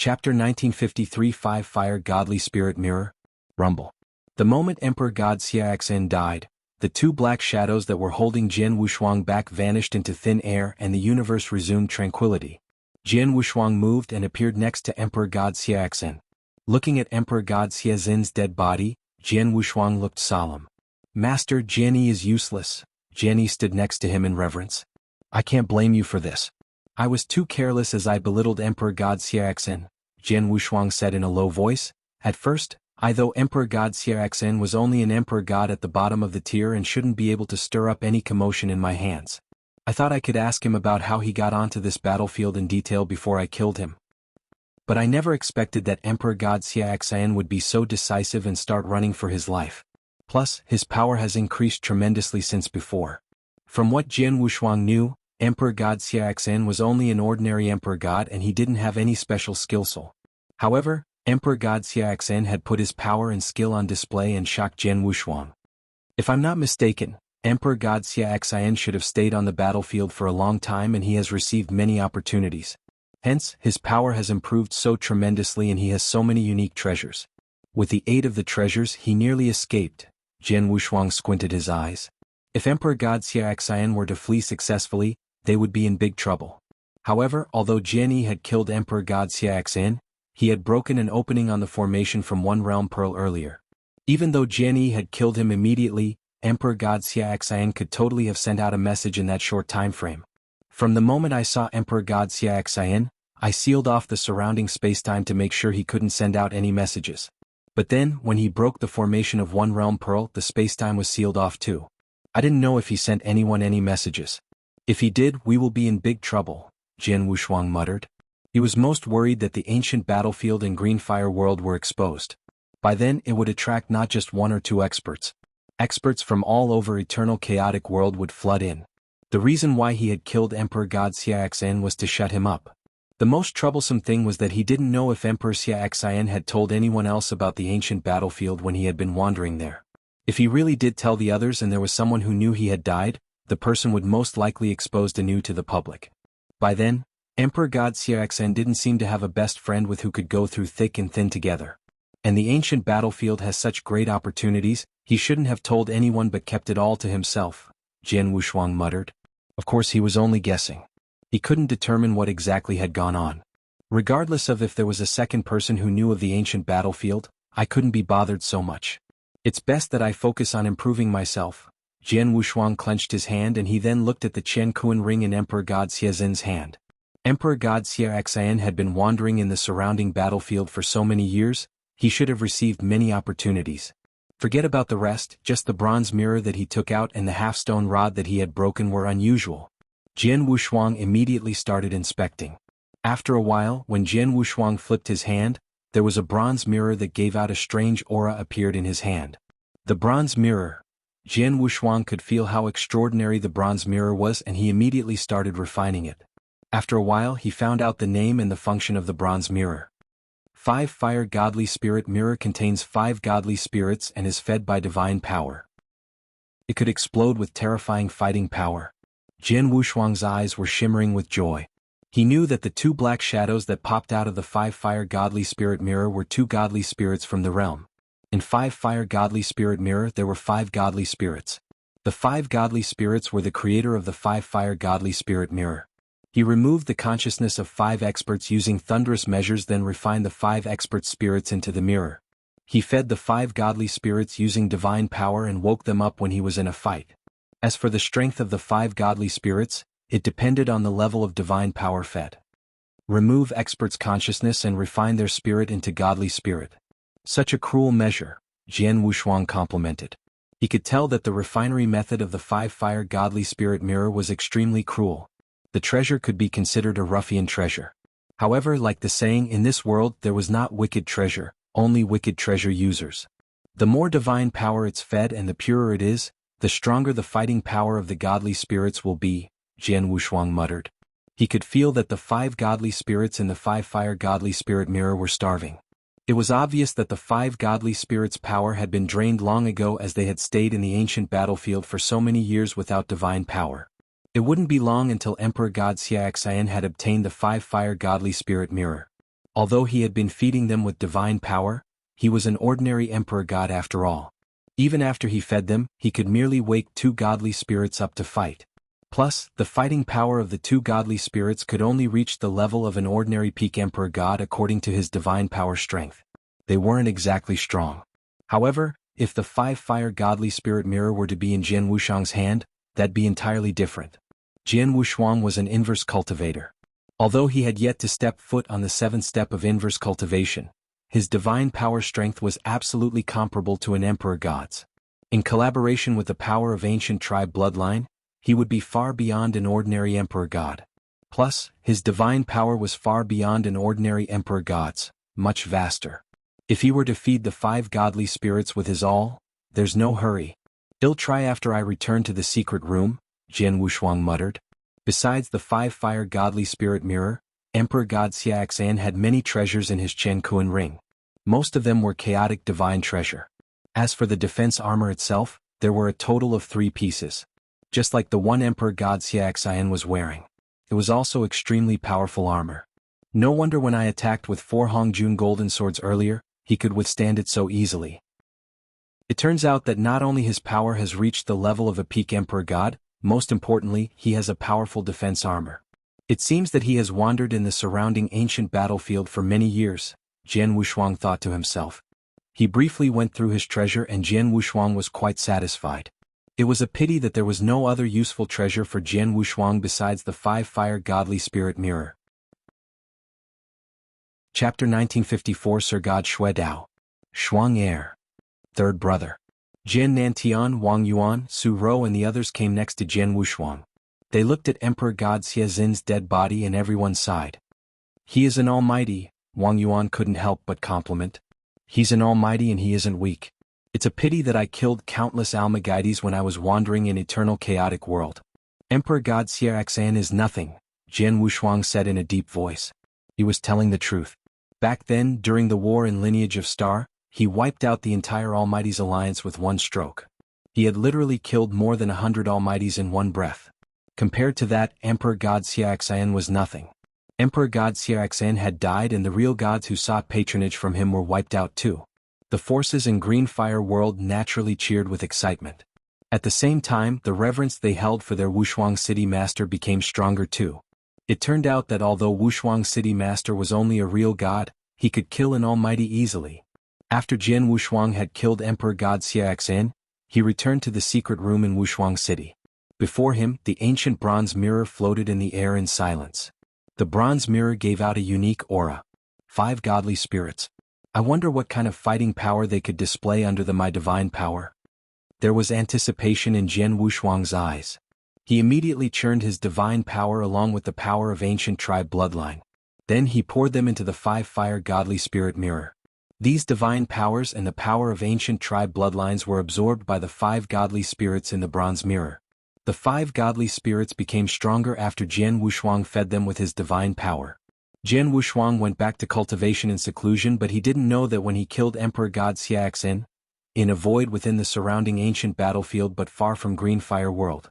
Chapter 1953 5 Fire Godly Spirit Mirror. Rumble. The moment Emperor God Xue died, the two black shadows that were holding Jian Wushuang back vanished into thin air and the universe resumed tranquility. Jian Wushuang moved and appeared next to Emperor God Xue. Looking at Emperor God Xue's dead body, Jian Wushuang looked solemn. Master, Jianyi is useless. Jianyi stood next to him in reverence. I can't blame you for this. I was too careless as I belittled Emperor God Xue, Jian Wushuang said in a low voice. At first, though Emperor God Xue was only an emperor god at the bottom of the tier and shouldn't be able to stir up any commotion in my hands. I thought I could ask him about how he got onto this battlefield in detail before I killed him. But I never expected that Emperor God Xue would be so decisive and start running for his life. Plus, his power has increased tremendously since before. From what Jian Wushuang knew, Emperor God Xue was only an ordinary emperor god and he didn't have any special skillful. However, Emperor God Xue had put his power and skill on display and shocked Jian Wushuang. If I'm not mistaken, Emperor God Xue should have stayed on the battlefield for a long time and he has received many opportunities. Hence, his power has improved so tremendously and he has so many unique treasures. With the aid of the treasures he nearly escaped. Jian Wushuang squinted his eyes. If Emperor God Xue were to flee successfully, they would be in big trouble. However, although Jianyi had killed Emperor God Xue, he had broken an opening on the formation from one realm pearl earlier. Even though Jianyi had killed him immediately, Emperor God Xue could totally have sent out a message in that short time frame. From the moment I saw Emperor God Xue, I sealed off the surrounding spacetime to make sure he couldn't send out any messages. But then, when he broke the formation of one realm pearl, the spacetime was sealed off too. I didn't know if he sent anyone any messages. If he did, we will be in big trouble, Jian Wushuang muttered. He was most worried that the ancient battlefield and green fire world were exposed. By then it would attract not just one or two experts. Experts from all over eternal chaotic world would flood in. The reason why he had killed Emperor God Xue was to shut him up. The most troublesome thing was that he didn't know if Emperor Xue had told anyone else about the ancient battlefield when he had been wandering there. If he really did tell the others and there was someone who knew he had died, the person would most likely expose the new to the public. By then, Emperor God Xue didn't seem to have a best friend with who could go through thick and thin together. And the ancient battlefield has such great opportunities, he shouldn't have told anyone but kept it all to himself, Jian Wushuang muttered. Of course he was only guessing. He couldn't determine what exactly had gone on. Regardless of if there was a second person who knew of the ancient battlefield, I couldn't be bothered so much. It's best that I focus on improving myself. Jian Wushuang clenched his hand and he then looked at the Chen Kuan ring in Emperor God Xue's hand. Emperor God Xue had been wandering in the surrounding battlefield for so many years, he should have received many opportunities. Forget about the rest, just the bronze mirror that he took out and the half-stone rod that he had broken were unusual. Jian Wushuang immediately started inspecting. After a while, when Jian Wushuang flipped his hand, there was a bronze mirror that gave out a strange aura appeared in his hand. The bronze mirror. Jian Wushuang could feel how extraordinary the bronze mirror was and he immediately started refining it. After a while he found out the name and the function of the bronze mirror. 5 Fire Godly Spirit Mirror contains 5 godly spirits and is fed by divine power. It could explode with terrifying fighting power. Jian Wushuang's eyes were shimmering with joy. He knew that the 2 black shadows that popped out of the 5 Fire Godly Spirit Mirror were 2 godly spirits from the realm. In 5 Fire Godly Spirit Mirror there were 5 godly spirits. The 5 godly spirits were the creator of the 5 Fire Godly Spirit Mirror. He removed the consciousness of 5 experts using thunderous measures, then refined the 5 expert spirits into the mirror. He fed the 5 godly spirits using divine power and woke them up when he was in a fight. As for the strength of the 5 godly spirits, it depended on the level of divine power fed. Remove experts' consciousness and refine their spirit into godly spirit. Such a cruel measure, Jian Wushuang complimented. He could tell that the refinery method of the 5 Fire Godly Spirit Mirror was extremely cruel. The treasure could be considered a ruffian treasure. However, like the saying, in this world there was not wicked treasure, only wicked treasure users. The more divine power it's fed and the purer it is, the stronger the fighting power of the godly spirits will be, Jian Wushuang muttered. He could feel that the 5 godly spirits in the 5 Fire Godly Spirit Mirror were starving. It was obvious that the 5 godly spirits' power had been drained long ago as they had stayed in the ancient battlefield for so many years without divine power. It wouldn't be long until Emperor God Xue had obtained the 5 Fire Godly Spirit Mirror. Although he had been feeding them with divine power, he was an ordinary emperor god after all. Even after he fed them, he could merely wake two godly spirits up to fight. Plus, the fighting power of the two godly spirits could only reach the level of an ordinary peak emperor god according to his divine power strength. They weren't exactly strong. However, if the 5-fire godly spirit mirror were to be in Jian Wuxiang's hand, that'd be entirely different. Jian Wuxiang was an inverse cultivator. Although he had yet to step foot on the 7th step of inverse cultivation, his divine power strength was absolutely comparable to an emperor god's. In collaboration with the power of ancient tribe bloodline, he would be far beyond an ordinary emperor god. Plus, his divine power was far beyond an ordinary emperor god's, much vaster. If he were to feed the 5 godly spirits with his all, there's no hurry. "I'll try after I return to the secret room," Jian Wuxiang muttered. Besides the 5-fire godly spirit mirror, Emperor God Xue Dao had many treasures in his Chen Kuan ring. Most of them were chaotic divine treasure. As for the defense armor itself, there were a total of 3 pieces. Just like the one Emperor God Xue Dao was wearing. It was also extremely powerful armor. No wonder when I attacked with 4 Hongjun golden swords earlier, he could withstand it so easily. It turns out that not only his power has reached the level of a peak emperor god, most importantly, he has a powerful defense armor. It seems that he has wandered in the surrounding ancient battlefield for many years, Jian Wuxiang thought to himself. He briefly went through his treasure and Jian Wuxiang was quite satisfied. It was a pity that there was no other useful treasure for Jian Wuxiang besides the 5-fire godly spirit mirror. Chapter 1954 Sir God Xue Dao. Shuang Heir. Third brother. Jian Nantian, Wang Yuan, Su Rou and the others came next to Jian Wuxiang. They looked at Emperor God Xue Zin's dead body and everyone sighed. "He is an almighty," Wang Yuan couldn't help but compliment. "He's an almighty and he isn't weak. It's a pity that I killed countless Almagides when I was wandering in eternal chaotic world." "Emperor God Xue Dao is nothing," Jian Wuxiang said in a deep voice. He was telling the truth. Back then, during the war in Lineage of Star, he wiped out the entire Almighty's alliance with one stroke. He had literally killed more than 100 Almighties in one breath. Compared to that, Emperor God Xue Dao was nothing. Emperor God Xue Dao had died and the real gods who sought patronage from him were wiped out too. The forces in Green Fire world naturally cheered with excitement. At the same time, the reverence they held for their Wushuang City Master became stronger too. It turned out that although Wushuang City Master was only a real god, he could kill an almighty easily. After Jian Wuxiang had killed Emperor God Xue Dao, he returned to the secret room in Wushuang City. Before him, the ancient bronze mirror floated in the air in silence. The bronze mirror gave out a unique aura. 5 godly spirits. I wonder what kind of fighting power they could display under my divine power. There was anticipation in Jian Wuxiang's eyes. He immediately churned his divine power along with the power of ancient tribe bloodline. Then he poured them into the 5-fire godly spirit mirror. These divine powers and the power of ancient tribe bloodlines were absorbed by the 5 godly spirits in the bronze mirror. The 5 godly spirits became stronger after Jian Wuxiang fed them with his divine power. Jian Wuxiang went back to cultivation and seclusion, but he didn't know that when he killed Emperor God Xue Dao, in a void within the surrounding ancient battlefield but far from Green Fire world.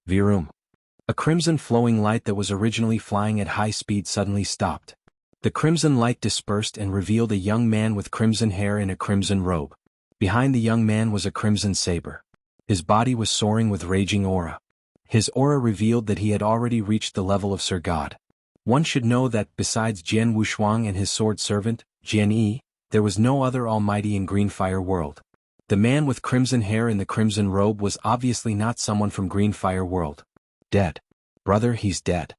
Virum. A crimson flowing light that was originally flying at high speed suddenly stopped. The crimson light dispersed and revealed a young man with crimson hair in a crimson robe. Behind the young man was a crimson saber. His body was soaring with raging aura. His aura revealed that he had already reached the level of Sir God. One should know that besides Jian Wuxiang and his sword servant, Jian Yi, there was no other almighty in Green Fire world. The man with crimson hair in the crimson robe was obviously not someone from Green Fire world. Dead. Brother, he's dead.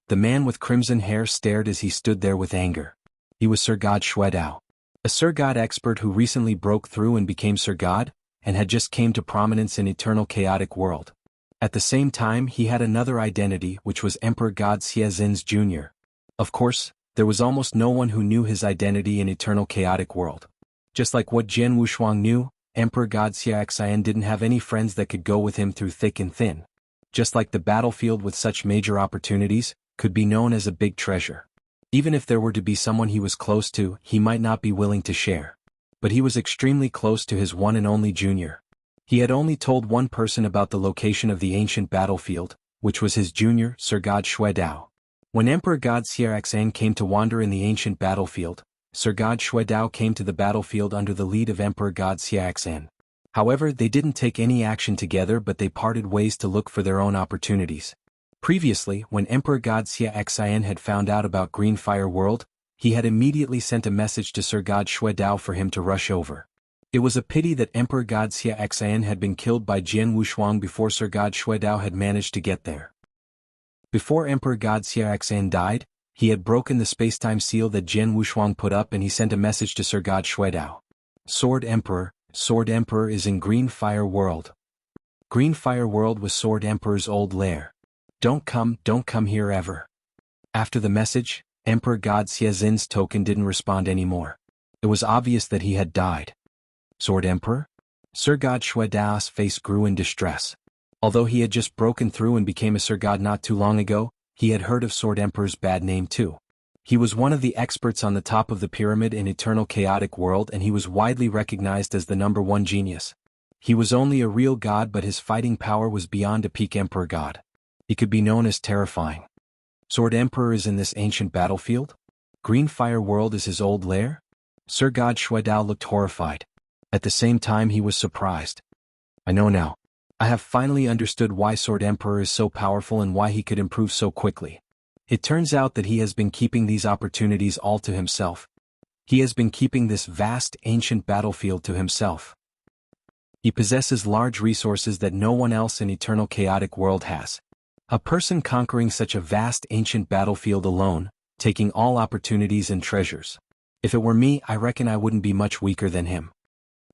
The man with crimson hair stared as he stood there with anger. He was Sir God Xue Dao. A Sir God expert who recently broke through and became Sir God, and had just came to prominence in eternal chaotic world. At the same time he had another identity which was Emperor God Xue Zin's Jr. Of course, there was almost no one who knew his identity in eternal chaotic world. Just like what Jian Wuxiang knew, Emperor God Xue Dao didn't have any friends that could go with him through thick and thin. Just like the battlefield with such major opportunities, could be known as a big treasure. Even if there were to be someone he was close to, he might not be willing to share. But he was extremely close to his one and only junior. He had only told one person about the location of the ancient battlefield, which was his junior, Sir God Xue Dao. When Emperor God Xue came to wander in the ancient battlefield, Sir God Xue Dao came to the battlefield under the lead of Emperor God Xue. However, they didn't take any action together, but they parted ways to look for their own opportunities. Previously, when Emperor God Xue had found out about Green Fire World, he had immediately sent a message to Sir God Xue Dao for him to rush over. It was a pity that Emperor God Xue had been killed by Jianghu before Sir God Xue Dao had managed to get there. Before Emperor God Xue died, he had broken the spacetime seal that Jianghu put up, and he sent a message to Sir God Xue Dao. Sword Emperor is in Green Fire World. Green Fire World was Sword Emperor's old lair. Don't come here ever. After the message, Emperor God Xuezin's token didn't respond anymore. It was obvious that he had died. Sword Emperor? Sir God Xue Dao's face grew in distress. Although he had just broken through and became a Sir God not too long ago, he had heard of Sword Emperor's bad name too. He was one of the experts on the top of the pyramid in Eternal Chaotic World, and he was widely recognized as the #1 genius. He was only a real god, but his fighting power was beyond a peak Emperor God. He could be known as terrifying. Sword Emperor is in this ancient battlefield? Green Fire World is his old lair? Sir God Xue Dao looked horrified. At the same time he was surprised. I know now. I have finally understood why Sword Emperor is so powerful and why he could improve so quickly. It turns out that he has been keeping these opportunities all to himself. He has been keeping this vast ancient battlefield to himself. He possesses large resources that no one else in Eternal Chaotic World has. A person conquering such a vast ancient battlefield alone, taking all opportunities and treasures. If it were me, I reckon I wouldn't be much weaker than him.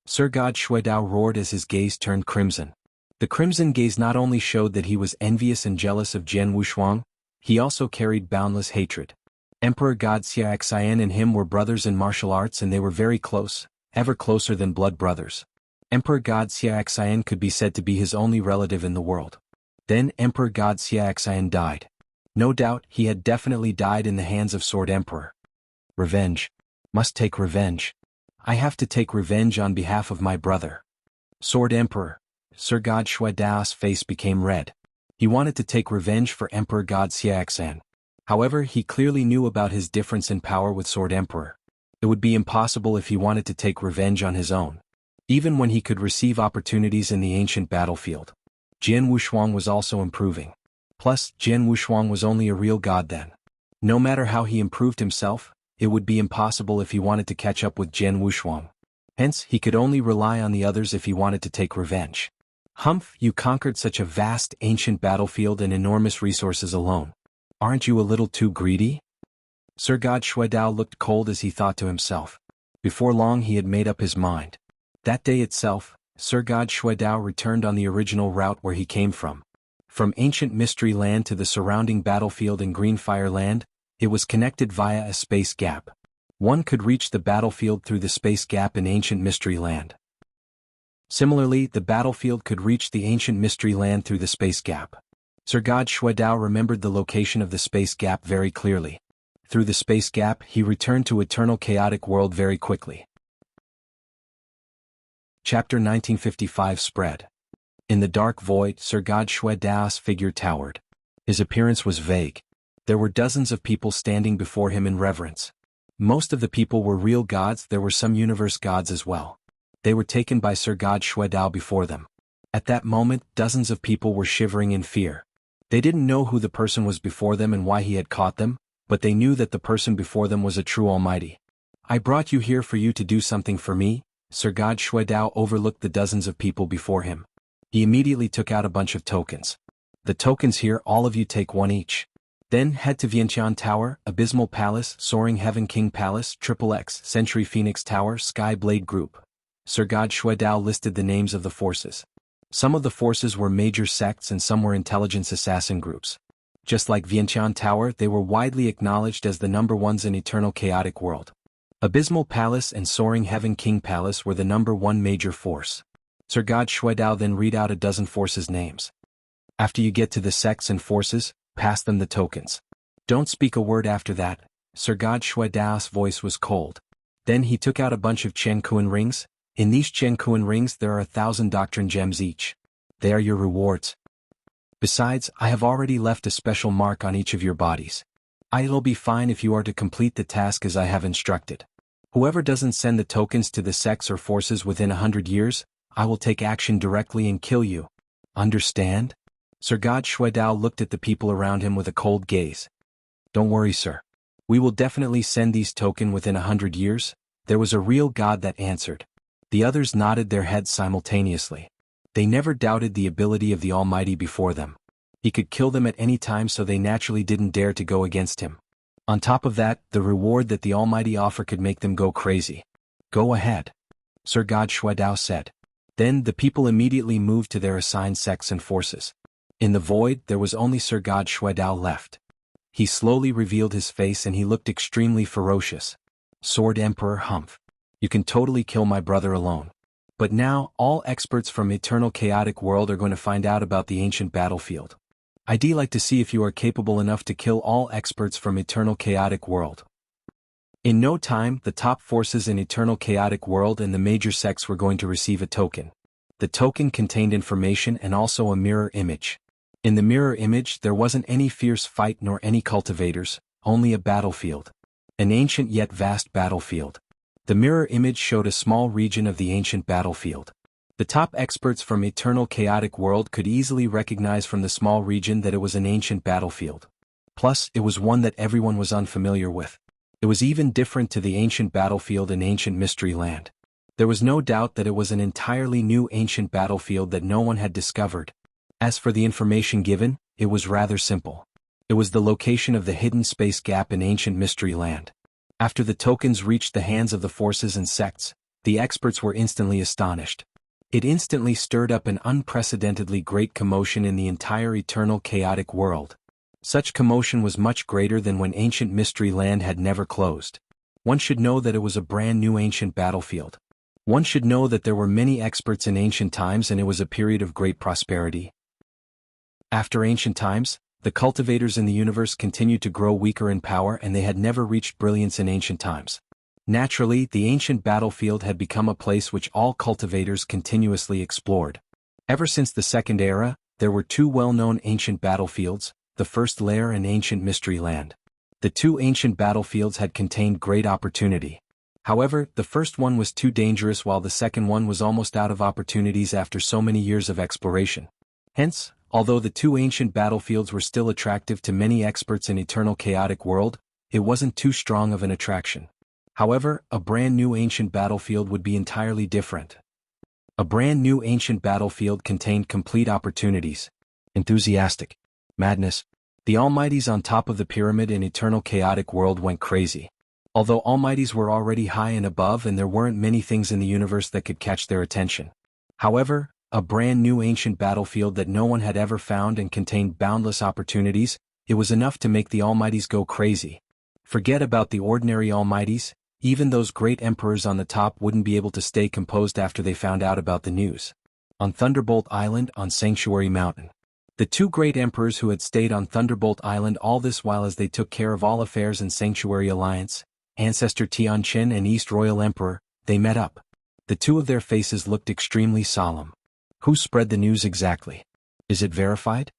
Sir God Xue Dao roared as his gaze turned crimson. The crimson gaze not only showed that he was envious and jealous of Jianghu, he also carried boundless hatred. Emperor God Xue and him were brothers in martial arts, and they were very close, ever closer than blood brothers. Emperor God Xue could be said to be his only relative in the world. Then Emperor God Xue died. No doubt, he had definitely died in the hands of Sword Emperor. Revenge. Must take revenge. I have to take revenge on behalf of my brother. Sword Emperor. Sir God Xue Dao's face became red. He wanted to take revenge for Emperor God Xue. However, he clearly knew about his difference in power with Sword Emperor. It would be impossible if he wanted to take revenge on his own. Even when he could receive opportunities in the ancient battlefield. Jianghu was also improving. Plus, Jianghu was only a real god then. No matter how he improved himself, it would be impossible if he wanted to catch up with Jianghu. Hence, he could only rely on the others if he wanted to take revenge. Humph, you conquered such a vast ancient battlefield and enormous resources alone. Aren't you a little too greedy? Sir God Xue Dao looked cold as he thought to himself. Before long he had made up his mind. That day itself, Sir God Xue Dao returned on the original route where he came from. From ancient Mystery Land to the surrounding battlefield in Green Fire Land, it was connected via a space gap. One could reach the battlefield through the space gap in ancient Mystery Land. Similarly, the battlefield could reach the ancient Mystery Land through the space gap. Sir God Xue Dao remembered the location of the space gap very clearly. Through the space gap, he returned to Eternal Chaotic World very quickly. Chapter 1955 Spread. In the dark void, Sir God Xue Dao's figure towered. His appearance was vague. There were dozens of people standing before him in reverence. Most of the people were real gods, there were some universe gods as well. They were taken by Sir God Xue Dao before them. At that moment, dozens of people were shivering in fear. They didn't know who the person was before them and why he had caught them, but they knew that the person before them was a true almighty. I brought you here for you to do something for me. Sir God Xue Dao overlooked the dozens of people before him. He immediately took out a bunch of tokens. The tokens here, all of you take one each. Then head to Vientiane Tower, Abysmal Palace, Soaring Heaven King Palace, XXX, Century Phoenix Tower, Sky Blade Group. Sir God Xue Dao listed the names of the forces. Some of the forces were major sects and some were intelligence assassin groups. Just like Vientiane Tower, they were widely acknowledged as the #1s in Eternal Chaotic World. Abysmal Palace and Soaring Heaven King Palace were the #1 major force. Sir God Xue Dao then read out a dozen forces' names. After you get to the sects and forces, pass them the tokens. Don't speak a word after that. Sir God Xue Dao's voice was cold. Then he took out a bunch of Chen rings. In these Chen rings there are 1,000 doctrine gems each. They are your rewards. Besides, I have already left a special mark on each of your bodies. It'll be fine if you are to complete the task as I have instructed. Whoever doesn't send the tokens to the sects or forces within 100 years, I will take action directly and kill you. Understand? Sir God Xue Dao looked at the people around him with a cold gaze. Don't worry, sir. We will definitely send these tokens within 100 years. There was a real god that answered. The others nodded their heads simultaneously. They never doubted the ability of the Almighty before them. He could kill them at any time, so they naturally didn't dare to go against him. On top of that, the reward that the Almighty offered could make them go crazy. Go ahead, Sir God Xue Dao said. Then the people immediately moved to their assigned sects and forces. In the void, there was only Sir God Xue Dao left. He slowly revealed his face and he looked extremely ferocious. Sword Emperor Humph. You can totally kill my brother alone. But now, all experts from Eternal Chaotic World are going to find out about the ancient battlefield. I'd like to see if you are capable enough to kill all experts from Eternal Chaotic World. In no time, the top forces in Eternal Chaotic World and the major sects were going to receive a token. The token contained information and also a mirror image. In the mirror image, there wasn't any fierce fight nor any cultivators, only a battlefield. An ancient yet vast battlefield. The mirror image showed a small region of the ancient battlefield. The top experts from Eternal Chaotic World could easily recognize from the small region that it was an ancient battlefield. Plus, it was one that everyone was unfamiliar with. It was even different to the ancient battlefield in ancient Mystery Land. There was no doubt that it was an entirely new ancient battlefield that no one had discovered. As for the information given, it was rather simple. It was the location of the hidden space gap in ancient Mystery Land. After the tokens reached the hands of the forces and sects, the experts were instantly astonished. It instantly stirred up an unprecedentedly great commotion in the entire Eternal Chaotic World. Such commotion was much greater than when ancient Mystery Land had never closed. One should know that it was a brand new ancient battlefield. One should know that there were many experts in ancient times and it was a period of great prosperity. After ancient times, the cultivators in the universe continued to grow weaker in power and they had never reached brilliance in ancient times. Naturally, the ancient battlefield had become a place which all cultivators continuously explored. Ever since the Second Era, there were two well-known ancient battlefields, the First Lair and Ancient Mystery Land. The two ancient battlefields had contained great opportunity. However, the first one was too dangerous while the second one was almost out of opportunities after so many years of exploration. Hence, although the two ancient battlefields were still attractive to many experts in Eternal Chaotic World, it wasn't too strong of an attraction. However, a brand new ancient battlefield would be entirely different. A brand new ancient battlefield contained complete opportunities. Enthusiastic. Madness. The Almighties on top of the pyramid in Eternal Chaotic World went crazy. Although Almighties were already high and above and there weren't many things in the universe that could catch their attention. However, a brand new ancient battlefield that no one had ever found and contained boundless opportunities, it was enough to make the Almighties go crazy. Forget about the ordinary Almighties, even those great emperors on the top wouldn't be able to stay composed after they found out about the news. On Thunderbolt Island on Sanctuary Mountain. The two great emperors who had stayed on Thunderbolt Island all this while as they took care of all affairs in Sanctuary Alliance, Ancestor Tianqin and East Royal Emperor, they met up. The two of their faces looked extremely solemn. Who spread the news exactly? Is it verified?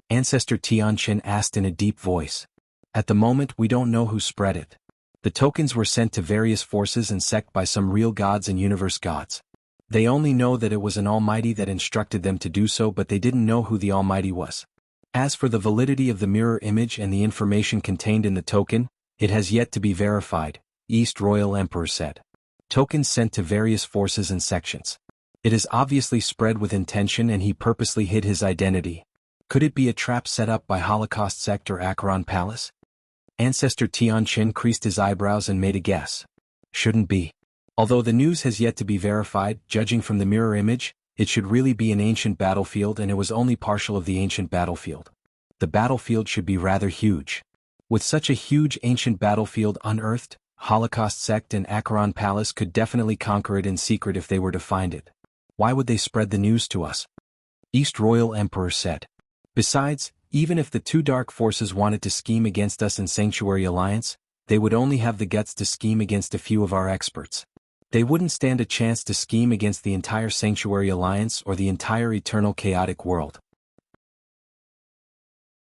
Ancestor Tianqin asked in a deep voice. At the moment we don't know who spread it. The tokens were sent to various forces and sect by some real gods and universe gods. They only know that it was an Almighty that instructed them to do so, but they didn't know who the Almighty was. As for the validity of the mirror image and the information contained in the token, it has yet to be verified, East Royal Emperor said. Tokens sent to various forces and sections. It is obviously spread with intention and he purposely hid his identity. Could it be a trap set up by Holocaust sect or Acheron Palace? Ancestor Tianqin creased his eyebrows and made a guess. Shouldn't be. Although the news has yet to be verified, judging from the mirror image, it should really be an ancient battlefield and it was only partial of the ancient battlefield. The battlefield should be rather huge. With such a huge ancient battlefield unearthed, Holocaust sect and Acheron Palace could definitely conquer it in secret if they were to find it. Why would they spread the news to us? East Royal Emperor said. Besides, even if the two dark forces wanted to scheme against us in Sanctuary Alliance, they would only have the guts to scheme against a few of our experts. They wouldn't stand a chance to scheme against the entire Sanctuary Alliance or the entire Eternal Chaotic World.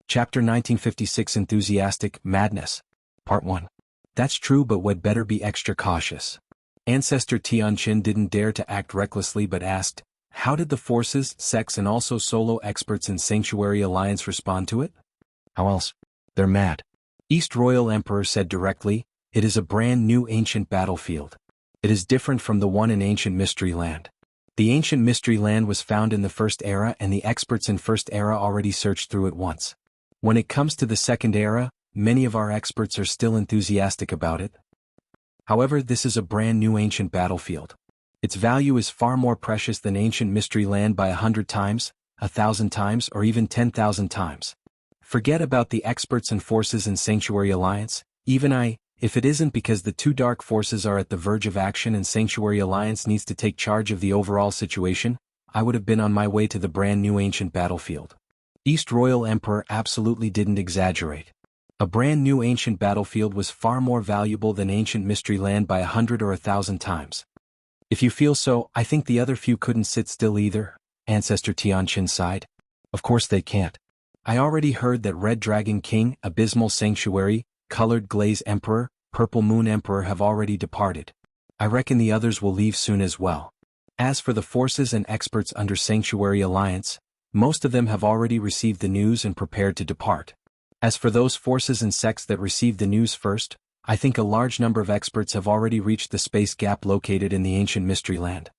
Chapter 1956 Enthusiastic Madness. Part 1. That's true, but we'd better be extra cautious. Ancestor Tianqin didn't dare to act recklessly but asked, how did the forces, sects and also solo experts in Sanctuary Alliance respond to it? How else? They're mad. East Royal Emperor said directly, it is a brand new ancient battlefield. It is different from the one in Ancient Mystery Land. The Ancient Mystery Land was found in the First Era and the experts in First Era already searched through it once. When it comes to the Second Era, many of our experts are still enthusiastic about it. However, this is a brand new ancient battlefield. Its value is far more precious than Ancient Mystery Land by 100 times, 1,000 times, or even 10,000 times. Forget about the experts and forces in Sanctuary Alliance, even if it isn't because the two dark forces are at the verge of action and Sanctuary Alliance needs to take charge of the overall situation, I would have been on my way to the brand new ancient battlefield. East Royal Emperor absolutely didn't exaggerate. A brand new ancient battlefield was far more valuable than Ancient Mystery Land by 100 or 1,000 times. If you feel so, I think the other few couldn't sit still either, Ancestor Tianqin sighed. Of course they can't. I already heard that Red Dragon King, Abysmal Sanctuary, Colored Glaze Emperor, Purple Moon Emperor have already departed. I reckon the others will leave soon as well. As for the forces and experts under Sanctuary Alliance, most of them have already received the news and prepared to depart. As for those forces and sects that received the news first, I think a large number of experts have already reached the space gap located in the Ancient Mystery Land.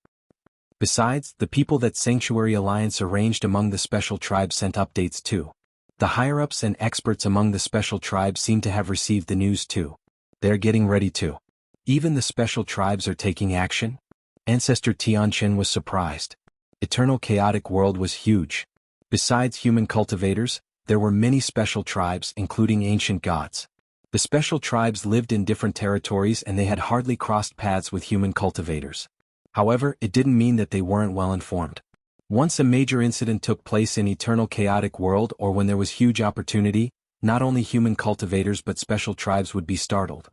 Besides, the people that Sanctuary Alliance arranged among the special tribes sent updates too. The higher-ups and experts among the special tribes seem to have received the news too. They're getting ready too. Even the special tribes are taking action? Ancestor Tianqin was surprised. Eternal Chaotic World was huge. Besides human cultivators, there were many special tribes including ancient gods. The special tribes lived in different territories and they had hardly crossed paths with human cultivators. However, it didn't mean that they weren't well informed. Once a major incident took place in Eternal Chaotic World or when there was huge opportunity, not only human cultivators but special tribes would be startled.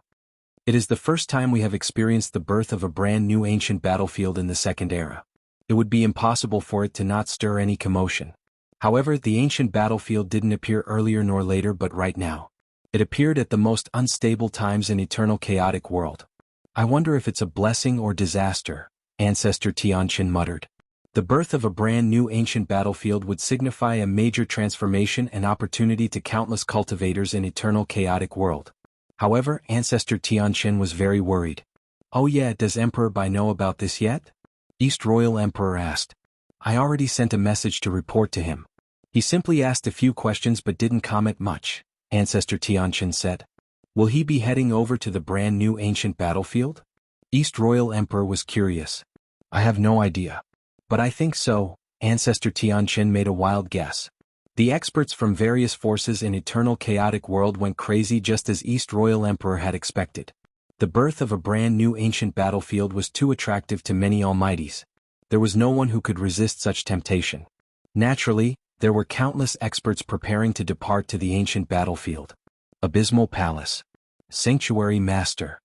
It is the first time we have experienced the birth of a brand new ancient battlefield in the Second Era. It would be impossible for it to not stir any commotion. However, the ancient battlefield didn't appear earlier nor later but right now. It appeared at the most unstable times in Eternal Chaotic World. I wonder if it's a blessing or disaster, Ancestor Tianqin muttered. The birth of a brand new ancient battlefield would signify a major transformation and opportunity to countless cultivators in Eternal Chaotic World. However, Ancestor Tianqin was very worried. Oh yeah, does Emperor Bai know about this yet? East Royal Emperor asked. I already sent a message to report to him. He simply asked a few questions but didn't comment much, Ancestor Tianqin said. Will he be heading over to the brand new ancient battlefield? East Royal Emperor was curious. I have no idea. But I think so, Ancestor Tianqin made a wild guess. The experts from various forces in Eternal Chaotic World went crazy just as East Royal Emperor had expected. The birth of a brand new ancient battlefield was too attractive to many almighties. There was no one who could resist such temptation. Naturally, there were countless experts preparing to depart to the ancient battlefield. Abysmal Palace. Sanctuary Master.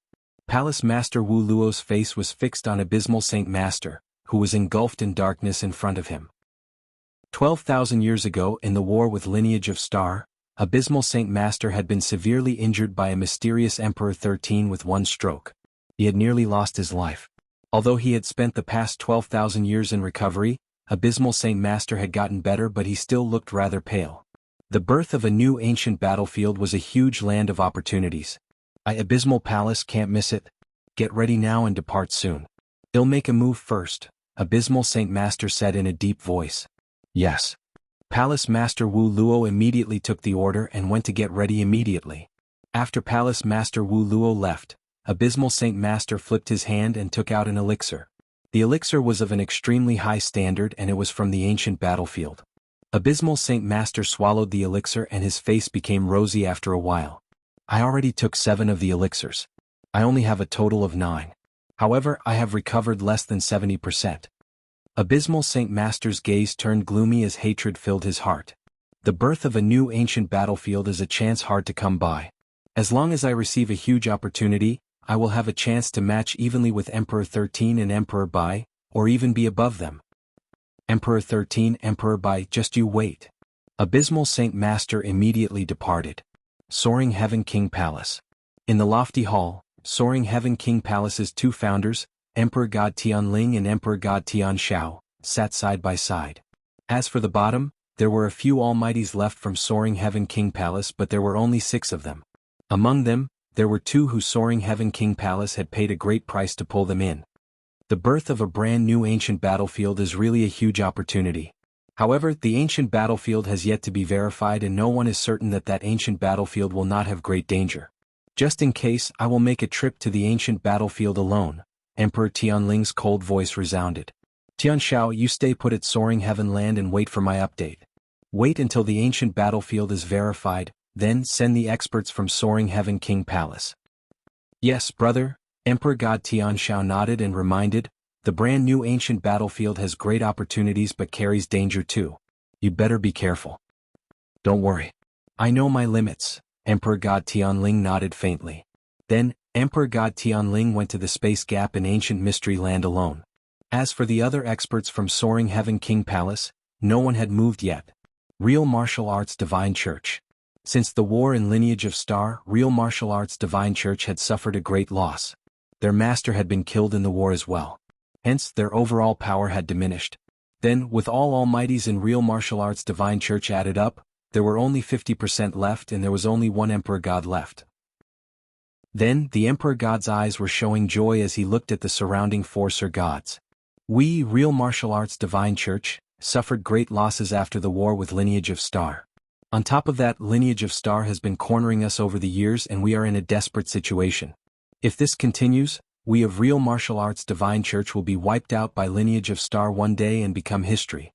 Palace Master Wu Luo's face was fixed on Abysmal Saint Master, who was engulfed in darkness in front of him. 12,000 years ago in the war with Lineage of Star, Abysmal Saint Master had been severely injured by a mysterious Emperor 13 with one stroke. He had nearly lost his life. Although he had spent the past 12,000 years in recovery, Abysmal Saint Master had gotten better but he still looked rather pale. The birth of a new ancient battlefield was a huge land of opportunities. Abysmal Palace can't miss it. Get ready now and depart soon. He'll make a move first, Abysmal Saint Master said in a deep voice. Yes. Palace Master Wu Luo immediately took the order and went to get ready immediately. After Palace Master Wu Luo left, Abysmal Saint Master flipped his hand and took out an elixir. The elixir was of an extremely high standard and it was from the ancient battlefield. Abysmal Saint Master swallowed the elixir and his face became rosy after a while. I already took 7 of the elixirs. I only have a total of 9. However, I have recovered less than 70%. Abysmal Saint Master's gaze turned gloomy as hatred filled his heart. The birth of a new ancient battlefield is a chance hard to come by. As long as I receive a huge opportunity, I will have a chance to match evenly with Emperor 13 and Emperor Bai, or even be above them. Emperor 13, Emperor Bai, just you wait. Abysmal Saint Master immediately departed. Soaring Heaven King Palace. In the lofty hall, Soaring Heaven King Palace's two founders, Emperor God Tianling and Emperor God Tianshao, sat side by side. As for the bottom, there were a few almighties left from Soaring Heaven King Palace, but there were only 6 of them. Among them, there were 2 who Soaring Heaven King Palace had paid a great price to pull them in. The birth of a brand new ancient battlefield is really a huge opportunity. However, the ancient battlefield has yet to be verified and no one is certain that that ancient battlefield will not have great danger. Just in case, I will make a trip to the ancient battlefield alone, Emperor Tianling's cold voice resounded. Tianshao, you stay put at Soaring Heaven Land and wait for my update. Wait until the ancient battlefield is verified, then send the experts from Soaring Heaven King Palace. Yes, brother, Emperor God Tianshao nodded and reminded, the brand new ancient battlefield has great opportunities but carries danger too. You'd better be careful. Don't worry. I know my limits, Emperor God Tianling nodded faintly. Then, Emperor God Tianling went to the space gap in ancient mystery land alone. As for the other experts from Soaring Heaven King Palace, no one had moved yet. Real Martial Arts Divine Church. Since the war in Lineage of Star, Real Martial Arts Divine Church had suffered a great loss. Their master had been killed in the war as well. Hence, their overall power had diminished. Then, with all almighties in Real Martial Arts Divine Church added up, there were only 50% left and there was only one Emperor God left. Then, the Emperor God's eyes were showing joy as he looked at the surrounding 4 Sir Gods. We, Real Martial Arts Divine Church, suffered great losses after the war with Lineage of Star. On top of that, Lineage of Star has been cornering us over the years and we are in a desperate situation. If this continues, we of Real Martial Arts Divine Church will be wiped out by Lineage of Star one day and become history.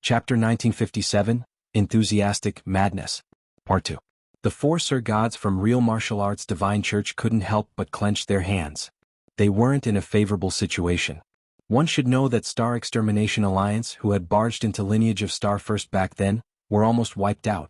Chapter 1957, Enthusiastic Madness. Part 2. The 4 Sir Gods from Real Martial Arts Divine Church couldn't help but clench their hands. They weren't in a favorable situation. One should know that Star Extermination Alliance, who had barged into Lineage of Star first back then, were almost wiped out.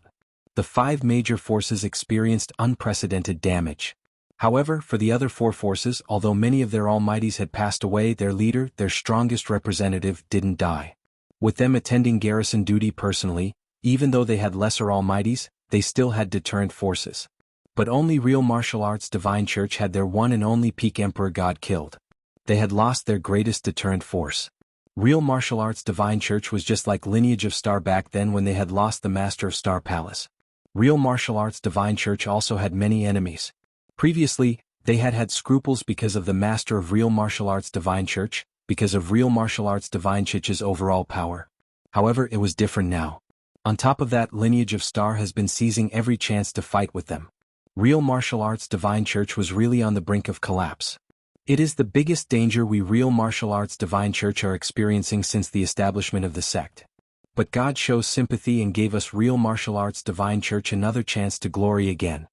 The 5 major forces experienced unprecedented damage. However, for the other 4 forces, although many of their almighties had passed away, their leader, their strongest representative, didn't die. With them attending garrison duty personally, even though they had lesser almighties, they still had deterrent forces. But only Real Martial Arts Divine Church had their one and only peak Emperor God killed. They had lost their greatest deterrent force. Real Martial Arts Divine Church was just like Lineage of Star back then when they had lost the Master of Star Palace. Real Martial Arts Divine Church also had many enemies. Previously, they had had scruples because of the Master of Real Martial Arts Divine Church, because of Real Martial Arts Divine Church's overall power. However, it was different now. On top of that, Lineage of Star has been seizing every chance to fight with them. Real Martial Arts Divine Church was really on the brink of collapse. It is the biggest danger we Real Martial Arts Divine Church are experiencing since the establishment of the sect. But God shows sympathy and gave us Real Martial Arts Divine Church another chance to glory again.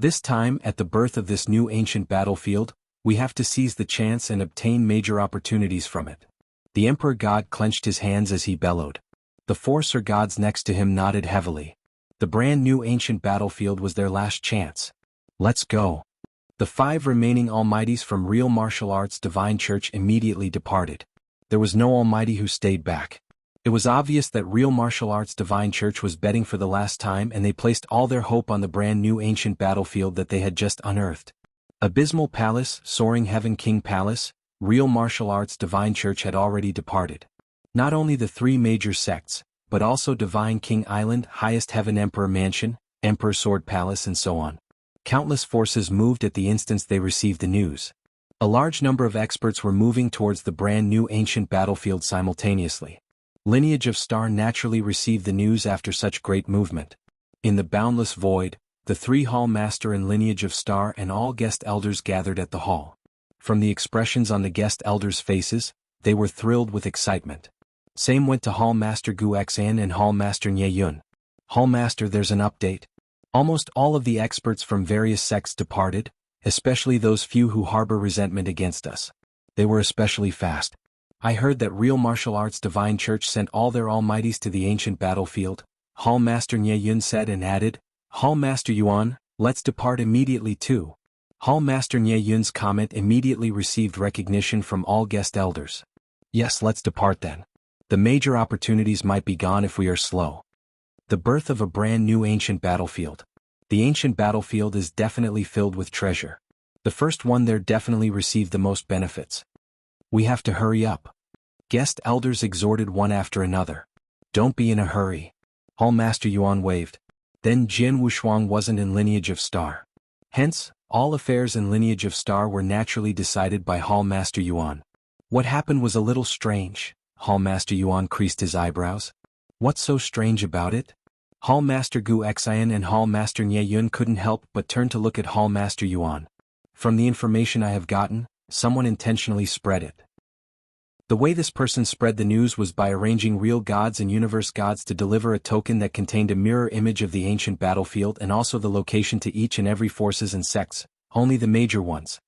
This time, at the birth of this new ancient battlefield, we have to seize the chance and obtain major opportunities from it. The Emperor God clenched his hands as he bellowed. The 4 Sir Gods next to him nodded heavily. The brand new ancient battlefield was their last chance. Let's go. The 5 remaining almighties from Real Martial Arts Divine Church immediately departed. There was no almighty who stayed back. It was obvious that Real Martial Arts Divine Church was betting for the last time and they placed all their hope on the brand new ancient battlefield that they had just unearthed. Abysmal Palace, Soaring Heaven King Palace, Real Martial Arts Divine Church had already departed. Not only the 3 major sects, but also Divine King Island, Highest Heaven Emperor Mansion, Emperor Sword Palace and so on. Countless forces moved at the instant they received the news. A large number of experts were moving towards the brand new ancient battlefield simultaneously. Lineage of Star naturally received the news after such great movement. In the boundless void, the 3 Hall Master and Lineage of Star and all guest elders gathered at the hall. From the expressions on the guest elders' faces, they were thrilled with excitement. Same went to Hall Master Gu Xan and Hall Master Nye Yun. Hall Master, there's an update. Almost all of the experts from various sects departed, especially those few who harbor resentment against us. They were especially fast. I heard that Real Martial Arts Divine Church sent all their almighties to the ancient battlefield, Hall Master Nye Yun said and added, Hall Master Yuan, let's depart immediately too. Hall Master Nye Yun's comment immediately received recognition from all guest elders. Yes, let's depart then. The major opportunities might be gone if we are slow. The birth of a brand new ancient battlefield. The ancient battlefield is definitely filled with treasure. The first one there definitely received the most benefits. We have to hurry up. Guest elders exhorted one after another. Don't be in a hurry. Hall Master Yuan waved. Then Jian Wushuang wasn't in lineage of star. Hence, all affairs in lineage of star were naturally decided by Hall Master Yuan. What happened was a little strange. Hall Master Yuan creased his eyebrows. What's so strange about it? Hall Master Gu Xian and Hall Master Nye Yun couldn't help but turn to look at Hall Master Yuan. From the information I have gotten, someone intentionally spread it. The way this person spread the news was by arranging real gods and universe gods to deliver a token that contained a mirror image of the ancient battlefield and also the location to each and every forces and sects, only the major ones.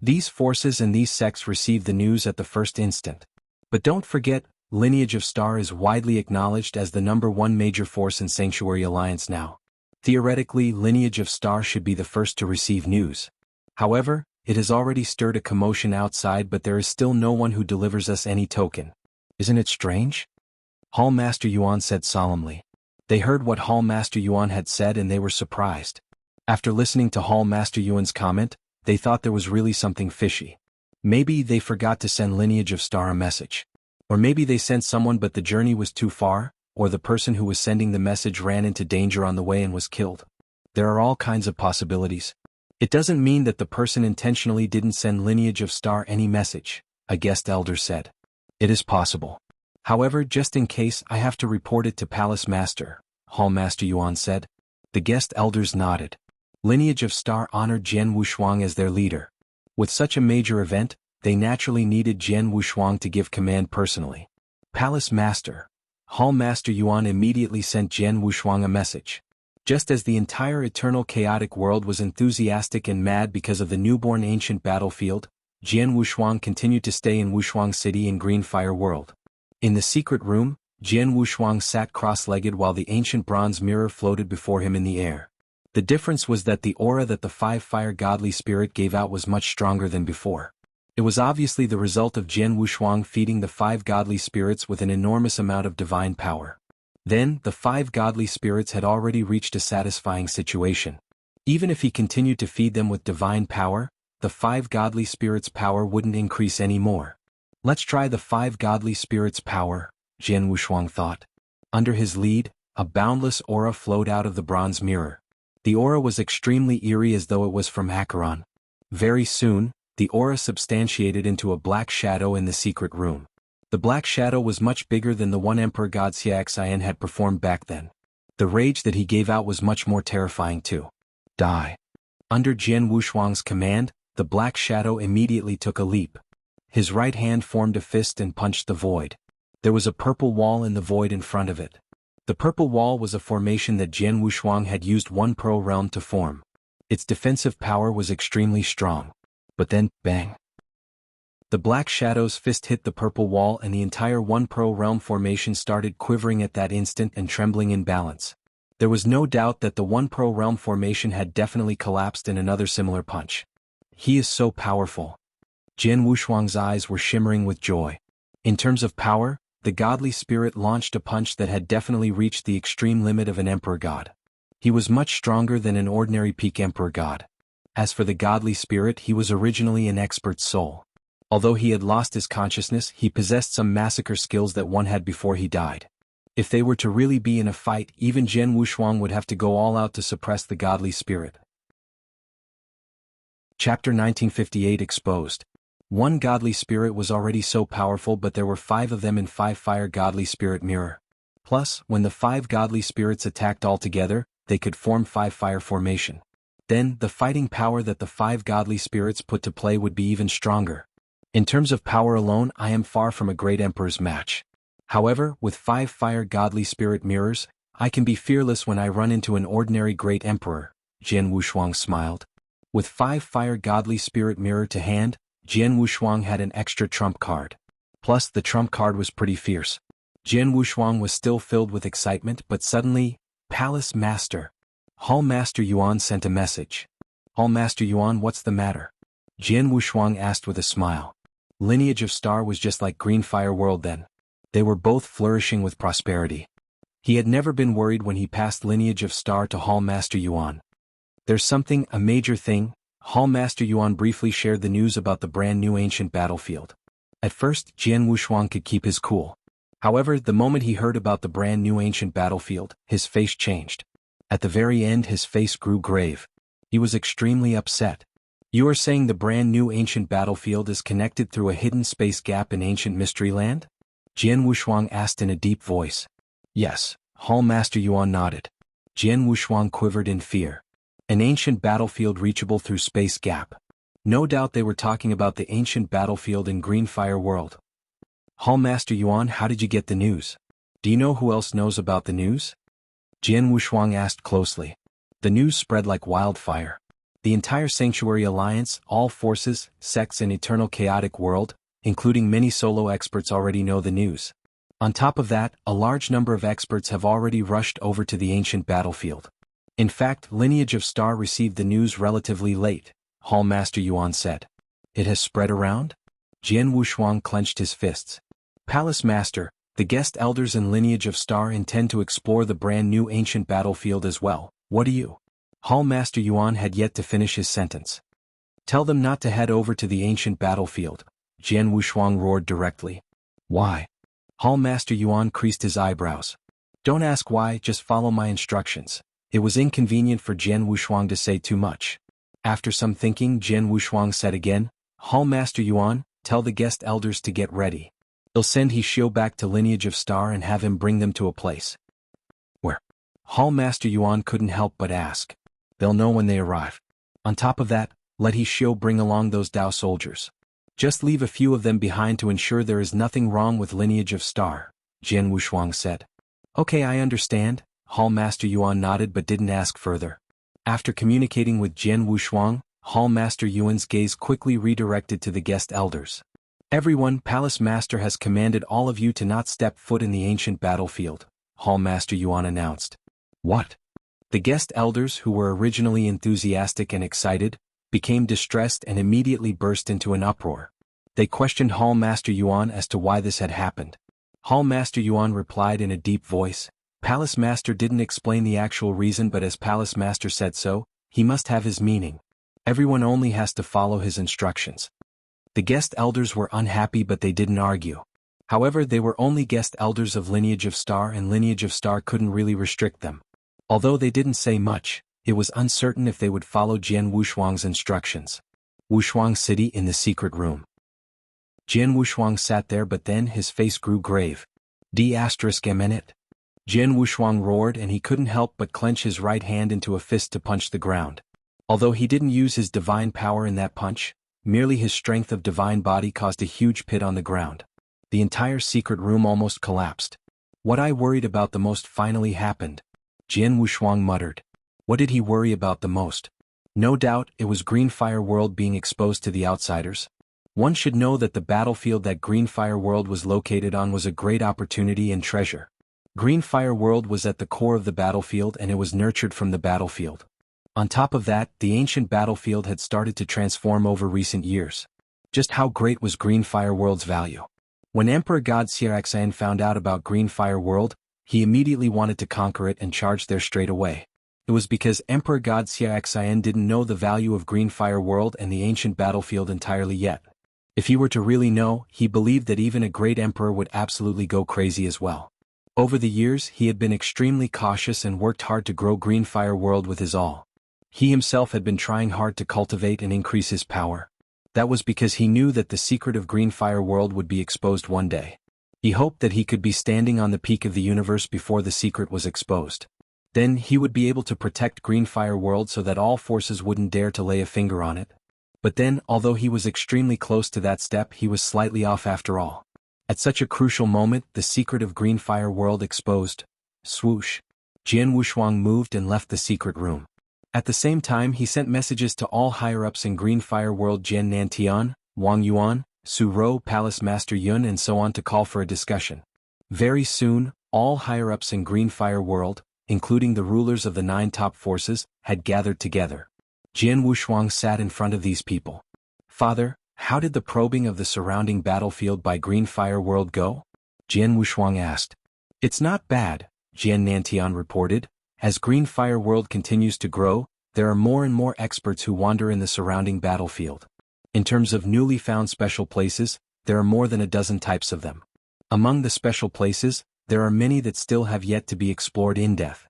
These forces and these sects received the news at the first instant. But don't forget, Lineage of Star is widely acknowledged as the #1 major force in Sanctuary Alliance now. Theoretically, Lineage of Star should be the first to receive news. However, it has already stirred a commotion outside, but there is still no one who delivers us any token. Isn't it strange? Hall Master Yuan said solemnly. They heard what Hall Master Yuan had said and they were surprised. After listening to Hall Master Yuan's comment, they thought there was really something fishy. Maybe they forgot to send Lineage of Star a message. Or maybe they sent someone but the journey was too far, or the person who was sending the message ran into danger on the way and was killed. There are all kinds of possibilities. It doesn't mean that the person intentionally didn't send Lineage of Star any message, a guest elder said. It is possible. However, just in case, I have to report it to Palace Master, Hall Master Yuan said. The guest elders nodded. Lineage of Star honored Jian Wushuang as their leader. With such a major event, they naturally needed Jian Wushuang to give command personally. Palace Master, Hall Master Yuan immediately sent Jian Wushuang a message. Just as the entire eternal chaotic world was enthusiastic and mad because of the newborn ancient battlefield, Jian Wushuang continued to stay in Wushuang City in Greenfire World. In the secret room, Jian Wushuang sat cross-legged while the ancient bronze mirror floated before him in the air. The difference was that the aura that the 5-fire godly spirit gave out was much stronger than before. It was obviously the result of Jian Wushuang feeding the 5 godly spirits with an enormous amount of divine power. Then, the 5 godly spirits had already reached a satisfying situation. Even if he continued to feed them with divine power, the 5 godly spirits' power wouldn't increase any more. Let's try the 5 godly spirits' power, Jian Wushuang thought. Under his lead, a boundless aura flowed out of the bronze mirror. The aura was extremely eerie as though it was from Acheron. Very soon, the aura substantiated into a black shadow in the secret room. The black shadow was much bigger than the one Emperor God Xue Dao had performed back then. The rage that he gave out was much more terrifying too. Die. Under Jian Wushuang's command, the black shadow immediately took a leap. His right hand formed a fist and punched the void. There was a purple wall in the void in front of it. The purple wall was a formation that Jian Wushuang had used One Pearl Realm to form. Its defensive power was extremely strong. But then, bang. The black shadow's fist hit the purple wall and the entire One Pearl Realm formation started quivering at that instant and trembling in balance. There was no doubt that the One Pearl Realm formation had definitely collapsed in another similar punch. He is so powerful. Jian Wushuang's eyes were shimmering with joy. In terms of power, the godly spirit launched a punch that had definitely reached the extreme limit of an emperor god. He was much stronger than an ordinary peak emperor god. As for the godly spirit, he was originally an expert soul. Although he had lost his consciousness, he possessed some massacre skills that one had before he died. If they were to really be in a fight, even Jian Wushuang would have to go all out to suppress the godly spirit. Chapter 1958 Exposed. One godly spirit was already so powerful, but there were 5 of them in 5-fire godly spirit mirror. Plus, when the 5 godly spirits attacked all together, they could form 5-fire formation. Then, the fighting power that the 5 godly spirits put to play would be even stronger. In terms of power alone, I am far from a great emperor's match. However, with 5-fire godly spirit mirrors, I can be fearless when I run into an ordinary great emperor, Jian Wushuang smiled. With 5-fire godly spirit mirror to hand, Jian Wushuang had an extra trump card. Plus, the trump card was pretty fierce. Jian Wushuang was still filled with excitement, but suddenly, Palace Master, Hall Master Yuan sent a message. Hall Master Yuan, what's the matter? Jian Wushuang asked with a smile. Lineage of Star was just like Greenfire World then. They were both flourishing with prosperity. He had never been worried when he passed Lineage of Star to Hall Master Yuan. There's something, a major thing. Hall Master Yuan briefly shared the news about the brand new ancient battlefield. At first, Jian Wushuang could keep his cool. However, the moment he heard about the brand new ancient battlefield, his face changed. At the very end, his face grew grave. He was extremely upset. You are saying the brand new ancient battlefield is connected through a hidden space gap in ancient mystery land? Jian Wushuang asked in a deep voice. Yes, Hall Master Yuan nodded. Jian Wushuang quivered in fear. An ancient battlefield reachable through space gap. No doubt they were talking about the ancient battlefield in Greenfire World. Hall Master Yuan, how did you get the news? Do you know who else knows about the news? Jian Wushuang asked closely. The news spread like wildfire. The entire Sanctuary Alliance, all forces, sects and eternal chaotic world, including many solo experts already know the news. On top of that, a large number of experts have already rushed over to the ancient battlefield. In fact, Lineage of Star received the news relatively late, Hall Master Yuan said. It has spread around? Jian Wushuang clenched his fists. Palace Master, the guest elders in Lineage of Star intend to explore the brand new ancient battlefield as well. What do you? Hall Master Yuan had yet to finish his sentence. Tell them not to head over to the ancient battlefield, Jian Wushuang roared directly. Why? Hall Master Yuan creased his eyebrows. Don't ask why, just follow my instructions. It was inconvenient for Jian Wushuang to say too much. After some thinking, Jian Wushuang said again, Hall Master Yuan, tell the guest elders to get ready. They'll send He Xiu back to Lineage of Star and have him bring them to a place. Where? Hall Master Yuan couldn't help but ask. They'll know when they arrive. On top of that, let He Xiu bring along those Dao soldiers. Just leave a few of them behind to ensure there is nothing wrong with Lineage of Star, Jian Wushuang said. Okay, I understand, Hall Master Yuan nodded but didn't ask further. After communicating with Jian Wushuang, Hall Master Yuan's gaze quickly redirected to the guest elders. Everyone, Palace Master has commanded all of you to not step foot in the ancient battlefield, Hall Master Yuan announced. What? The guest elders, who were originally enthusiastic and excited, became distressed and immediately burst into an uproar. They questioned Hall Master Yuan as to why this had happened. Hall Master Yuan replied in a deep voice, Palace Master didn't explain the actual reason, but as Palace Master said so, he must have his meaning. Everyone only has to follow his instructions. The guest elders were unhappy but they didn't argue. However, they were only guest elders of Lineage of Star and Lineage of Star couldn't really restrict them. Although they didn't say much, it was uncertain if they would follow Jian Wushuang's instructions. Wushuang City in the secret room. Jian Wushuang sat there but then his face grew grave. D****. Jian Wushuang roared and he couldn't help but clench his right hand into a fist to punch the ground. Although he didn't use his divine power in that punch, merely his strength of divine body caused a huge pit on the ground. The entire secret room almost collapsed. What I worried about the most finally happened. Jian Wushuang muttered. What did he worry about the most? No doubt, it was Greenfire World being exposed to the outsiders. One should know that the battlefield that Greenfire World was located on was a great opportunity and treasure. Greenfire World was at the core of the battlefield and it was nurtured from the battlefield. On top of that, the ancient battlefield had started to transform over recent years. Just how great was Greenfire World's value? When Emperor God Xue Dao found out about Greenfire World, he immediately wanted to conquer it and charge there straight away. It was because Emperor God Xue Dao didn't know the value of Greenfire World and the ancient battlefield entirely yet. If he were to really know, he believed that even a great emperor would absolutely go crazy as well. Over the years, he had been extremely cautious and worked hard to grow Greenfire World with his all. He himself had been trying hard to cultivate and increase his power. That was because he knew that the secret of Greenfire World would be exposed one day. He hoped that he could be standing on the peak of the universe before the secret was exposed. Then he would be able to protect Greenfire World so that all forces wouldn't dare to lay a finger on it. But then, although he was extremely close to that step, he was slightly off after all. At such a crucial moment, the secret of Greenfire World exposed. Swoosh. Jian Wushuang moved and left the secret room. At the same time, he sent messages to all higher-ups in Greenfire World, Jian Nantian, Wang Yuan, Su Rou, Palace Master Yun and so on to call for a discussion. Very soon, all higher-ups in Greenfire World, including the rulers of the 9 top forces, had gathered together. Jian Wushuang sat in front of these people. Father, how did the probing of the surrounding battlefield by Greenfire World go? Jian Wushuang asked. It's not bad, Jian Nantian reported. As Green Fire World continues to grow, there are more and more experts who wander in the surrounding battlefield. In terms of newly found special places, there are more than a dozen types of them. Among the special places, there are many that still have yet to be explored in depth.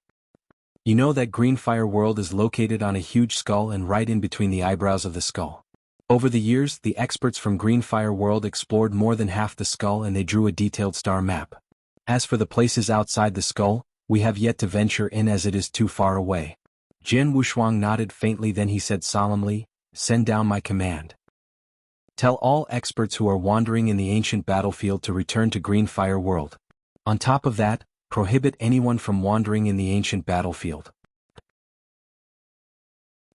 You know that Green Fire World is located on a huge skull and right in between the eyebrows of the skull. Over the years, the experts from Green Fire World explored more than half the skull and they drew a detailed star map. As for the places outside the skull, we have yet to venture in as it is too far away. Jian Wushuang nodded faintly, then he said solemnly, "Send down my command. Tell all experts who are wandering in the ancient battlefield to return to Green Fire World. On top of that, prohibit anyone from wandering in the ancient battlefield."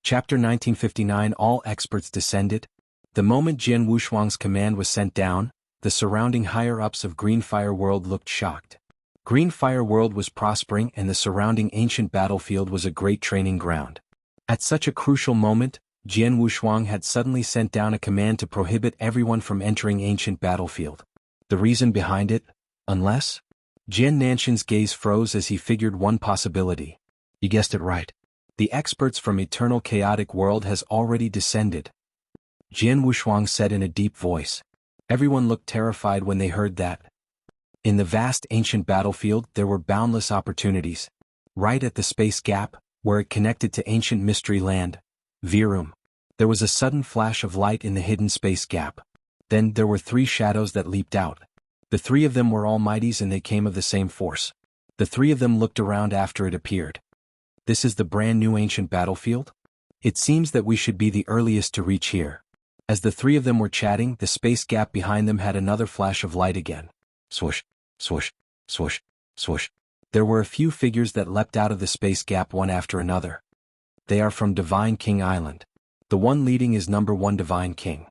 Chapter 1959. All experts descended. The moment Jian Wushuang's command was sent down, the surrounding higher-ups of Green Fire World looked shocked. Green Fire World was prospering and the surrounding ancient battlefield was a great training ground. At such a crucial moment, Jian Wushuang had suddenly sent down a command to prohibit everyone from entering ancient battlefield. The reason behind it? Unless? Jian Nanshan's gaze froze as he figured one possibility. You guessed it right. The experts from Eternal Chaotic World has already descended. Jian Wushuang said in a deep voice. Everyone looked terrified when they heard that. In the vast ancient battlefield there were boundless opportunities. Right at the space gap, where it connected to ancient mystery land, Virum, there was a sudden flash of light in the hidden space gap. Then there were three shadows that leaped out. The three of them were almighties and they came of the same force. The three of them looked around after it appeared. This is the brand new ancient battlefield? It seems that we should be the earliest to reach here. As the three of them were chatting, the space gap behind them had another flash of light again. Swoosh, swoosh, swoosh, swoosh. There were a few figures that leapt out of the space gap one after another. They are from Divine King Island. The one leading is number 1 Divine King.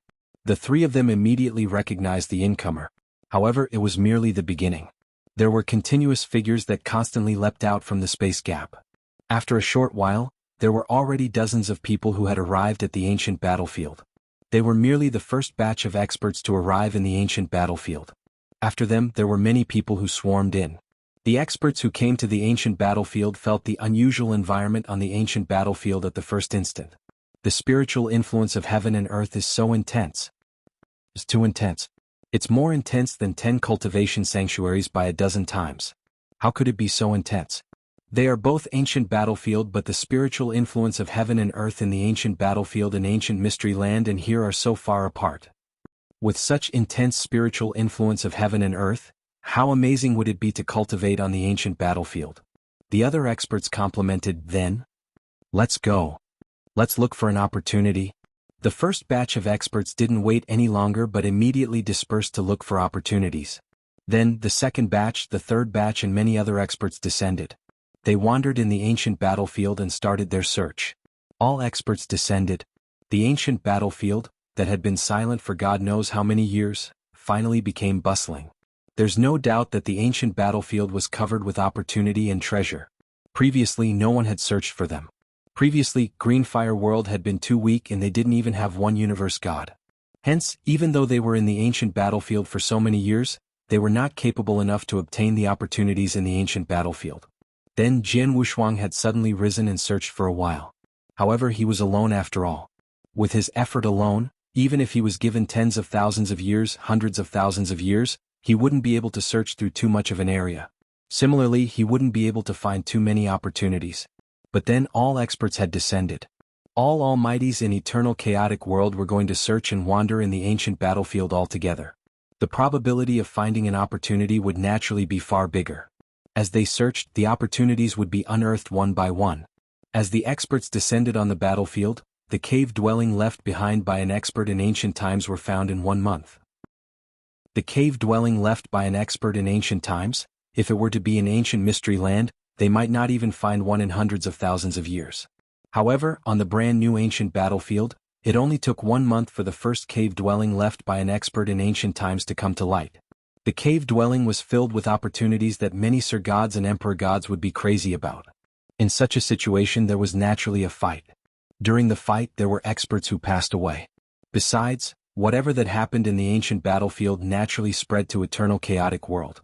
The three of them immediately recognized the incomer. However, it was merely the beginning. There were continuous figures that constantly leapt out from the space gap. After a short while, there were already dozens of people who had arrived at the ancient battlefield. They were merely the first batch of experts to arrive in the ancient battlefield. After them, there were many people who swarmed in. The experts who came to the ancient battlefield felt the unusual environment on the ancient battlefield at the first instant. The spiritual influence of heaven and earth is so intense. It's too intense. It's more intense than 10 cultivation sanctuaries by a dozen times. How could it be so intense? They are both ancient battlefield, but the spiritual influence of heaven and earth in the ancient battlefield and ancient mystery land and here are so far apart. With such intense spiritual influence of heaven and earth, how amazing would it be to cultivate on the ancient battlefield? The other experts complimented. Then, let's go. Let's look for an opportunity. The first batch of experts didn't wait any longer but immediately dispersed to look for opportunities. Then, the second batch, the third batch and many other experts descended. They wandered in the ancient battlefield and started their search. All experts descended. The ancient battlefield, that had been silent for God knows how many years, finally became bustling. There's no doubt that the ancient battlefield was covered with opportunity and treasure. Previously no one had searched for them. Previously, Green Fire World had been too weak and they didn't even have one universe god. Hence, even though they were in the ancient battlefield for so many years, they were not capable enough to obtain the opportunities in the ancient battlefield. Then Jian Wushuang had suddenly risen and searched for a while. However, he was alone after all. With his effort alone, even if he was given tens of thousands of years, hundreds of thousands of years, he wouldn't be able to search through too much of an area. Similarly, he wouldn't be able to find too many opportunities. But then all experts had descended. All almighties in Eternal Chaotic World were going to search and wander in the ancient battlefield altogether. The probability of finding an opportunity would naturally be far bigger. As they searched, the opportunities would be unearthed one by one. As the experts descended on the battlefield, the cave dwelling left behind by an expert in ancient times were found in 1 month. The cave dwelling left by an expert in ancient times, if it were to be in ancient mystery land, they might not even find one in hundreds of thousands of years. However, on the brand new ancient battlefield, it only took 1 month for the first cave dwelling left by an expert in ancient times to come to light. The cave dwelling was filled with opportunities that many Sir Gods and Emperor Gods would be crazy about. In such a situation there was naturally a fight. During the fight there were experts who passed away. Besides, whatever that happened in the ancient battlefield naturally spread to Eternal Chaotic World.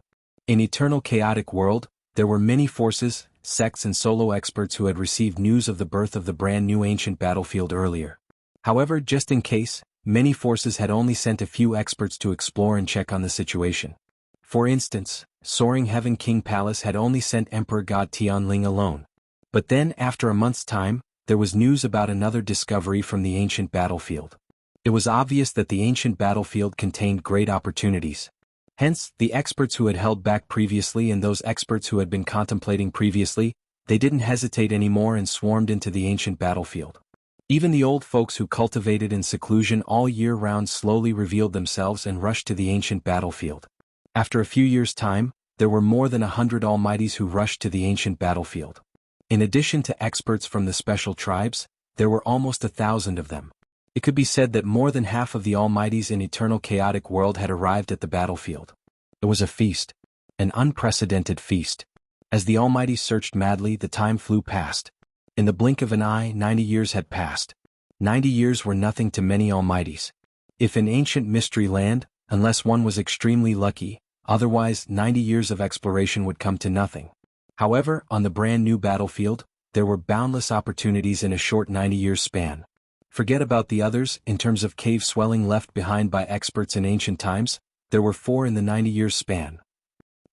In Eternal Chaotic World, there were many forces, sects and solo experts who had received news of the birth of the brand new ancient battlefield earlier. However, just in case, many forces had only sent a few experts to explore and check on the situation. For instance, Soaring Heaven King Palace had only sent Emperor God Tianling alone. But then, after a month's time, there was news about another discovery from the ancient battlefield. It was obvious that the ancient battlefield contained great opportunities. Hence, the experts who had held back previously and those experts who had been contemplating previously, they didn't hesitate anymore and swarmed into the ancient battlefield. Even the old folks who cultivated in seclusion all year round slowly revealed themselves and rushed to the ancient battlefield. After a few years' time, there were more than 100 almighties who rushed to the ancient battlefield. In addition to experts from the special tribes, there were almost 1,000 of them. It could be said that more than half of the almighties in Eternal Chaotic World had arrived at the battlefield. It was a feast. An unprecedented feast. As the almighties searched madly, the time flew past. In the blink of an eye, 90 years had passed. 90 years were nothing to many almighties. If in ancient mystery land, unless one was extremely lucky, otherwise 90 years of exploration would come to nothing. However, on the brand new battlefield, there were boundless opportunities in a short 90-year span. Forget about the others. In terms of cave swelling left behind by experts in ancient times, there were 4 in the 90-year span.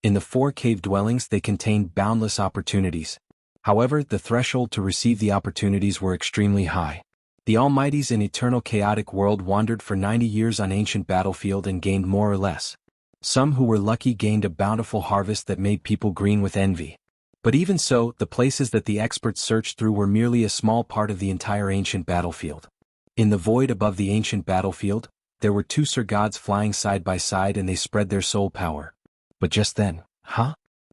In the 4 cave dwellings they contained boundless opportunities. However, the threshold to receive the opportunities were extremely high. The almighties in Eternal Chaotic World wandered for 90 years on ancient battlefield and gained more or less. Some who were lucky gained a bountiful harvest that made people green with envy. But even so, the places that the experts searched through were merely a small part of the entire ancient battlefield. In the void above the ancient battlefield, there were 2 Sir Gods flying side by side and they spread their soul power. But just then,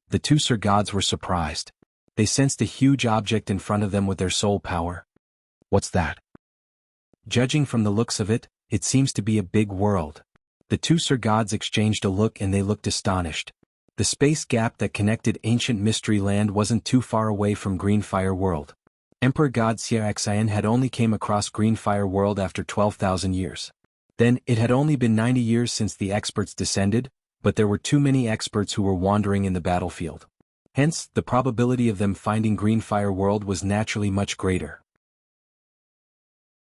the 2 Sir Gods were surprised. They sensed a huge object in front of them with their soul power. What's that? Judging from the looks of it, it seems to be a big world. The 2 Sir Gods exchanged a look and they looked astonished. The space gap that connected ancient mystery land wasn't too far away from Greenfire World. Emperor God Xue Dao had only came across Greenfire World after 12,000 years. Then, it had only been 90 years since the experts descended, but there were too many experts who were wandering in the battlefield. Hence, the probability of them finding Greenfire World was naturally much greater.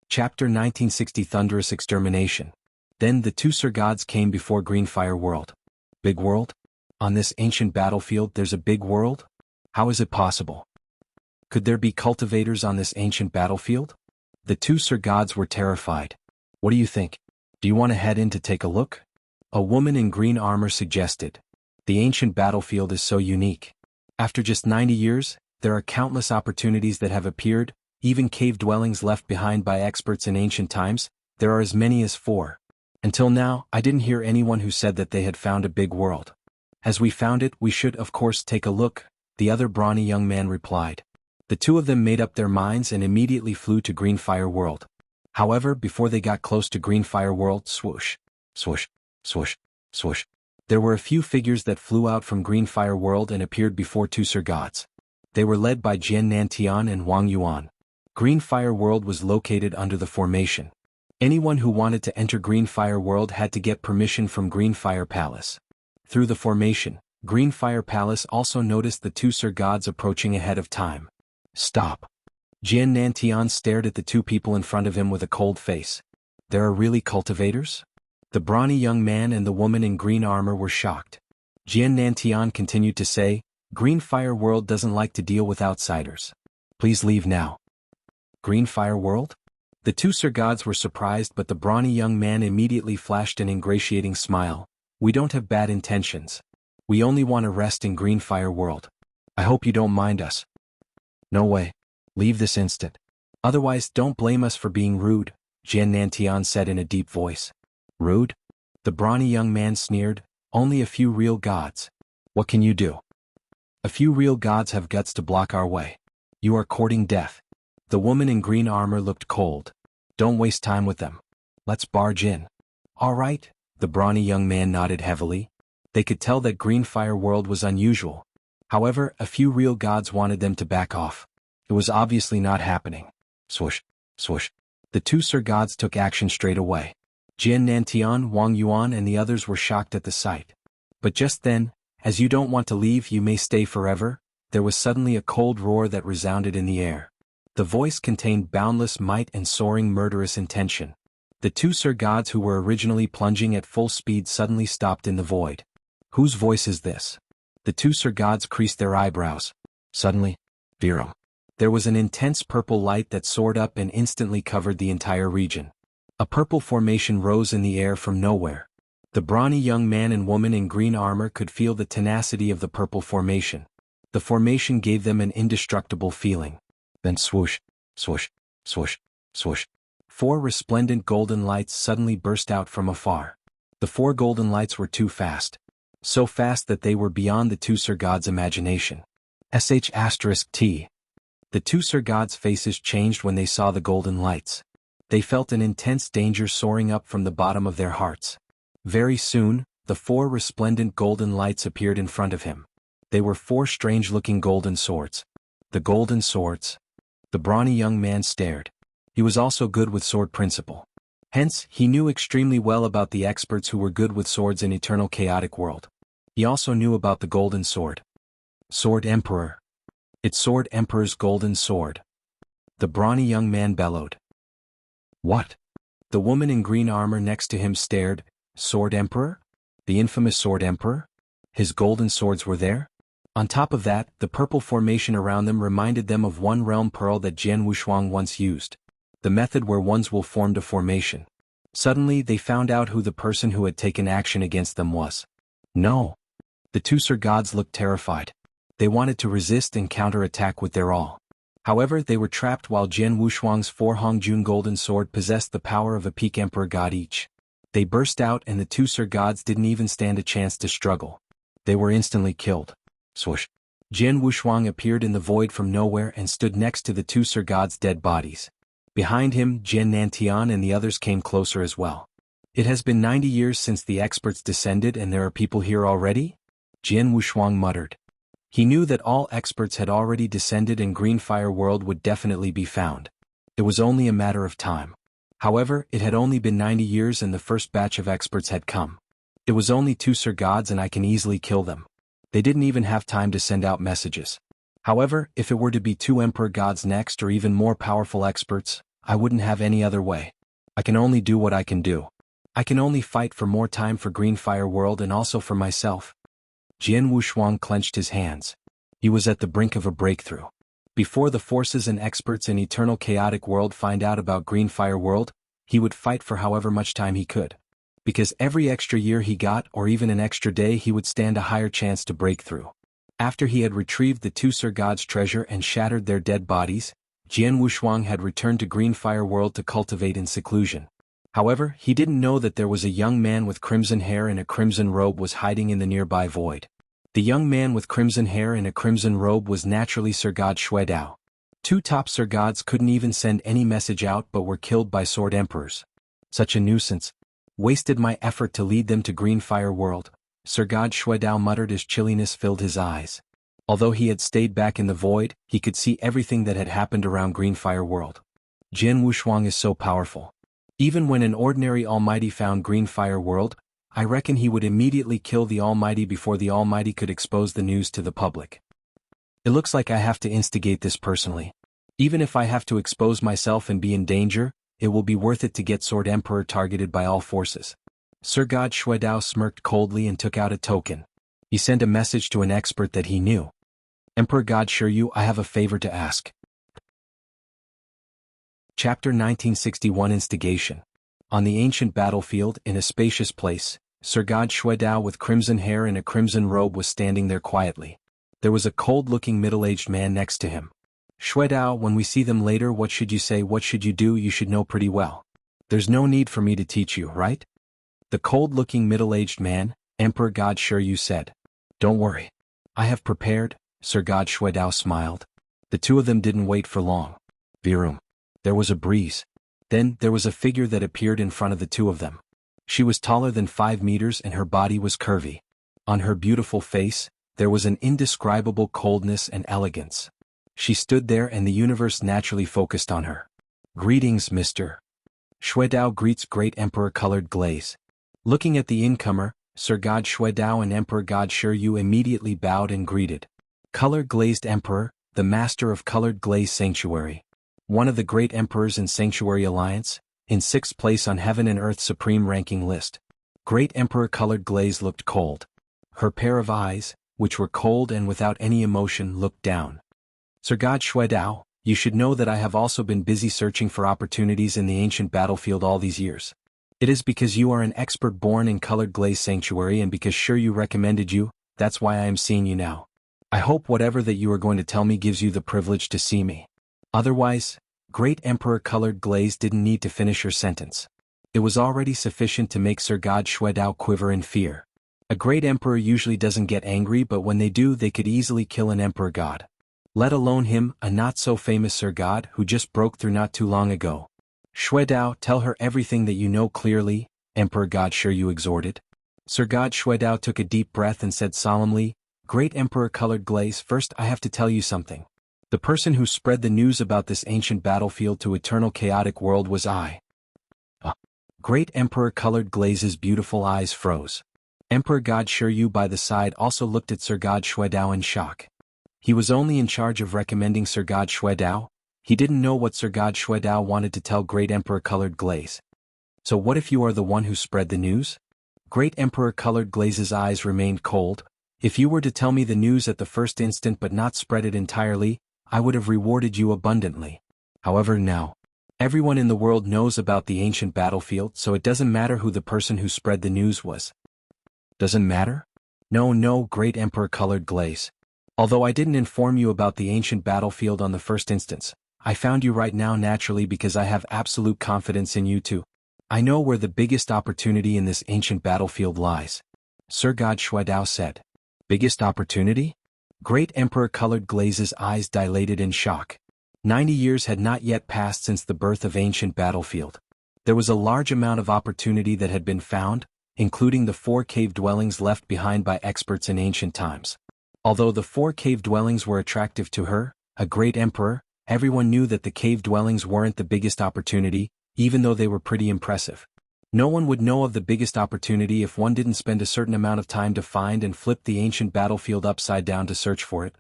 Chapter 1960 Thunderous Extermination. Then the 2 Sir Gods came before Greenfire World. Big world? On this ancient battlefield there's a big world? How is it possible? Could there be cultivators on this ancient battlefield? The 2 Sir Gods were terrified. What do you think? Do you want to head in to take a look? A woman in green armor suggested. The ancient battlefield is so unique. After just 90 years, there are countless opportunities that have appeared, even cave dwellings left behind by experts in ancient times, there are as many as 4. Until now, I didn't hear anyone who said that they had found a big world. As we found it, we should of course take a look, the other brawny young man replied. The 2 of them made up their minds and immediately flew to Greenfire World. However, before they got close to Greenfire World, swoosh, swoosh, swoosh, swoosh. There were a few figures that flew out from Greenfire World and appeared before 2 Sir Gods. They were led by Jian Nantian and Wang Yuan. Greenfire World was located under the formation. Anyone who wanted to enter Greenfire World had to get permission from Greenfire Palace. Through the formation, Greenfire Palace also noticed the 2 Sir Gods approaching ahead of time. Stop. Jian Nantian stared at the 2 people in front of him with a cold face. There are really cultivators? The brawny young man and the woman in green armor were shocked. Jian Nantian continued to say, Greenfire World doesn't like to deal with outsiders. Please leave now. Greenfire World? The 2 Sir Gods were surprised, but the brawny young man immediately flashed an ingratiating smile. We don't have bad intentions. We only want to rest in Greenfire World. I hope you don't mind us. No way. Leave this instant. Otherwise, don't blame us for being rude, Jian Nantian said in a deep voice. Rude? The brawny young man sneered. Only a few real gods. What can you do? A few real gods have guts to block our way. You are courting death. The woman in green armor looked cold. Don't waste time with them. Let's barge in. All right. The brawny young man nodded heavily. They could tell that Greenfire World was unusual. However, a few real gods wanted them to back off. It was obviously not happening. Swoosh, swoosh. The 2 Sir Gods took action straight away. Jian Nantian, Wang Yuan and the others were shocked at the sight. But just then, As you don't want to leave, you may stay forever. There was suddenly a cold roar that resounded in the air. The voice contained boundless might and soaring murderous intention. The two Sir Gods who were originally plunging at full speed suddenly stopped in the void. Whose voice is this? The two Sir Gods creased their eyebrows. Suddenly, Virum. There was an intense purple light that soared up and instantly covered the entire region. A purple formation rose in the air from nowhere. The brawny young man and woman in green armor could feel the tenacity of the purple formation. The formation gave them an indestructible feeling. Then swoosh, swoosh, swoosh, swoosh. 4 resplendent golden lights suddenly burst out from afar. The 4 golden lights were too fast. So fast that they were beyond the two Sir Gods' imagination. *T. The two Sir Gods' faces changed when they saw the golden lights. They felt an intense danger soaring up from the bottom of their hearts. Very soon, the 4 resplendent golden lights appeared in front of him. They were 4 strange-looking golden swords. The golden swords. The brawny young man stared. He was also good with sword principle. Hence, he knew extremely well about the experts who were good with swords in eternal chaotic world. He also knew about the golden sword. Sword Emperor. It's Sword Emperor's golden sword. The brawny young man bellowed. What? The woman in green armor next to him stared. Sword Emperor? The infamous Sword Emperor? His golden swords were there? On top of that, the purple formation around them reminded them of one realm pearl that Jianghu once used. The method where ones will formed a formation. Suddenly they found out who the person who had taken action against them was. No. The two Sir Gods looked terrified. They wanted to resist and counterattack with their all. However, they were trapped while Jianghu's 4 Hongjun golden sword possessed the power of a peak emperor god each. They burst out and the two Sir Gods didn't even stand a chance to struggle. They were instantly killed. Swoosh. Jianghu appeared in the void from nowhere and stood next to the two Sir Gods' dead bodies. Behind him, Jian Nantian and the others came closer as well. It has been 90 years since the experts descended and there are people here already? Jianghu muttered. He knew that all experts had already descended and Greenfire World would definitely be found. It was only a matter of time. However, it had only been 90 years and the first batch of experts had come. It was only 2 Sir Gods and I can easily kill them. They didn't even have time to send out messages. However, if it were to be 2 Emperor Gods next or even more powerful experts, I wouldn't have any other way. I can only do what I can do. I can only fight for more time for Greenfire World and also for myself. Jianghu clenched his hands. He was at the brink of a breakthrough. Before the forces and experts in Eternal Chaotic World find out about Greenfire World, he would fight for however much time he could. Because every extra year he got or even an extra day he would stand a higher chance to break through. After he had retrieved the 2 Sir Gods' treasure and shattered their dead bodies, Jianghu had returned to Greenfire World to cultivate in seclusion. However, he didn't know that there was a young man with crimson hair and a crimson robe was hiding in the nearby void. The young man with crimson hair and a crimson robe was naturally Sir God Xue Dao. 2 top Sir Gods couldn't even send any message out but were killed by Sword Emperors. Such a nuisance. Wasted my effort to lead them to Greenfire World, Sir God Xue Dao muttered as chilliness filled his eyes. Although he had stayed back in the void, he could see everything that had happened around Greenfire World. Jianghu is so powerful. Even when an ordinary Almighty found Greenfire World, I reckon he would immediately kill the Almighty before the Almighty could expose the news to the public. It looks like I have to instigate this personally. Even if I have to expose myself and be in danger, it will be worth it to get Sword Emperor targeted by all forces. Sir God Xue Dao smirked coldly and took out a token. He sent a message to an expert that he knew. Emperor God Xue, I have a favor to ask. Chapter 1961 Instigation. On the ancient battlefield, in a spacious place, Sir God Xue Dao with crimson hair and a crimson robe was standing there quietly. There was a cold-looking middle-aged man next to him. Xue Dao, when we see them later, what should you say, what should you do, you should know pretty well. There's no need for me to teach you, right? The cold-looking middle-aged man, Emperor God Xue said. Don't worry. I have prepared, Sir God Xue Dao smiled. The two of them didn't wait for long. Virum. There was a breeze. Then, there was a figure that appeared in front of the two of them. She was taller than 5 meters and her body was curvy. On her beautiful face, there was an indescribable coldness and elegance. She stood there and the universe naturally focused on her. Greetings, Mr. Xue Dao greets Great Emperor colored Glaze. Looking at the incomer, Sir God Xue Dao and Emperor God Xue Yu immediately bowed and greeted. Color Glazed Emperor, the master of Colored Glaze Sanctuary. One of the great emperors in Sanctuary Alliance, in 6th place on Heaven and Earth's supreme ranking list. Great Emperor Colored Glaze looked cold. Her pair of eyes, which were cold and without any emotion, looked down. Sir God Xue Dao, you should know that I have also been busy searching for opportunities in the ancient battlefield all these years. It is because you are an expert born in Colored Glaze Sanctuary and because Xue Yu recommended you, that's why I am seeing you now. I hope whatever that you are going to tell me gives you the privilege to see me. Otherwise, Great Emperor Colored Glaze didn't need to finish her sentence. It was already sufficient to make Sir God Xue Dao quiver in fear. A great emperor usually doesn't get angry, but when they do, they could easily kill an emperor god. Let alone him, a not-so-famous Sir God who just broke through not too long ago. Xue Dao, tell her everything that you know clearly, Emperor God Xue Yu exhorted. Sir God Xue Dao took a deep breath and said solemnly, Great Emperor Colored Glaze, first I have to tell you something. The person who spread the news about this ancient battlefield to eternal chaotic world was I. Great Emperor Colored Glaze's beautiful eyes froze. Emperor God Xue Yu by the side also looked at Sir God Xue Dao in shock. He was only in charge of recommending Sir God Xue Dao. He didn't know what Sir God Xue Dao wanted to tell Great Emperor Colored Glaze. So what if you are the one who spread the news? Great Emperor Colored Glaze's eyes remained cold. If you were to tell me the news at the first instant but not spread it entirely, I would have rewarded you abundantly. However now, everyone in the world knows about the ancient battlefield, so it doesn't matter who the person who spread the news was. Doesn't matter? No, Great Emperor Colored Glaze. Although I didn't inform you about the ancient battlefield on the first instance, I found you right now naturally because I have absolute confidence in you too. I know where the biggest opportunity in this ancient battlefield lies. Sir God Xue Dao said. Biggest opportunity? Great Emperor Colored Glaze's eyes dilated in shock. 90 years had not yet passed since the birth of ancient battlefield. There was a large amount of opportunity that had been found, including the 4 cave dwellings left behind by experts in ancient times. Although the 4 cave dwellings were attractive to her, a great emperor, everyone knew that the cave dwellings weren't the biggest opportunity, even though they were pretty impressive. No one would know of the biggest opportunity if one didn't spend a certain amount of time to find and flip the ancient battlefield upside down to search for it.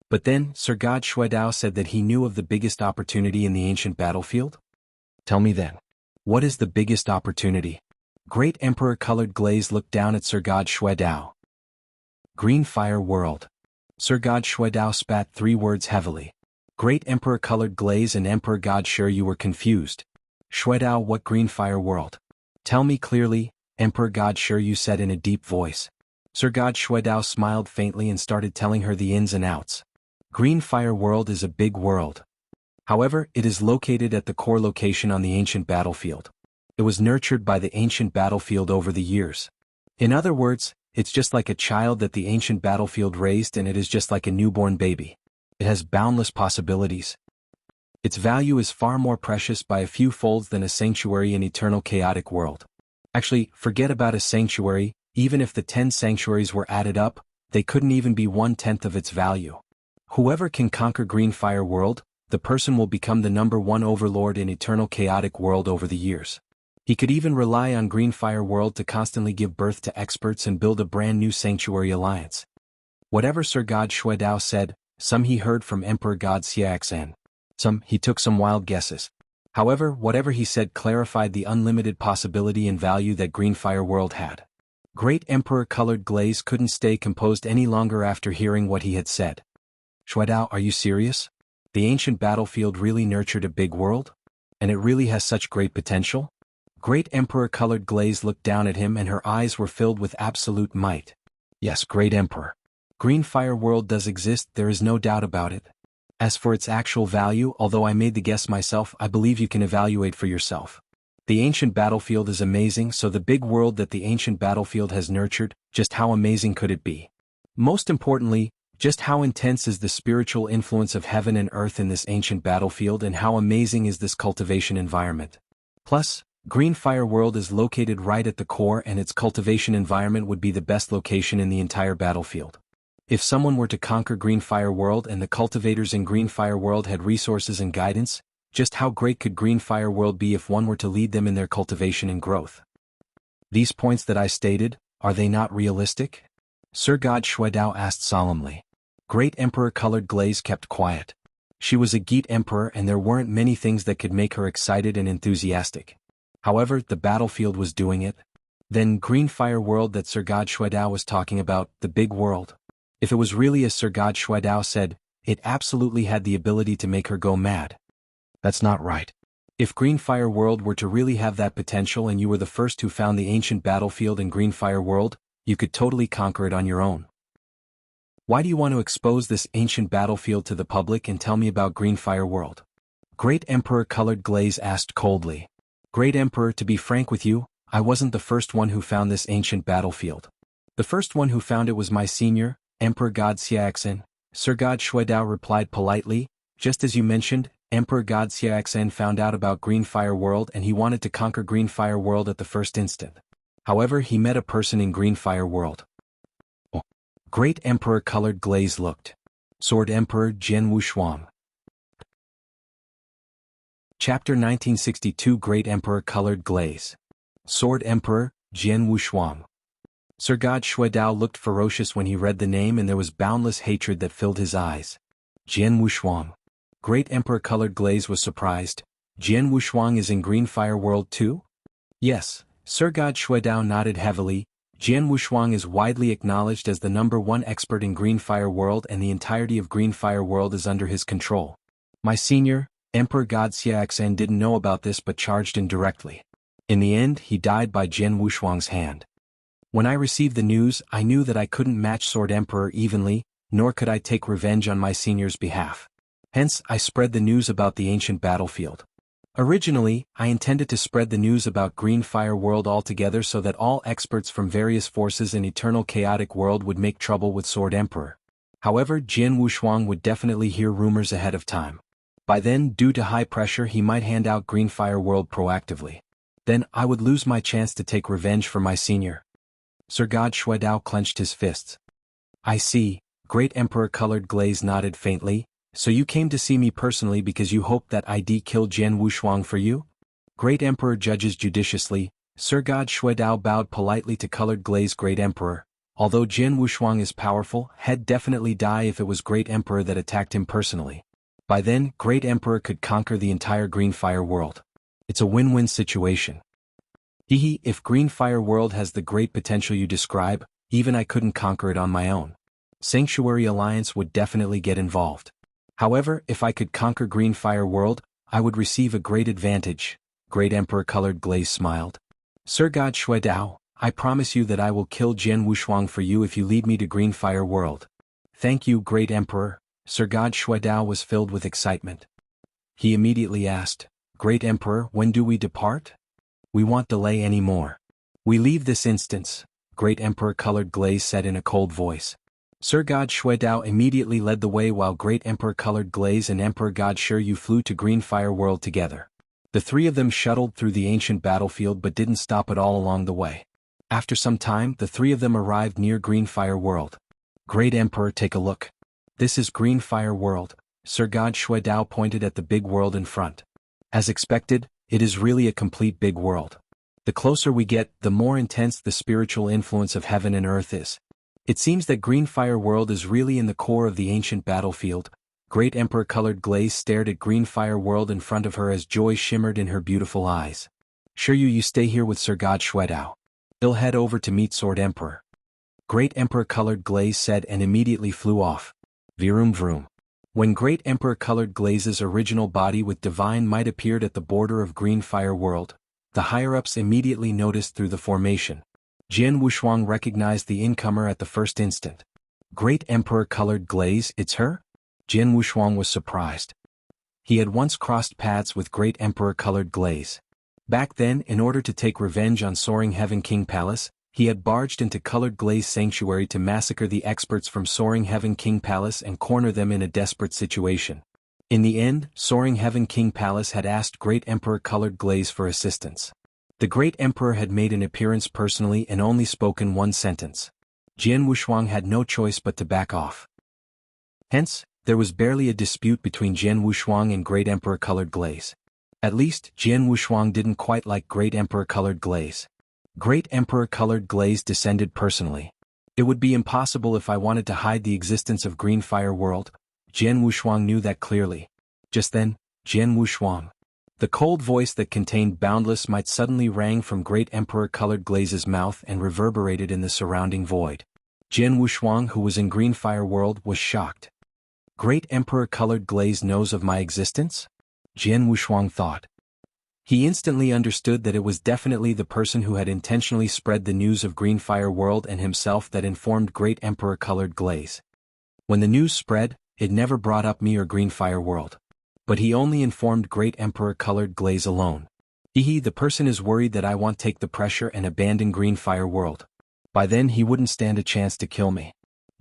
But then, Sir God Xue Dao said that he knew of the biggest opportunity in the ancient battlefield? Tell me then. What is the biggest opportunity? Great Emperor Colored Glaze looked down at Sir God Xue Dao. Green Fire World. Sir God Xue Dao spat 3 words heavily. Great Emperor Colored Glaze and Emperor God Xue Yu were confused. Xue Dao, what Green Fire World? Tell me clearly, Emperor God Xue Yu said in a deep voice. Sir God Xue Dao smiled faintly and started telling her the ins and outs. Green Fire World is a big world. However, it is located at the core location on the ancient battlefield. It was nurtured by the ancient battlefield over the years. In other words, it's just like a child that the ancient battlefield raised, and it is just like a newborn baby. It has boundless possibilities. Its value is far more precious by a few folds than a sanctuary in eternal chaotic world. Actually, forget about a sanctuary, even if the 10 sanctuaries were added up, they couldn't even be 1/10 of its value. Whoever can conquer Green Fire World, the person will become the #1 overlord in eternal chaotic world over the years. He could even rely on Green Fire World to constantly give birth to experts and build a brand new sanctuary alliance. Whatever Sir God Xue Dao said, some he heard from Emperor God Xue Dao. Some, he took some wild guesses. However, whatever he said clarified the unlimited possibility and value that Green Fire World had. Great Emperor Colored Glaze couldn't stay composed any longer after hearing what he had said. Xue Dao, are you serious? The ancient battlefield really nurtured a big world? And it really has such great potential? Great Emperor Colored Glaze looked down at him and her eyes were filled with absolute might. Yes, Great Emperor. Green Fire World does exist, there is no doubt about it. As for its actual value, although I made the guess myself, I believe you can evaluate for yourself. The ancient battlefield is amazing, so the big world that the ancient battlefield has nurtured, just how amazing could it be? Most importantly, just how intense is the spiritual influence of heaven and earth in this ancient battlefield, and how amazing is this cultivation environment? Plus, Green Fire World is located right at the core, and its cultivation environment would be the best location in the entire battlefield. If someone were to conquer Green Fire World and the cultivators in Green Fire World had resources and guidance, just how great could Green Fire World be if one were to lead them in their cultivation and growth? These points that I stated are they not realistic? Sir God Xue Dao asked solemnly. Great Emperor Colored Glaze kept quiet. She was a Geet Emperor and there weren't many things that could make her excited and enthusiastic. However, the battlefield was doing it. Then Green Fire World that Sir God Xue Dao was talking about, the big world. If it was really as Sir God Xue Dao said, it absolutely had the ability to make her go mad. That's not right. If Green Fire World were to really have that potential and you were the first who found the ancient battlefield in Green Fire World, you could totally conquer it on your own. Why do you want to expose this ancient battlefield to the public and tell me about Green Fire World? Great Emperor Colored Glaze asked coldly. Great Emperor, to be frank with you, I wasn't the first one who found this ancient battlefield. The first one who found it was my senior, Emperor God Xue Dao. Sir God Xue Dao replied politely, just as you mentioned, Emperor God Xue Dao found out about Green Fire World and he wanted to conquer Green Fire World at the first instant. However, he met a person in Green Fire World. Oh. Great Emperor Colored Glaze looked. Sword Emperor Jianghu Shuang. Chapter 1962 Great Emperor Colored Glaze. Sword Emperor, Jianghu Shuang. Sir God Xue Dao looked ferocious when he read the name and there was boundless hatred that filled his eyes. Jianghu Shuang. Great Emperor Colored Glaze was surprised. Jianghu Shuang is in Green Fire World too? Yes, Sir God Xue Dao nodded heavily. Jianghu Shuang is widely acknowledged as the #1 expert in Green Fire World and the entirety of Green Fire World is under his control. My senior, Emperor God Xue Dao didn't know about this but charged in directly. In the end, he died by Jianghu Shuang's hand. When I received the news, I knew that I couldn't match Sword Emperor evenly, nor could I take revenge on my senior's behalf. Hence, I spread the news about the ancient battlefield. Originally, I intended to spread the news about Green Fire World altogether so that all experts from various forces in Eternal Chaotic World would make trouble with Sword Emperor. However, Jianghu Shuang would definitely hear rumors ahead of time. By then, due to high pressure, he might hand out Green Fire World proactively. Then, I would lose my chance to take revenge for my senior. Sir God Xue Dao clenched his fists. I see, Great Emperor Colored Glaze nodded faintly, so you came to see me personally because you hoped that I'd kill Jianghu Shuang for you? Great Emperor judges judiciously. Sir God Xue Dao bowed politely to Colored Glaze. Great Emperor, although Jianghu Shuang is powerful, he'd definitely die if it was Great Emperor that attacked him personally. By then, Great Emperor could conquer the entire Green Fire World. It's a win-win situation. Hehe, if Green Fire World has the great potential you describe, even I couldn't conquer it on my own. Sanctuary Alliance would definitely get involved. However, if I could conquer Green Fire World, I would receive a great advantage. Great Emperor Colored Glaze smiled. Sir God Xue Dao, I promise you that I will kill Jianghu Shuang for you if you lead me to Green Fire World. Thank you, Great Emperor. Sir God Xue Dao was filled with excitement. He immediately asked, Great Emperor, when do we depart? We won't delay any more. We leave this instance, Great Emperor Colored Glaze said in a cold voice. Sir God Xue Dao immediately led the way while Great Emperor Colored Glaze and Emperor God Xue Dao flew to Green Fire World together. The three of them shuttled through the ancient battlefield but didn't stop at all along the way. After some time, the three of them arrived near Green Fire World. Great Emperor, take a look. This is Green Fire World. Sir God Xue Dao pointed at the big world in front. As expected, it is really a complete big world. The closer we get, the more intense the spiritual influence of heaven and earth is. It seems that Green Fire World is really in the core of the ancient battlefield. Great Emperor Colored Glaze stared at Green Fire World in front of her as joy shimmered in her beautiful eyes. Sure, you stay here with Sir God Xue Dao. He'll head over to meet Sword Emperor. Great Emperor Colored Glaze said and immediately flew off. Vroom vroom. When Great Emperor Colored Glaze's original body with divine might appeared at the border of Green Fire World, the higher-ups immediately noticed through the formation. Jianghu Shuang recognized the incomer at the first instant. Great Emperor Colored Glaze, it's her? Jianghu Shuang was surprised. He had once crossed paths with Great Emperor Colored Glaze. Back then, in order to take revenge on Soaring Heaven King Palace, he had barged into Colored Glaze Sanctuary to massacre the experts from Soaring Heaven King Palace and corner them in a desperate situation. In the end, Soaring Heaven King Palace had asked Great Emperor Colored Glaze for assistance. The Great Emperor had made an appearance personally and only spoken one sentence. Jianghu Shuang had no choice but to back off. Hence, there was barely a dispute between Jianghu Shuang and Great Emperor Colored Glaze. At least, Jianghu Shuang didn't quite like Great Emperor Colored Glaze. Great Emperor Colored Glaze descended personally. It would be impossible if I wanted to hide the existence of Green Fire World. Jian Wushuang knew that clearly. Just then, Jian Wushuang. The cold voice that contained boundless might suddenly rang from Great Emperor Colored Glaze's mouth and reverberated in the surrounding void. Jian Wushuang, who was in Green Fire World, was shocked. Great Emperor Colored Glaze knows of my existence? Jian Wushuang thought. He instantly understood that it was definitely the person who had intentionally spread the news of Green Fire World and himself that informed Great Emperor Colored Glaze. When the news spread, it never brought up me or Green Fire World. But he only informed Great Emperor Colored Glaze alone. The person is worried that I won't take the pressure and abandon Green Fire World. By then he wouldn't stand a chance to kill me.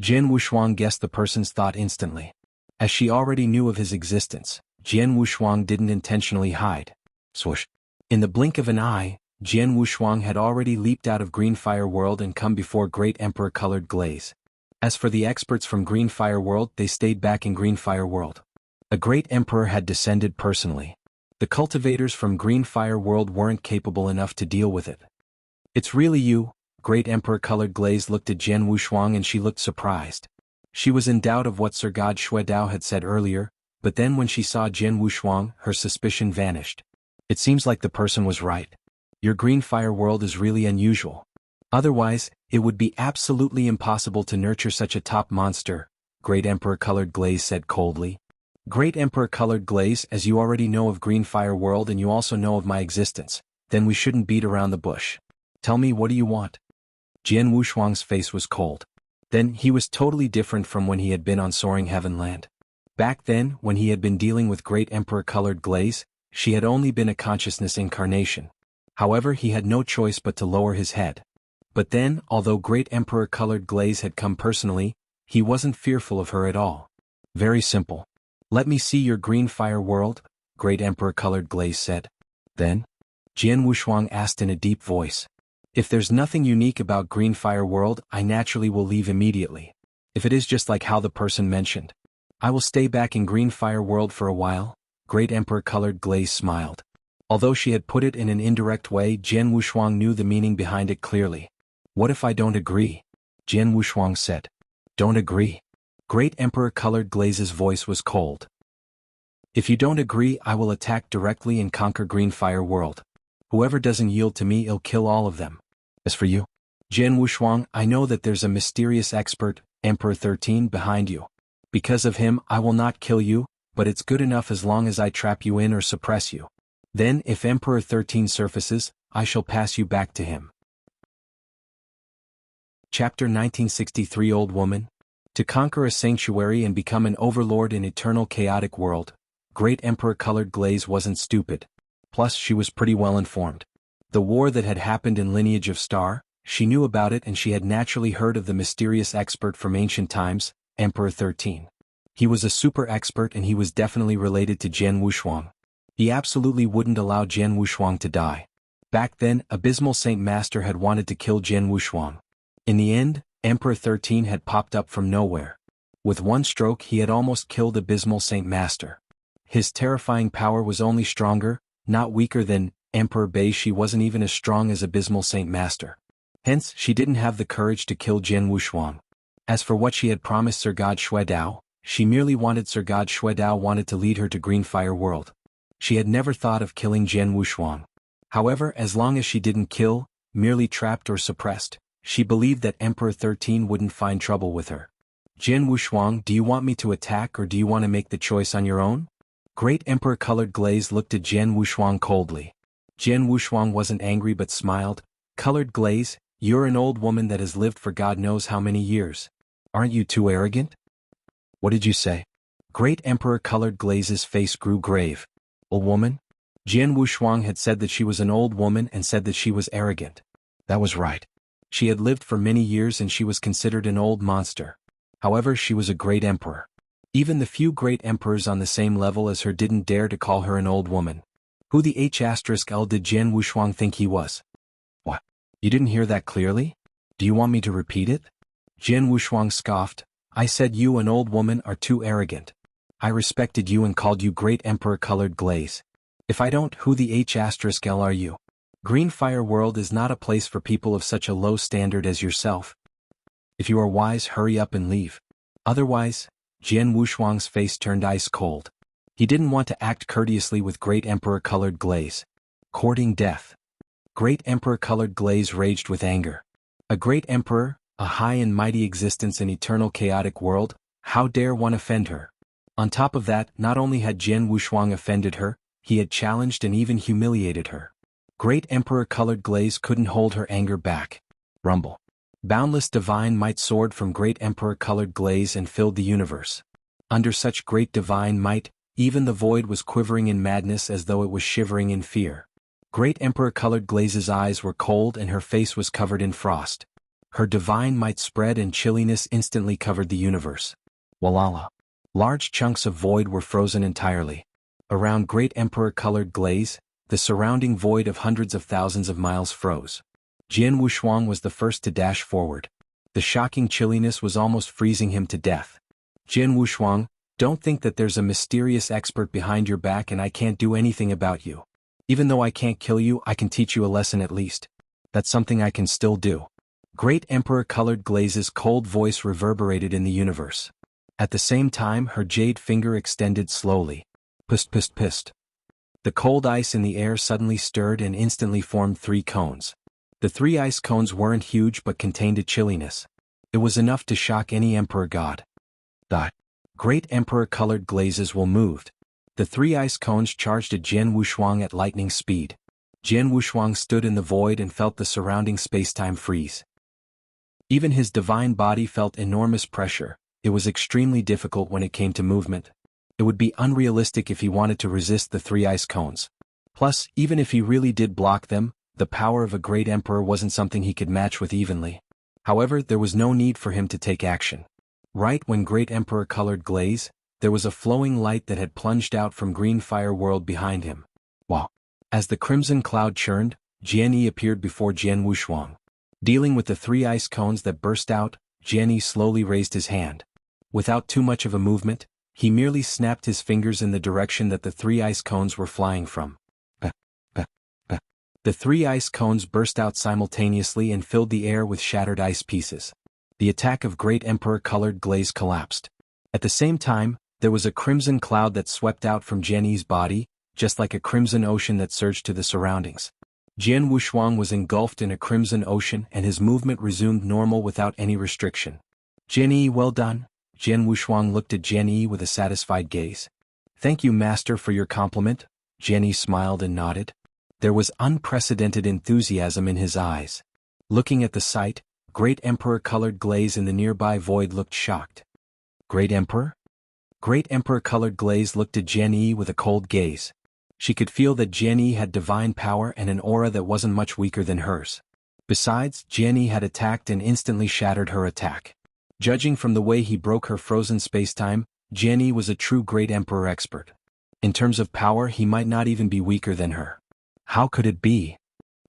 Jian Wushuang guessed the person's thought instantly. As she already knew of his existence, Jian Wushuang didn't intentionally hide. Swoosh. In the blink of an eye, Jian Wushuang had already leaped out of Green Fire World and come before Great Emperor Colored Glaze. As for the experts from Green Fire World, they stayed back in Green Fire World. A great emperor had descended personally. The cultivators from Green Fire World weren't capable enough to deal with it. It's really you? Great Emperor Colored Glaze looked at Jian Wushuang and she looked surprised. She was in doubt of what Sir God Xue Dao had said earlier, but then when she saw Jian Wushuang, her suspicion vanished. It seems like the person was right. Your Green Fire World is really unusual. Otherwise, it would be absolutely impossible to nurture such a top monster, Great Emperor Colored Glaze said coldly. Great Emperor Colored Glaze, as you already know of Green Fire World and you also know of my existence, then we shouldn't beat around the bush. Tell me, what do you want? Jian Wushuang's face was cold. Then he was totally different from when he had been on Soaring Heaven Land. Back then, when he had been dealing with Great Emperor Colored Glaze, she had only been a consciousness incarnation. However, he had no choice but to lower his head. But then, although Great Emperor Colored Glaze had come personally, he wasn't fearful of her at all. Very simple. Let me see your Green Fire World, Great Emperor Colored Glaze said. Then? Jian Wushuang asked in a deep voice. If there's nothing unique about Green Fire World, I naturally will leave immediately. If it is just like how the person mentioned, I will stay back in Green Fire World for a while. Great Emperor Colored Glaze smiled. Although she had put it in an indirect way, Jian Wushuang knew the meaning behind it clearly. What if I don't agree? Jian Wushuang said. Don't agree? Great Emperor Colored Glaze's voice was cold. If you don't agree, I will attack directly and conquer Green Fire World. Whoever doesn't yield to me, I'll kill all of them. As for you, Jian Wushuang, I know that there's a mysterious expert, Emperor 13, behind you. Because of him, I will not kill you, but it's good enough as long as I trap you in or suppress you. Then, if Emperor 13 surfaces, I shall pass you back to him. Chapter 1963 Old Woman. To conquer a sanctuary and become an overlord in eternal chaotic world, Great Emperor Colored Glaze wasn't stupid. Plus, she was pretty well informed. The war that had happened in Lineage of Star, she knew about it and she had naturally heard of the mysterious expert from ancient times, Emperor 13. He was a super expert and he was definitely related to Jian Wushuang. He absolutely wouldn't allow Jian Wushuang to die. Back then, Abysmal Saint Master had wanted to kill Jian Wushuang. In the end, Emperor 13 had popped up from nowhere. With one stroke he had almost killed Abysmal Saint Master. His terrifying power was only stronger, not weaker than Emperor Bei. She wasn't even as strong as Abysmal Saint Master. Hence, she didn't have the courage to kill Jian Wushuang. As for what she had promised Sir God Xue Dao, she merely wanted Sir God Xue Dao wanted to lead her to Green Fire World. She had never thought of killing Jian Wushuang. However, as long as she didn't kill, merely trapped or suppressed, she believed that Emperor 13 wouldn't find trouble with her. Jian Wushuang, do you want me to attack or do you want to make the choice on your own? Great Emperor Colored Glaze looked at Jian Wushuang coldly. Jian Wushuang wasn't angry but smiled. Colored Glaze, you're an old woman that has lived for God knows how many years. Aren't you too arrogant? What did you say? Great Emperor Colored Glaze's face grew grave. Old woman? Jian Wushuang had said that she was an old woman and said that she was arrogant. That was right. She had lived for many years and she was considered an old monster. However, she was a great emperor. Even the few great emperors on the same level as her didn't dare to call her an old woman. Who the H*L did Jian Wushuang think he was? What? You didn't hear that clearly? Do you want me to repeat it? Jian Wushuang scoffed. I said you, an old woman, are too arrogant. I respected you and called you Great Emperor Colored Glaze. If I don't, who the H*L are you? Green Fire World is not a place for people of such a low standard as yourself. If you are wise, hurry up and leave. Otherwise, Jian Wushuang's face turned ice cold. He didn't want to act courteously with Great Emperor Colored Glaze. Courting death. Great Emperor Colored Glaze raged with anger. A great emperor, a high and mighty existence in eternal chaotic world, how dare one offend her? On top of that, not only had Jian Wushuang offended her, he had challenged and even humiliated her. Great Emperor Colored Glaze couldn't hold her anger back. Rumble. Boundless divine might soared from Great Emperor Colored Glaze and filled the universe. Under such great divine might, even the void was quivering in madness as though it was shivering in fear. Great Emperor Colored Glaze's eyes were cold and her face was covered in frost. Her divine might spread and chilliness instantly covered the universe. Walala. Large chunks of void were frozen entirely. Around Great Emperor Colored Glaze, the surrounding void of hundreds of thousands of miles froze. Jian Wushuang was the first to dash forward. The shocking chilliness was almost freezing him to death. Jian Wushuang, don't think that there's a mysterious expert behind your back and I can't do anything about you. Even though I can't kill you, I can teach you a lesson at least. That's something I can still do. Great Emperor Colored Glaze's cold voice reverberated in the universe. At the same time, her jade finger extended slowly. Pist pist pist. The cold ice in the air suddenly stirred and instantly formed 3 cones. The 3 ice cones weren't huge but contained a chilliness. It was enough to shock any emperor god. The Great Emperor Colored Glazes will moved. The 3 ice cones charged at Jian Wushuang at lightning speed. Jian Wushuang stood in the void and felt the surrounding spacetime freeze. Even his divine body felt enormous pressure. It was extremely difficult when it came to movement. It would be unrealistic if he wanted to resist the 3 ice cones. Plus, even if he really did block them, the power of a great emperor wasn't something he could match with evenly. However, there was no need for him to take action. Right when Great Emperor Colored Glaze, there was a flowing light that had plunged out from Green Fire World behind him. Wow! As the crimson cloud churned, Jian Yi appeared before Jian Wushuang. Dealing with the 3 ice cones that burst out, Jian Yi slowly raised his hand. Without too much of a movement, he merely snapped his fingers in the direction that the 3 ice cones were flying from. The 3 ice cones burst out simultaneously and filled the air with shattered ice pieces. The attack of Great Emperor Colored Glaze collapsed. At the same time, there was a crimson cloud that swept out from Jian Yi's body, just like a crimson ocean that surged to the surroundings. Jian Wushuang was engulfed in a crimson ocean and his movement resumed normal without any restriction. Jian Yi, well done. Jian Wushuang looked at Jian Yi with a satisfied gaze. Thank you, master, for your compliment. Jian Yi smiled and nodded. There was unprecedented enthusiasm in his eyes. Looking at the sight, Great Emperor Colored Glaze in the nearby void looked shocked. Great Emperor? Great Emperor Colored Glaze looked at Jian Yi with a cold gaze. She could feel that Jian Yi had divine power and an aura that wasn't much weaker than hers. Besides, Jian Yi had attacked and instantly shattered her attack. Judging from the way he broke her frozen spacetime, Jian Yi was a true Great Emperor expert. In terms of power, he might not even be weaker than her. How could it be?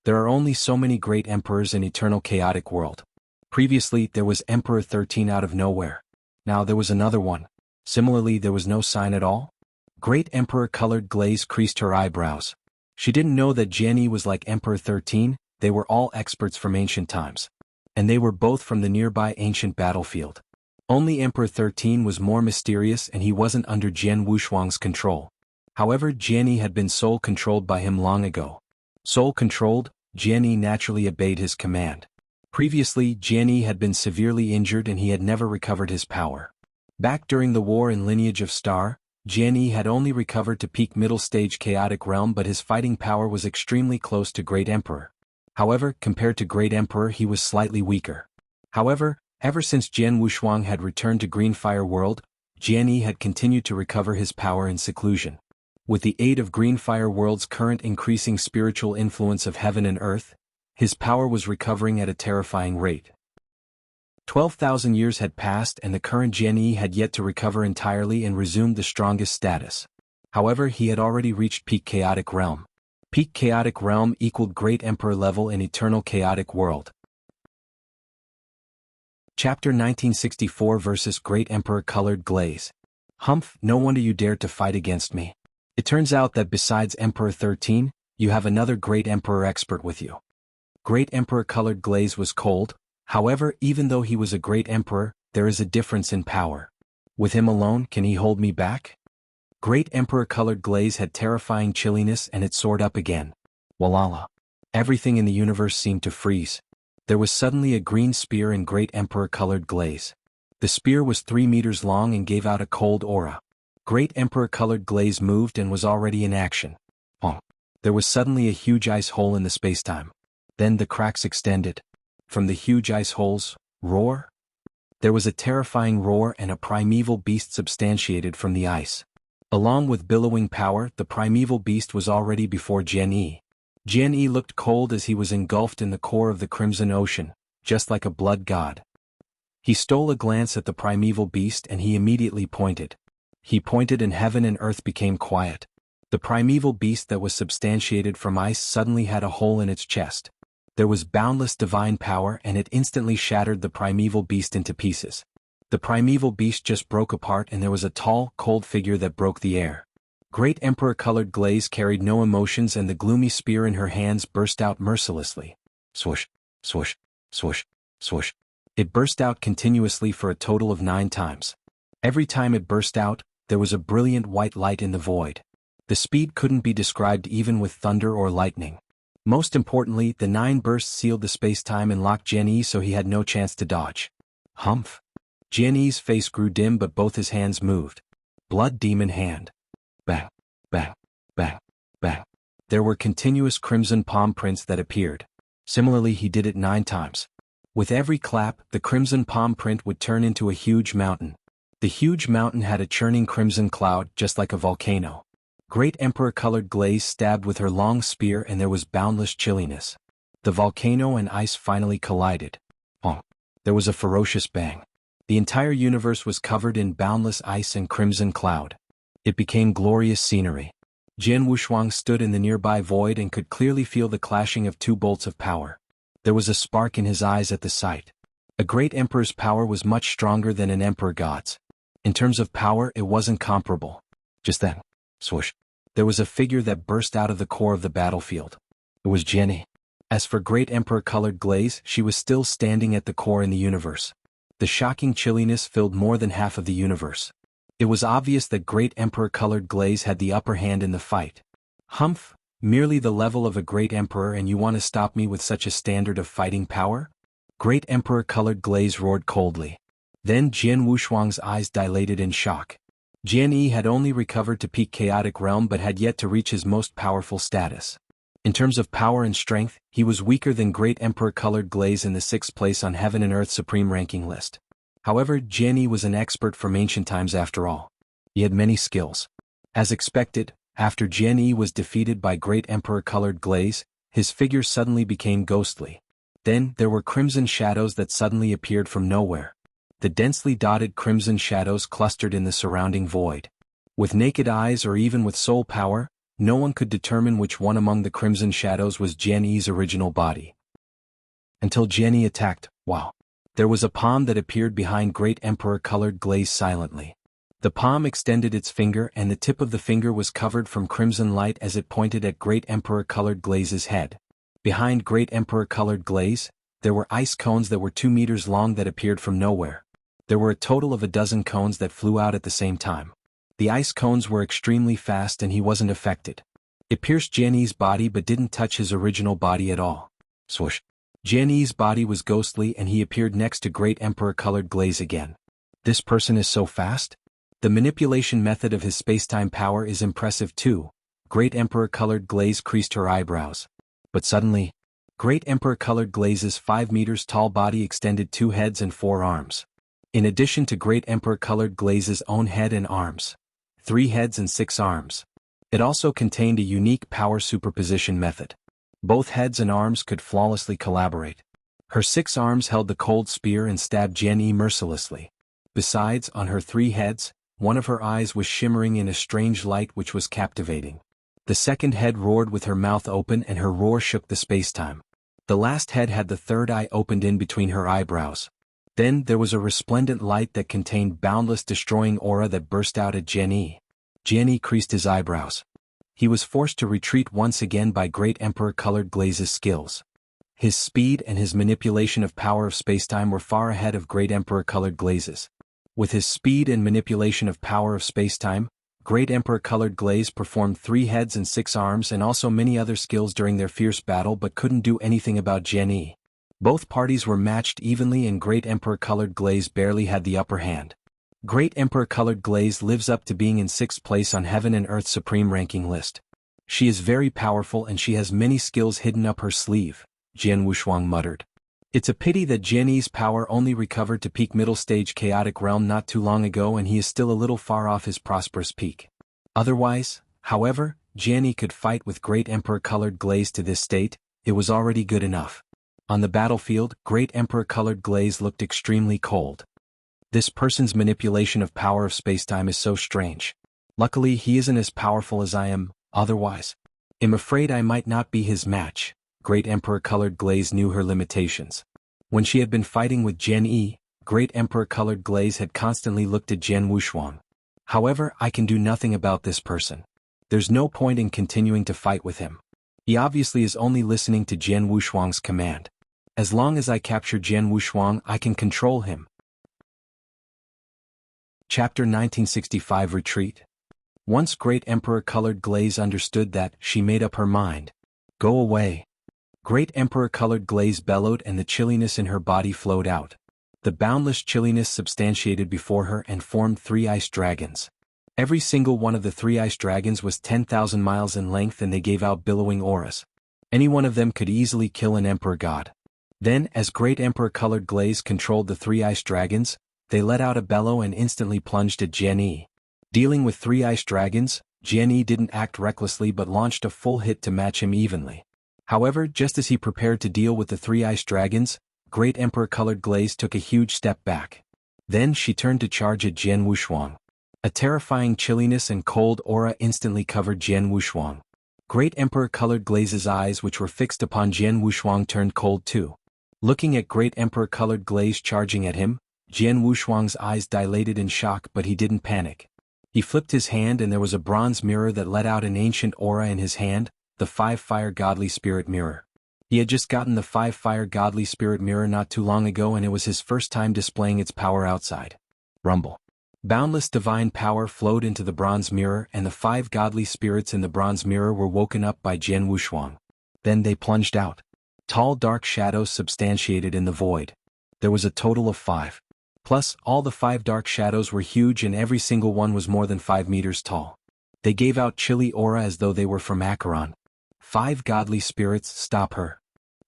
There are only so many great emperors in eternal chaotic world. Previously, there was Emperor 13 out of nowhere. Now there was another one. Similarly, there was no sign at all. Great Emperor Colored Glaze creased her eyebrows. She didn't know that Jian Yi was like Emperor 13, they were all experts from ancient times. And they were both from the nearby ancient battlefield. Only Emperor 13 was more mysterious and he wasn't under Jian Wushuang's control. However, Jian Yi had been soul-controlled by him long ago. Soul-controlled, Jian Yi naturally obeyed his command. Previously, Jian Yi had been severely injured and he had never recovered his power. Back during the war in Lineage of Star, Jian Yi had only recovered to peak middle-stage chaotic realm, but his fighting power was extremely close to Great Emperor. However, compared to Great Emperor, he was slightly weaker. However, ever since Jian Wushuang had returned to Green Fire World, Jian Yi had continued to recover his power in seclusion. With the aid of Green Fire World's current increasing spiritual influence of heaven and earth, his power was recovering at a terrifying rate. 12,000 years had passed and the current Jian Yi had yet to recover entirely and resumed the strongest status. However, he had already reached peak chaotic realm. Peak chaotic realm equaled Great Emperor level in eternal chaotic world. Chapter 1964 vs. Great Emperor Colored Glaze. Humph, no wonder you dared to fight against me. It turns out that besides Emperor 13, You have another Great Emperor expert with you. Great Emperor colored Glaze was cold. However, even though he was a Great Emperor, there is a difference in power. With him alone, can he hold me back? Great Emperor colored Glaze had terrifying chilliness and it soared up again. Walala. Everything in the universe seemed to freeze. There was suddenly a green spear in Great Emperor colored Glaze. The spear was 3 meters long and gave out a cold aura. Great Emperor colored Glaze moved and was already in action. There was suddenly a huge ice hole in the spacetime. Then the cracks extended. From the huge ice holes, roar? There was a terrifying roar and a primeval beast substantiated from the ice. Along with billowing power, the primeval beast was already before Jianghu. Jianghu looked cold as he was engulfed in the core of the Crimson Ocean, just like a blood god. He stole a glance at the primeval beast and he immediately pointed. He pointed and heaven and earth became quiet. The primeval beast that was substantiated from ice suddenly had a hole in its chest. There was boundless divine power and it instantly shattered the primeval beast into pieces. The primeval beast just broke apart and there was a tall, cold figure that broke the air. Great Emperor colored Glaze carried no emotions and the gloomy spear in her hands burst out mercilessly. Swoosh, swoosh, swoosh, swoosh. It burst out continuously for a total of 9 times. Every time it burst out, there was a brilliant white light in the void. The speed couldn't be described even with thunder or lightning. Most importantly, the 9 bursts sealed the space-time and locked Jianghu so he had no chance to dodge. Humph. Jianghu's face grew dim but both his hands moved. Blood demon hand. Bang, bang, bang, bang. There were continuous crimson palm prints that appeared. Similarly, he did it 9 times. With every clap, the crimson palm print would turn into a huge mountain. The huge mountain had a churning crimson cloud just like a volcano. Great Emperor colored Glaze stabbed with her long spear and there was boundless chilliness. The volcano and ice finally collided. There was a ferocious bang. The entire universe was covered in boundless ice and crimson cloud. It became glorious scenery. Jian Wuxuang stood in the nearby void and could clearly feel the clashing of 2 bolts of power. There was a spark in his eyes at the sight. A great emperor's power was much stronger than an emperor god's. In terms of power, it wasn't comparable. Just then, swoosh. There was a figure that burst out of the core of the battlefield. It was Jianghu. As for Great Emperor colored Glaze, she was still standing at the core in the universe. The shocking chilliness filled more than half of the universe. It was obvious that Great Emperor colored Glaze had the upper hand in the fight. Humph, merely the level of a great emperor and you want to stop me with such a standard of fighting power? Great Emperor colored Glaze roared coldly. Then Jian Wuxuang's eyes dilated in shock. Jianghu had only recovered to peak chaotic realm but had yet to reach his most powerful status. In terms of power and strength, he was weaker than Great Emperor colored Glaze in the 6th place on Heaven and Earth Supreme ranking list. However, Jianghu was an expert from ancient times after all. He had many skills. As expected, after Jianghu was defeated by Great Emperor colored Glaze, his figure suddenly became ghostly. Then, there were crimson shadows that suddenly appeared from nowhere. The densely dotted crimson shadows clustered in the surrounding void. With naked eyes or even with soul power, no one could determine which one among the crimson shadows was Jianghu's original body. Until Jianghu attacked, wow. There was a palm that appeared behind Great Emperor colored Glaze silently. The palm extended its finger and the tip of the finger was covered from crimson light as it pointed at Great Emperor colored Glaze's head. Behind Great Emperor colored Glaze, there were ice cones that were 2 meters long that appeared from nowhere. There were a total of 12 cones that flew out at the same time. The ice cones were extremely fast and he wasn't affected. It pierced Jianghu's body but didn't touch his original body at all. Swoosh. Jianghu's body was ghostly and he appeared next to Great Emperor colored Glaze again. This person is so fast? The manipulation method of his spacetime power is impressive too. Great Emperor colored Glaze creased her eyebrows. But suddenly, Great Emperor colored Glaze's 5 meters tall body extended 2 heads and 4 arms. In addition to Great Emperor colored Glaze's own head and arms. 3 heads and 6 arms. It also contained a unique power superposition method. Both heads and arms could flawlessly collaborate. Her 6 arms held the cold spear and stabbed Jianghu mercilessly. Besides, on her 3 heads, one of her eyes was shimmering in a strange light which was captivating. The second head roared with her mouth open and her roar shook the spacetime. The last head had the third eye opened in between her eyebrows. Then there was a resplendent light that contained boundless destroying aura that burst out at Jianghu. Jianghu creased his eyebrows. He was forced to retreat once again by Great Emperor Colored Glaze's skills. His speed and his manipulation of power of spacetime were far ahead of Great Emperor Colored Glaze's. With his speed and manipulation of power of spacetime, Great Emperor Colored Glaze performed 3 heads and 6 arms and also many other skills during their fierce battle but couldn't do anything about Jianghu. Both parties were matched evenly and Great Emperor Colored Glaze barely had the upper hand. Great Emperor Colored Glaze lives up to being in 6th place on Heaven and Earth's supreme ranking list. She is very powerful and she has many skills hidden up her sleeve, Jian Wushuang muttered. It's a pity that Jianghu's power only recovered to peak middle stage chaotic realm not too long ago and he is still a little far off his prosperous peak. Otherwise, however, Jianghu could fight with Great Emperor Colored Glaze to this state, it was already good enough. On the battlefield, Great Emperor Colored Glaze looked extremely cold. This person's manipulation of power of spacetime is so strange. Luckily he isn't as powerful as I am, otherwise. I'm afraid I might not be his match. Great Emperor Colored Glaze knew her limitations. When she had been fighting with Jianghu, Great Emperor Colored Glaze had constantly looked at Jian Wushuang. However, I can do nothing about this person. There's no point in continuing to fight with him. He obviously is only listening to Jian Wushuang's command. As long as I capture Jian Wushuang, I can control him. Chapter 1965 Retreat. Once Great Emperor Colored Glaze understood that, she made up her mind. Go away. Great Emperor Colored Glaze bellowed and the chilliness in her body flowed out. The boundless chilliness substantiated before her and formed 3 ice dragons. Every single one of the 3 ice dragons was 10,000 miles in length and they gave out billowing auras. Any one of them could easily kill an emperor god. Then, as Great Emperor Colored Glaze controlled the 3 ice dragons, they let out a bellow and instantly plunged at Jianghu. Dealing with 3 ice dragons, Jianghu didn't act recklessly but launched a full hit to match him evenly. However, just as he prepared to deal with the 3 ice dragons, Great Emperor Colored Glaze took a huge step back. Then she turned to charge at Jian Wushuang. A terrifying chilliness and cold aura instantly covered Jian Wushuang. Great Emperor Colored Glaze's eyes which were fixed upon Jian Wushuang turned cold too. Looking at Great Emperor Colored Glaze charging at him, Jian Wushuang's eyes dilated in shock but he didn't panic. He flipped his hand and there was a bronze mirror that let out an ancient aura in his hand, the 5-fire Godly Spirit Mirror. He had just gotten the 5-fire Godly Spirit Mirror not too long ago and it was his first time displaying its power outside. Rumble. Boundless divine power flowed into the bronze mirror and the 5 godly spirits in the bronze mirror were woken up by Jian Wushuang. Then they plunged out. Tall dark shadows substantiated in the void. There was a total of 5. Plus, all the 5 dark shadows were huge and every single one was more than 5 meters tall. They gave out chilly aura as though they were from Acheron. 5 godly spirits, stop her.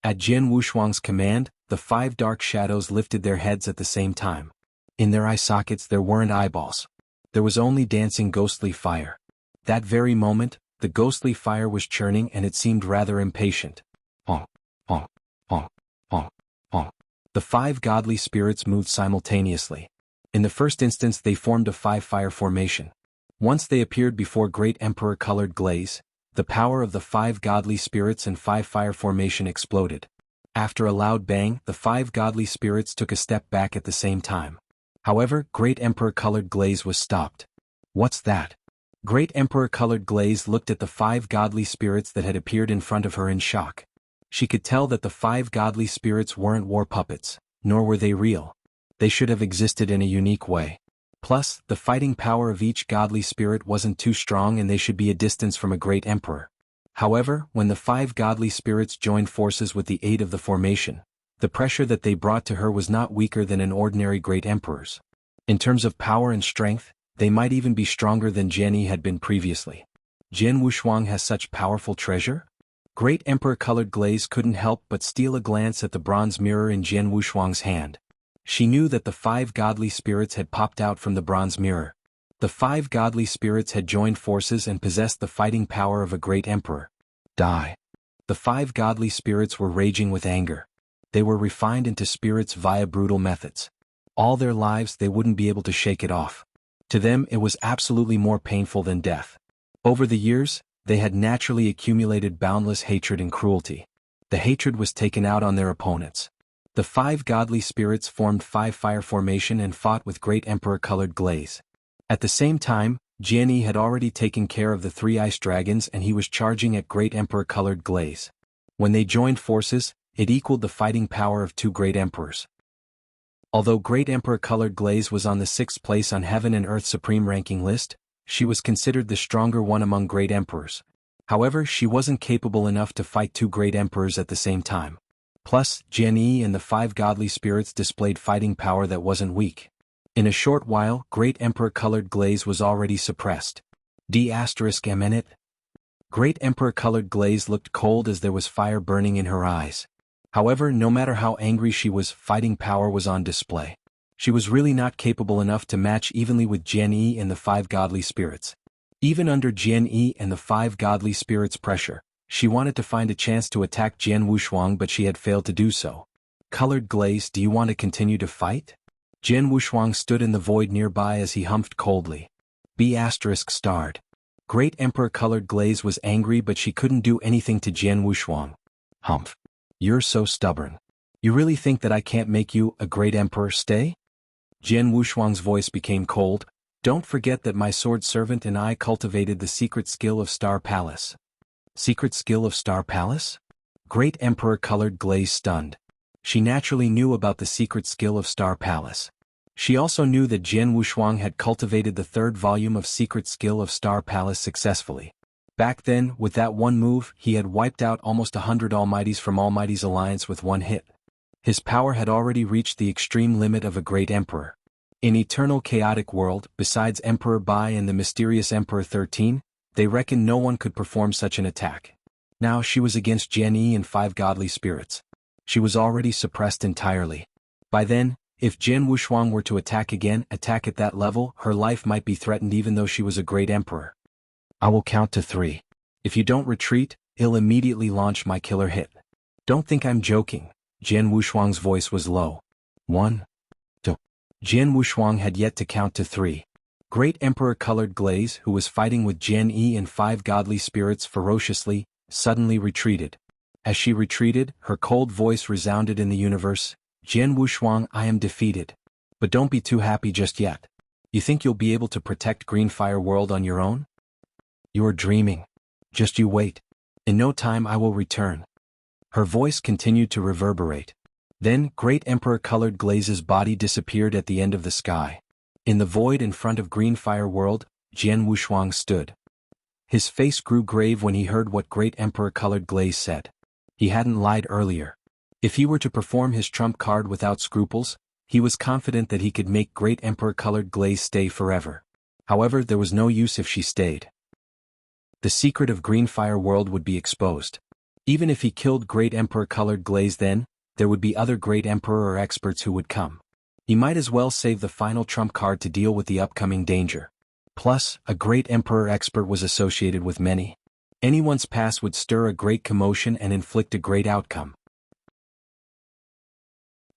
At Jian Wushuang's command, the 5 dark shadows lifted their heads at the same time. In their eye sockets there weren't eyeballs. There was only dancing ghostly fire. That very moment, the ghostly fire was churning and it seemed rather impatient. Honk, honk, honk, honk, honk. The 5 godly spirits moved simultaneously. In the first instance they formed a 5-fire formation. Once they appeared before Great Emperor Colored Glaze, the power of the 5 godly spirits and 5-fire formation exploded. After a loud bang, the 5 godly spirits took a step back at the same time. However, Great Emperor Colored Glaze was stopped. What's that? Great Emperor Colored Glaze looked at the 5 godly spirits that had appeared in front of her in shock. She could tell that the 5 godly spirits weren't war puppets, nor were they real. They should have existed in a unique way. Plus, the fighting power of each godly spirit wasn't too strong and they should be a distance from a great emperor. However, when the 5 godly spirits joined forces with the aid of the formation, the pressure that they brought to her was not weaker than an ordinary great emperor's. In terms of power and strength, they might even be stronger than Jianghu had been previously. Jian Wushuang has such powerful treasure? Great Emperor Colored Glaze couldn't help but steal a glance at the bronze mirror in Jian Wushuang's hand. She knew that the 5 godly spirits had popped out from the bronze mirror. The 5 godly spirits had joined forces and possessed the fighting power of a great emperor. Die. The 5 godly spirits were raging with anger. They were refined into spirits via brutal methods. All their lives they wouldn't be able to shake it off. To them it was absolutely more painful than death. Over the years, they had naturally accumulated boundless hatred and cruelty. The hatred was taken out on their opponents. The 5 godly spirits formed 5-fire formation and fought with Great Emperor Colored Glaze. At the same time, Jianghu had already taken care of the 3 ice dragons and he was charging at Great Emperor colored Glaze. When they joined forces, it equaled the fighting power of 2 great emperors. Although Great Emperor colored Glaze was on the 6th place on Heaven and Earth Supreme ranking list, she was considered the stronger one among great emperors. However, she wasn't capable enough to fight 2 great emperors at the same time. Plus, Jianghu and the 5 godly spirits displayed fighting power that wasn't weak. In a short while, Great Emperor colored Glaze was already suppressed. D***MN. Great Emperor colored Glaze looked cold as there was fire burning in her eyes. However, no matter how angry she was, fighting power was on display. She was really not capable enough to match evenly with Jianghu and the 5 godly spirits. Even under Jianghu and the 5 godly spirits' pressure, she wanted to find a chance to attack Jian Wuxuang, but she had failed to do so. Colored Glaze, do you want to continue to fight? Jian Wuxuang stood in the void nearby as he humphed coldly. B****. Great Emperor colored Glaze was angry, but she couldn't do anything to Jian Wuxuang. Humph. You're so stubborn. You really think that I can't make you a great emperor stay? Jian Wuxuang's voice became cold. Don't forget that my sword servant and I cultivated the secret skill of Star Palace. Secret skill of Star Palace? Great Emperor colored Glaze stunned. She naturally knew about the secret skill of Star Palace. She also knew that Jian Wuxuang had cultivated the 3rd volume of Secret Skill of Star Palace successfully. Back then, with that one move, he had wiped out almost 100 Almighties from Almighty's alliance with one hit. His power had already reached the extreme limit of a great emperor. In Eternal Chaotic World, besides Emperor Bai and the mysterious Emperor 13, they reckoned no one could perform such an attack. Now she was against Jianghu and 5 godly spirits. She was already suppressed entirely. By then, if Jian Wuxuang were to attack at that level, her life might be threatened even though she was a great emperor. I will count to 3. If you don't retreat, I'll immediately launch my killer hit. Don't think I'm joking. Jian Wuxuang's voice was low. 1, 2. Jian Wuxuang had yet to count to 3. Great Emperor colored Glaze, who was fighting with Jianghu and 5 godly spirits ferociously, suddenly retreated. As she retreated, her cold voice resounded in the universe. Jian Wuxuang, I am defeated. But don't be too happy just yet. You think you'll be able to protect Greenfire World on your own? You are dreaming. Just you wait. In no time I will return. Her voice continued to reverberate. Then, Great Emperor colored Glaze's body disappeared at the end of the sky. In the void in front of Greenfire World, Jian Wuxuang stood. His face grew grave when he heard what Great Emperor colored Glaze said. He hadn't lied earlier. If he were to perform his trump card without scruples, he was confident that he could make Great Emperor colored Glaze stay forever. However, there was no use if she stayed. The secret of Greenfire World would be exposed. Even if he killed Great Emperor colored Glaze, then there would be other Great Emperor or experts who would come. He might as well save the final trump card to deal with the upcoming danger. Plus, a Great Emperor expert was associated with many. Anyone's pass would stir a great commotion and inflict a great outcome.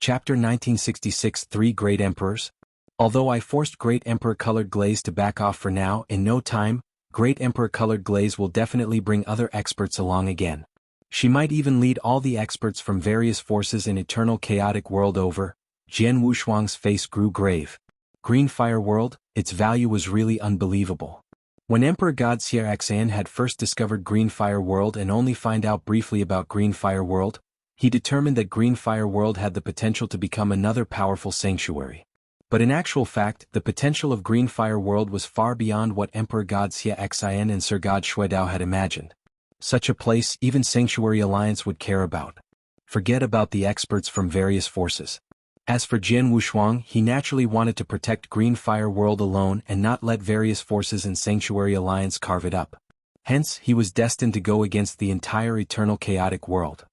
Chapter 1966 3 Great Emperors. Although I forced Great Emperor colored Glaze to back off for now, in no time, Great Emperor colored Glaze will definitely bring other experts along again. She might even lead all the experts from various forces in Eternal Chaotic World over. Jian Wuxuang's face grew grave. Greenfire World, its value was really unbelievable. When Emperor God Xue Dao had first discovered Greenfire World and only find out briefly about Greenfire World, he determined that Greenfire World had the potential to become another powerful sanctuary. But in actual fact, the potential of Greenfire World was far beyond what Emperor God Xue Dao and Sir God Xue Dao had imagined. Such a place even Sanctuary Alliance would care about. Forget about the experts from various forces. As for Jian Wuxuang, he naturally wanted to protect Greenfire World alone and not let various forces in Sanctuary Alliance carve it up. Hence, he was destined to go against the entire Eternal Chaotic World.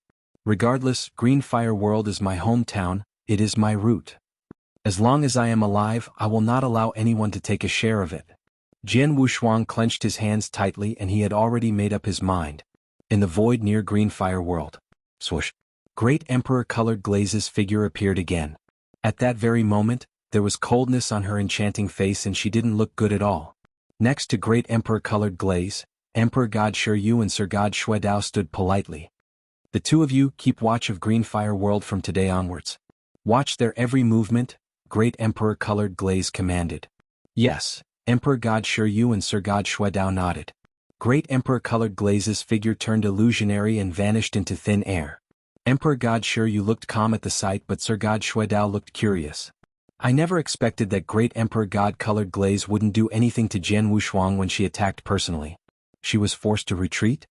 Regardless, Greenfire World is my hometown, it is my root. As long as I am alive, I will not allow anyone to take a share of it. Jian Wuxuang clenched his hands tightly and he had already made up his mind. In the void near Greenfire World. Swoosh. Great Emperor colored Glaze's figure appeared again. At that very moment, there was coldness on her enchanting face and she didn't look good at all. Next to Great Emperor colored Glaze, Emperor God Xue Dao and Sir God Xue Dao stood politely. The two of you keep watch of Greenfire World from today onwards. Watch their every movement, Great Emperor colored Glaze commanded. Yes, Emperor God Xue Dao and Sir God Xue Dao nodded. Great Emperor Colored Glaze's figure turned illusionary and vanished into thin air. Emperor God Xue Dao looked calm at the sight, but Sir God Xue Dao looked curious. I never expected that Great Emperor God Colored Glaze wouldn't do anything to Jian Wushuang when she attacked personally. She was forced to retreat?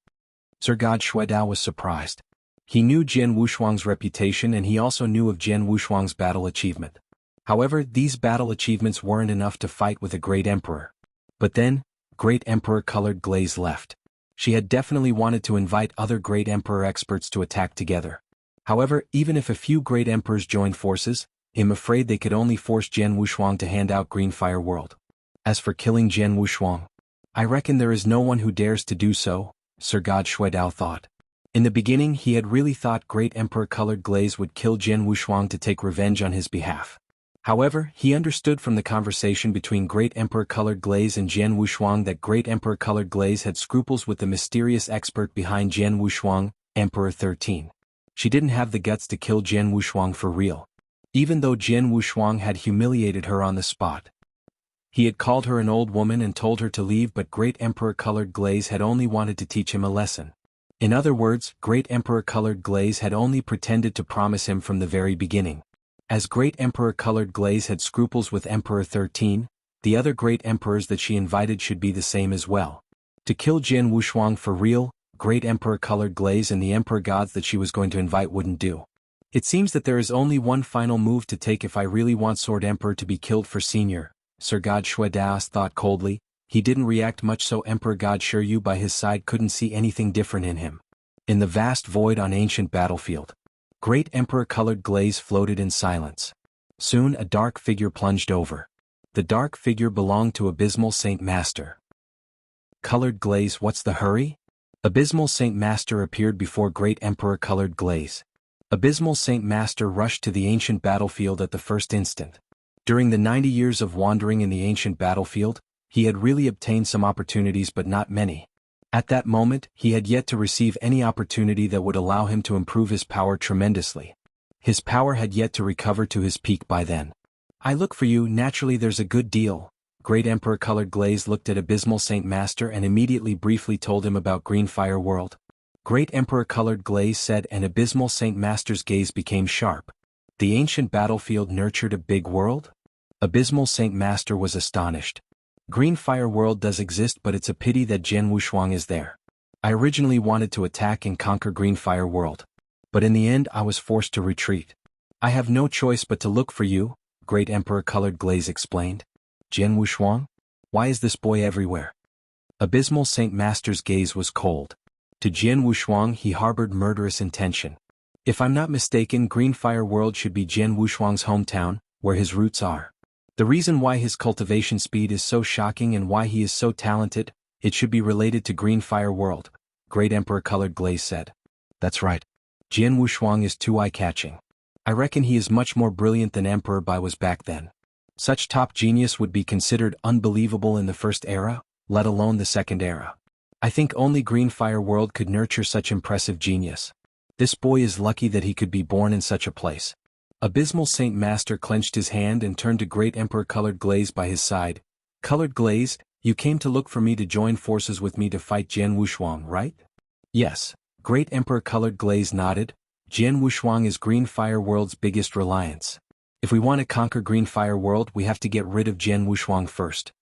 Sir God Xue Dao was surprised. He knew Jian Wushuang's reputation and he also knew of Jian Wushuang's battle achievement. However, these battle achievements weren't enough to fight with a Great Emperor. But then, Great Emperor Colored Glaze left. She had definitely wanted to invite other Great Emperor experts to attack together. However, even if a few Great Emperors joined forces, I'm afraid they could only force Jian Wushuang to hand out Green Fire World. As for killing Jian Wushuang, I reckon there is no one who dares to do so, Sir God Xue Dao thought. In the beginning he had really thought Great Emperor Colored Glaze would kill Jian Wushuang to take revenge on his behalf. However, he understood from the conversation between Great Emperor Colored Glaze and Jian Wushuang that Great Emperor Colored Glaze had scruples with the mysterious expert behind Jian Wushuang, Emperor 13. She didn't have the guts to kill Jian Wushuang for real. Even though Jian Wushuang had humiliated her on the spot. He had called her an old woman and told her to leave, but Great Emperor Colored Glaze had only wanted to teach him a lesson. In other words, Great Emperor Colored Glaze had only pretended to promise him from the very beginning. As Great Emperor Colored Glaze had scruples with Emperor 13, the other Great Emperors that she invited should be the same as well. To kill Jian Wushuang for real, Great Emperor Colored Glaze and the Emperor gods that she was going to invite wouldn't do. It seems that there is only one final move to take if I really want Sword Emperor to be killed for senior, Sir God Xue Dao thought coldly. He didn't react much, so Emperor God Xue Dao by his side couldn't see anything different in him. In the vast void on ancient battlefield, Great Emperor Colored Glaze floated in silence. Soon a dark figure plunged over. The dark figure belonged to Abysmal Saint Master. Colored Glaze, what's the hurry? Abysmal Saint Master appeared before Great Emperor Colored Glaze. Abysmal Saint Master rushed to the ancient battlefield at the first instant. During the 90 years of wandering in the ancient battlefield, he had really obtained some opportunities but not many. At that moment, he had yet to receive any opportunity that would allow him to improve his power tremendously. His power had yet to recover to his peak by then. I look for you, naturally there's a good deal. Great Emperor Colored Glaze looked at Abysmal Saint Master and immediately briefly told him about Green Fire World. Great Emperor Colored Glaze said, and Abysmal Saint Master's gaze became sharp. The ancient battlefield nurtured a big world? Abysmal Saint Master was astonished. Green Fire World does exist, but it's a pity that Jian Wushuang is there. I originally wanted to attack and conquer Green Fire World. But in the end I was forced to retreat. I have no choice but to look for you, Great Emperor Colored Glaze explained. Jian Wushuang? Why is this boy everywhere? Abysmal Saint Master's gaze was cold. To Jian Wushuang he harbored murderous intention. If I'm not mistaken, Green Fire World should be Jian Wushuang's hometown, where his roots are. The reason why his cultivation speed is so shocking and why he is so talented, it should be related to Green Fire World, Great Emperor Colored Glaze said. That's right. Jian Wushuang is too eye-catching. I reckon he is much more brilliant than Emperor Bai was back then. Such top genius would be considered unbelievable in the first era, let alone the second era. I think only Green Fire World could nurture such impressive genius. This boy is lucky that he could be born in such a place. Abysmal Saint Master clenched his hand and turned to Great Emperor Colored Glaze by his side. Colored Glaze, you came to look for me to join forces with me to fight Jian Wushuang, right? Yes. Great Emperor Colored Glaze nodded. Jian Wushuang is Green Fire World's biggest reliance. If we want to conquer Green Fire World, we have to get rid of Jian Wushuang first.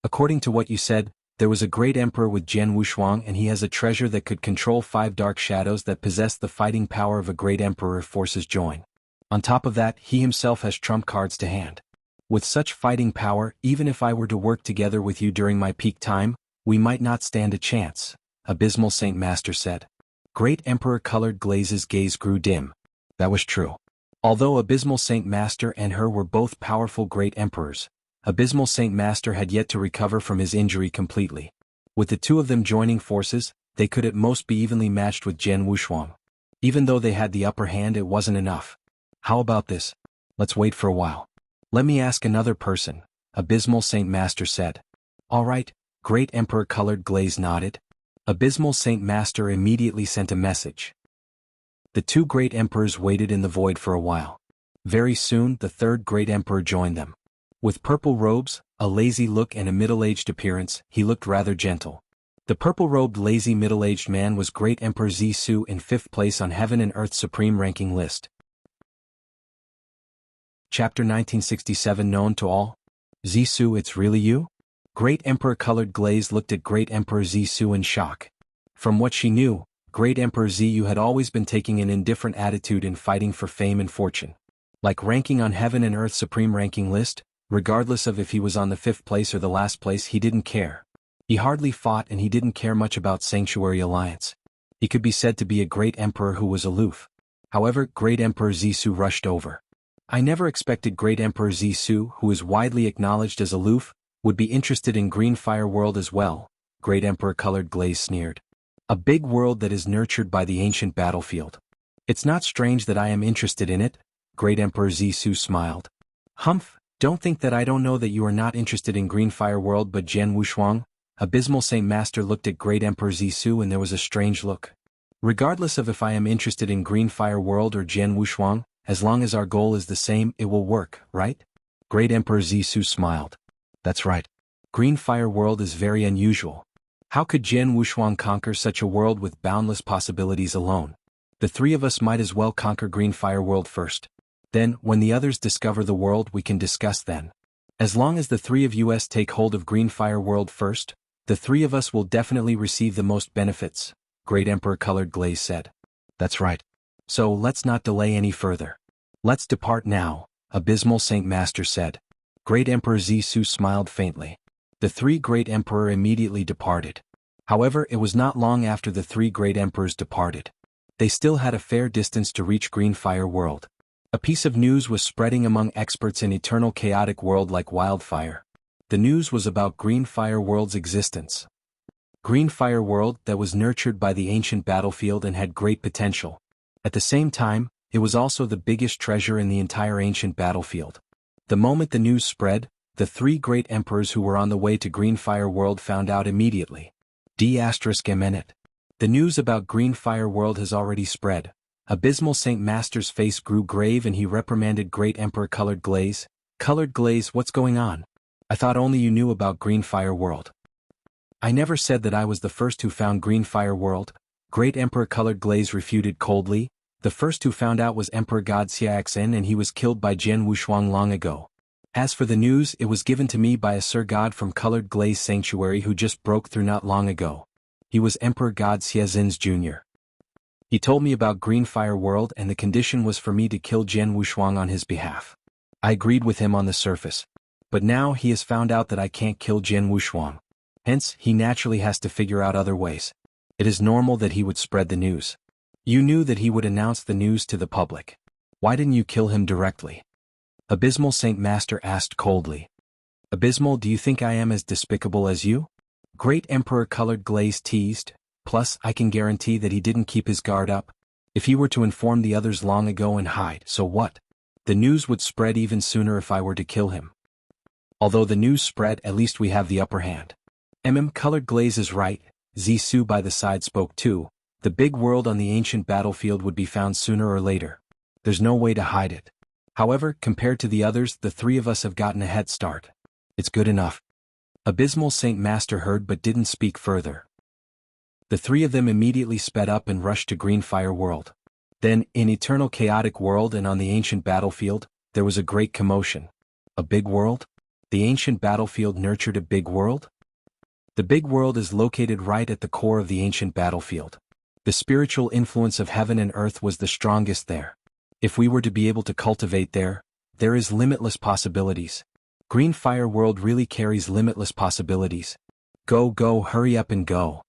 According to what you said, there was a great emperor with Jian Wushuang and he has a treasure that could control 5 dark shadows that possess the fighting power of a great emperor if forces join. On top of that, he himself has trump cards to hand. With such fighting power, even if I were to work together with you during my peak time, we might not stand a chance, Abysmal Saint Master said. Great Emperor Colored Glaze's gaze grew dim. That was true. Although Abysmal Saint Master and her were both powerful great emperors, Abysmal Saint Master had yet to recover from his injury completely. With the two of them joining forces, they could at most be evenly matched with Jian Wushuang. Even though they had the upper hand, it wasn't enough. How about this? Let's wait for a while. Let me ask another person, Abysmal Saint Master said. All right, Great Emperor Colored Glaze nodded. Abysmal Saint Master immediately sent a message. The two great emperors waited in the void for a while. Very soon the third great emperor joined them. With purple robes, a lazy look and a middle-aged appearance, he looked rather gentle. The purple-robed lazy middle-aged man was Great Emperor Zixu in 5th place on Heaven and Earth's supreme ranking list. Chapter 1967 known to all? Zixu, it's really you? Great Emperor Colored Glaze looked at Great Emperor Zixu in shock. From what she knew, Great Emperor Zixu had always been taking an indifferent attitude in fighting for fame and fortune. Like ranking on Heaven and Earth's supreme ranking list, regardless of if he was on the 5th place or the last place, he didn't care. He hardly fought and he didn't care much about Sanctuary Alliance. He could be said to be a great emperor who was aloof. However, Great Emperor Zixu rushed over. I never expected Great Emperor Zixu, who is widely acknowledged as aloof, would be interested in Green Fire World as well, Great Emperor Colored Glaze sneered. A big world that is nurtured by the ancient battlefield. It's not strange that I am interested in it, Great Emperor Zixu smiled. Humph, don't think that I don't know that you are not interested in Green Fire World, but Jianghu Shuang, Abysmal Saint Master looked at Great Emperor Zixu and there was a strange look. Regardless of if I am interested in Green Fire World or Jianghu Shuang, as long as our goal is the same, it will work, right? Great Emperor Zixu smiled. That's right. Green Fire World is very unusual. How could Jianghu Shuang conquer such a world with boundless possibilities alone? The three of us might as well conquer Green Fire World first. Then, when the others discover the world, we can discuss then. As long as the three of us take hold of Green Fire World first, the three of us will definitely receive the most benefits, Great Emperor Colored Glaze said. That's right. So let's not delay any further. Let's depart now, Abysmal Saint Master said. Great Emperor Zixu smiled faintly. The three Great Emperor immediately departed. However, it was not long after the three Great Emperors departed. They still had a fair distance to reach Green Fire World. A piece of news was spreading among experts in Eternal Chaotic World like wildfire. The news was about Green Fire World's existence. Green Fire World that was nurtured by the ancient battlefield and had great potential. At the same time, it was also the biggest treasure in the entire ancient battlefield. The moment the news spread, the three great emperors who were on the way to Green Fire World found out immediately. ***. The news about Green Fire World has already spread. Abysmal Saint Master's face grew grave and he reprimanded Great Emperor Colored Glaze. Colored Glaze, what's going on? I thought only you knew about Green Fire World. I never said that I was the first who found Green Fire World. Great Emperor Colored Glaze refuted coldly. The first who found out was Emperor God Xue Dao and he was killed by Jianghu Shuang long ago. As for the news, it was given to me by a Sir God from Colored Glaze Sanctuary who just broke through not long ago. He was Emperor God Xue Dao Jr. He told me about Green Fire World and the condition was for me to kill Jianghu Shuang on his behalf. I agreed with him on the surface. But now he has found out that I can't kill Jianghu Shuang. Hence, he naturally has to figure out other ways. It is normal that he would spread the news. You knew that he would announce the news to the public. Why didn't you kill him directly? Abysmal Saint Master asked coldly. Abysmal, do you think I am as despicable as you? Great Emperor Colored Glaze teased. Plus, I can guarantee that he didn't keep his guard up. If he were to inform the others long ago and hide, so what? The news would spread even sooner if I were to kill him. Although the news spread, at least we have the upper hand. Colored Glaze is right, Zixu by the side spoke too. The big world on the ancient battlefield would be found sooner or later. There's no way to hide it. However, compared to the others, the three of us have gotten a head start. It's good enough. Abysmal Saint Master heard but didn't speak further. The three of them immediately sped up and rushed to Green Fire World. Then, in Eternal Chaotic World and on the ancient battlefield, there was a great commotion. A big world? The ancient battlefield nurtured a big world? The big world is located right at the core of the ancient battlefield. The spiritual influence of heaven and earth was the strongest there. If we were to be able to cultivate there is limitless possibilities. Green Fire World really carries limitless possibilities. Go, hurry up and go.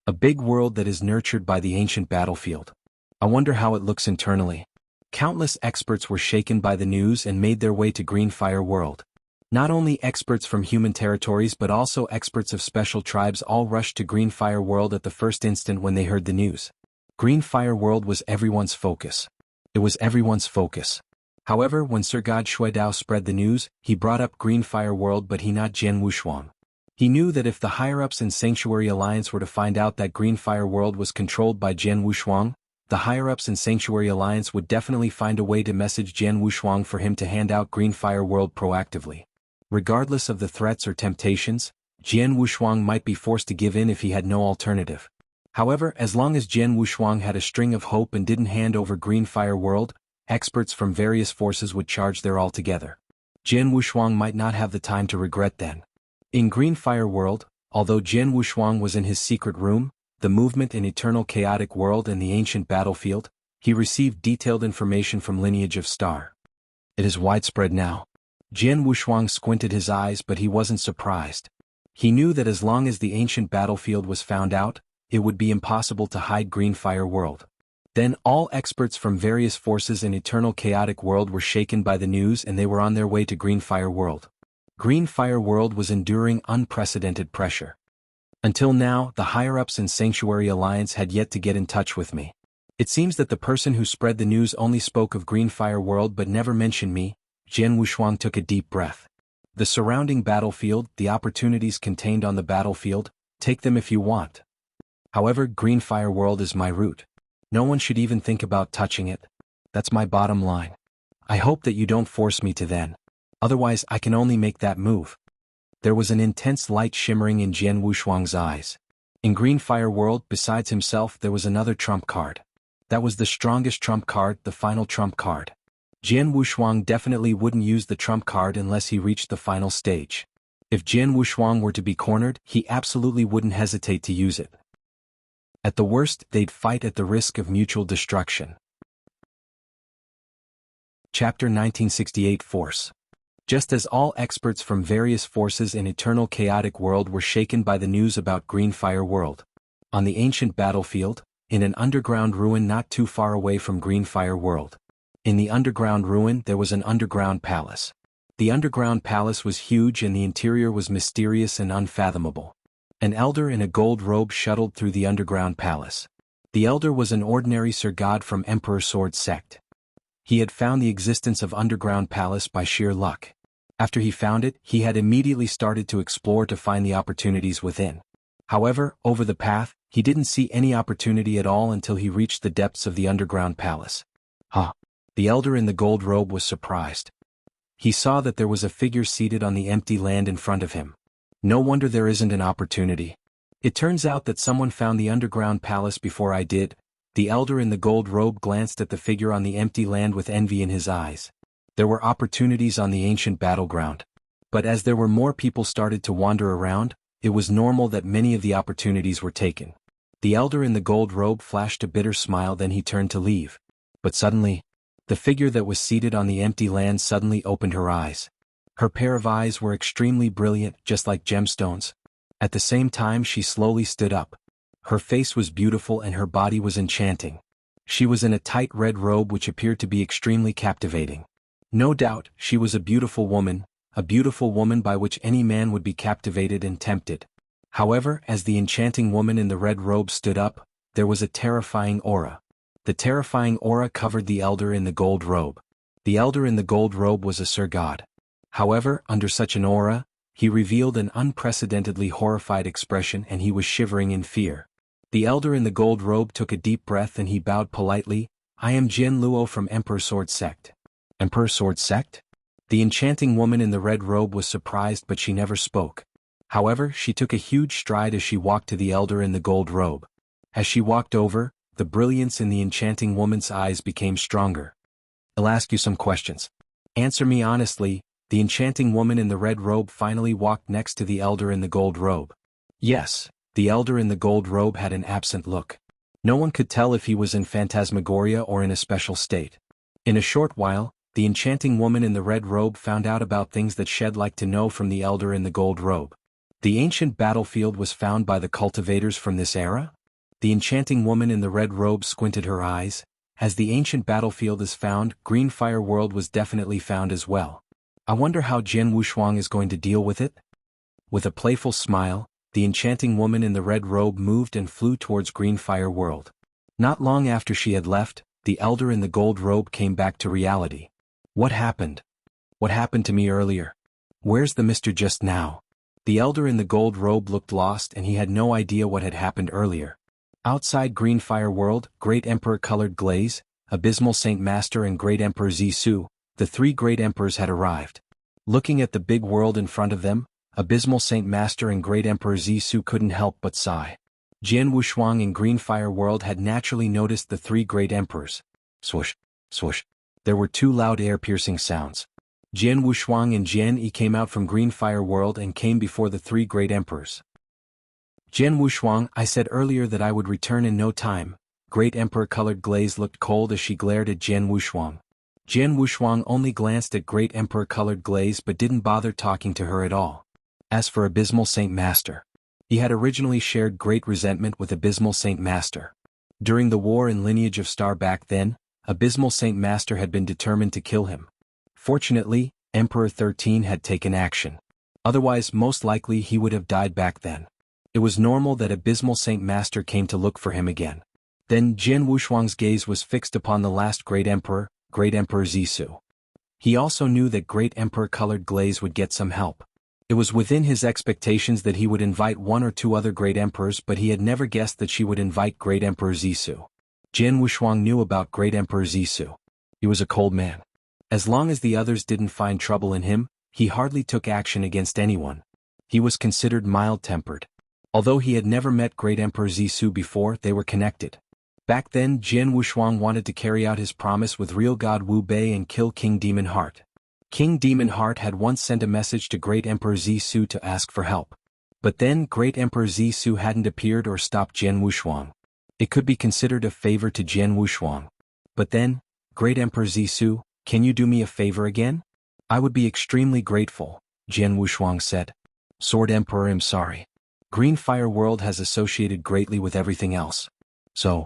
A big world that is nurtured by the ancient battlefield. I wonder how it looks internally. Countless experts were shaken by the news and made their way to Green Fire World. Not only experts from human territories but also experts of special tribes all rushed to Green Fire World at the first instant when they heard the news. Green Fire World was everyone's focus. It was everyone's focus. However, when Sir God Xue Dao spread the news, he brought up Green Fire World but he not Jianghu Shuang. He knew that if the higher-ups in Sanctuary Alliance were to find out that Green Fire World was controlled by Jianghu Shuang, the higher-ups in Sanctuary Alliance would definitely find a way to message Jianghu Shuang for him to hand out Green Fire World proactively. Regardless of the threats or temptations, Jian Wushuang might be forced to give in if he had no alternative. However, as long as Jian Wushuang had a string of hope and didn't hand over Green Fire World, experts from various forces would charge there altogether. Jian Wushuang might not have the time to regret then. In Green Fire World, although Jian Wushuang was in his secret room, the movement in Eternal Chaotic World and the ancient battlefield, he received detailed information from Lineage of Star. It is widespread now. Jian Wushuang squinted his eyes, but he wasn't surprised. He knew that as long as the ancient battlefield was found out, it would be impossible to hide Green Fire World. Then all experts from various forces in Eternal Chaotic World were shaken by the news and they were on their way to Green Fire World. Green Fire World was enduring unprecedented pressure. Until now, the higher-ups in Sanctuary Alliance had yet to get in touch with me. It seems that the person who spread the news only spoke of Green Fire World but never mentioned me. Jian Wushuang took a deep breath. The surrounding battlefield, the opportunities contained on the battlefield, take them if you want. However, Green Fire World is my route. No one should even think about touching it. That's my bottom line. I hope that you don't force me to then. Otherwise I can only make that move. There was an intense light shimmering in Jian Wushuang's eyes. In Green Fire World, besides himself, there was another trump card. That was the strongest trump card, the final trump card. Jian Wushuang definitely wouldn't use the trump card unless he reached the final stage. If Jian Wushuang were to be cornered, he absolutely wouldn't hesitate to use it. At the worst, they'd fight at the risk of mutual destruction. Chapter 1968 Force. Just as all experts from various forces in Eternal Chaotic World were shaken by the news about Green Fire World. On the ancient battlefield, in an underground ruin not too far away from Green Fire World. In the underground ruin there was an underground palace. The underground palace was huge and the interior was mysterious and unfathomable. An elder in a gold robe shuttled through the underground palace. The elder was an ordinary Sir God from Emperor Sword Sect. He had found the existence of underground palace by sheer luck. After he found it, he had immediately started to explore to find the opportunities within. However, over the path, he didn't see any opportunity at all until he reached the depths of the underground palace. The elder in the gold robe was surprised. He saw that there was a figure seated on the empty land in front of him. No wonder there isn't an opportunity. It turns out that someone found the underground palace before I did. The elder in the gold robe glanced at the figure on the empty land with envy in his eyes. There were opportunities on the ancient battleground. But as there were more people started to wander around, it was normal that many of the opportunities were taken. The elder in the gold robe flashed a bitter smile, then he turned to leave. But suddenly, the figure that was seated on the empty land suddenly opened her eyes. Her pair of eyes were extremely brilliant, just like gemstones. At the same time she slowly stood up. Her face was beautiful and her body was enchanting. She was in a tight red robe which appeared to be extremely captivating. No doubt, she was a beautiful woman by which any man would be captivated and tempted. However, as the enchanting woman in the red robe stood up, there was a terrifying aura. The terrifying aura covered the elder in the gold robe. The elder in the gold robe was a Sir God. However, under such an aura, he revealed an unprecedentedly horrified expression and he was shivering in fear. The elder in the gold robe took a deep breath and he bowed politely. I am Jin Luo from Emperor Sword Sect. Emperor Sword Sect? The enchanting woman in the red robe was surprised but she never spoke. However, she took a huge stride as she walked to the elder in the gold robe. As she walked over, the brilliance in the enchanting woman's eyes became stronger. I'll ask you some questions. Answer me honestly. The enchanting woman in the red robe finally walked next to the elder in the gold robe. Yes, the elder in the gold robe had an absent look. No one could tell if he was in phantasmagoria or in a special state. In a short while, the enchanting woman in the red robe found out about things that she'd like to know from the elder in the gold robe. The ancient battlefield was found by the cultivators from this era? The enchanting woman in the red robe squinted her eyes. As the ancient battlefield is found, Green Fire World was definitely found as well. I wonder how Jian Wushuang is going to deal with it? With a playful smile, the enchanting woman in the red robe moved and flew towards Green Fire World. Not long after she had left, the elder in the gold robe came back to reality. What happened? What happened to me earlier? Where's the Mr. just now? The elder in the gold robe looked lost and he had no idea what had happened earlier. Outside Green Fire World, Great Emperor Colored Glaze, Abysmal Saint Master and Great Emperor Zisu, the three great emperors had arrived. Looking at the big world in front of them, Abysmal Saint Master and Great Emperor Zisu couldn't help but sigh. Jian Wushuang in Green Fire World had naturally noticed the three great emperors. Swoosh, swoosh. There were two loud air-piercing sounds. Jian Wushuang and Jian Yi came out from Green Fire World and came before the three great emperors. Jian Wushuang, I said earlier that I would return in no time. Great Emperor Colored Glaze looked cold as she glared at Jian Wushuang. Jian Wushuang only glanced at Great Emperor Colored Glaze but didn't bother talking to her at all. As for Abysmal Saint Master, he had originally shared great resentment with Abysmal Saint Master. During the war in Lineage of Star back then, Abysmal Saint Master had been determined to kill him. Fortunately, Emperor 13 had taken action. Otherwise, most likely he would have died back then. It was normal that Abysmal Saint Master came to look for him again. Then Jian Wushuang's gaze was fixed upon the last Great Emperor Zisu. He also knew that Great Emperor Colored Glaze would get some help. It was within his expectations that he would invite one or two other Great Emperors, but he had never guessed that she would invite Great Emperor Zisu. Jian Wushuang knew about Great Emperor Zisu. He was a cold man. As long as the others didn't find trouble in him, he hardly took action against anyone. He was considered mild-tempered. Although he had never met Great Emperor Zisu before, they were connected. Back then, Jian Wushuang wanted to carry out his promise with real god Wu Bei and kill King Demon Heart. King Demon Heart had once sent a message to Great Emperor Zisu to ask for help. But then Great Emperor Zisu hadn't appeared or stopped Jian Wushuang. It could be considered a favor to Jian Wushuang. But then, Great Emperor Zisu, can you do me a favor again? I would be extremely grateful, Jian Wushuang said. Sword Emperor, I'm sorry. Green Fire World has associated greatly with everything else. So,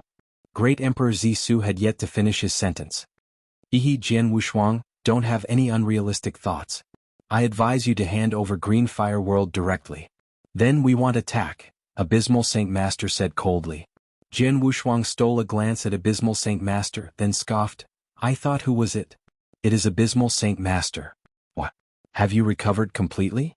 Great Emperor Zisu had yet to finish his sentence. Jian Wushuang, don't have any unrealistic thoughts. I advise you to hand over Green Fire World directly. Then we won't attack, Abysmal Saint Master said coldly. Jian Wushuang stole a glance at Abysmal Saint Master, then scoffed. I thought, who was it? It is Abysmal Saint Master. What? Have you recovered completely?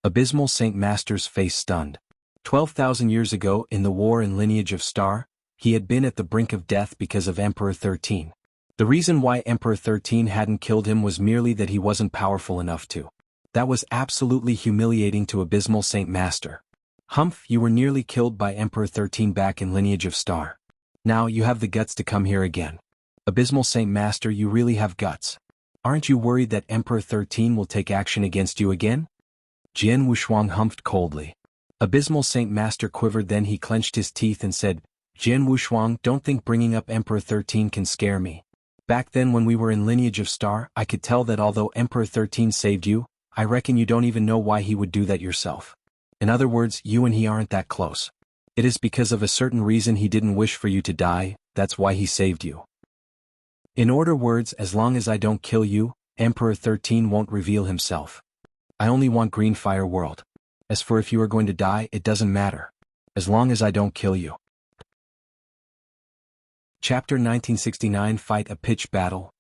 Abysmal Saint Master's face stunned. 12,000 years ago, in the war in Lineage of Star, he had been at the brink of death because of Emperor 13. The reason why Emperor 13 hadn't killed him was merely that he wasn't powerful enough to. That was absolutely humiliating to Abysmal Saint Master. Humph, you were nearly killed by Emperor 13 back in Lineage of Star. Now you have the guts to come here again. Abysmal Saint Master, you really have guts. Aren't you worried that Emperor 13 will take action against you again? Jian Wushuang humphed coldly. Abysmal Saint Master quivered, then he clenched his teeth and said, Jian Wushuang, don't think bringing up Emperor 13 can scare me. Back then when we were in Lineage of Star, I could tell that although Emperor 13 saved you, I reckon you don't even know why he would do that yourself. In other words, you and he aren't that close. It is because of a certain reason he didn't wish for you to die, that's why he saved you. In other words, as long as I don't kill you, Emperor 13 won't reveal himself. I only want Green Fire World. As for if you are going to die, it doesn't matter. As long as I don't kill you. Chapter 1969 Fight a Pitch Battle.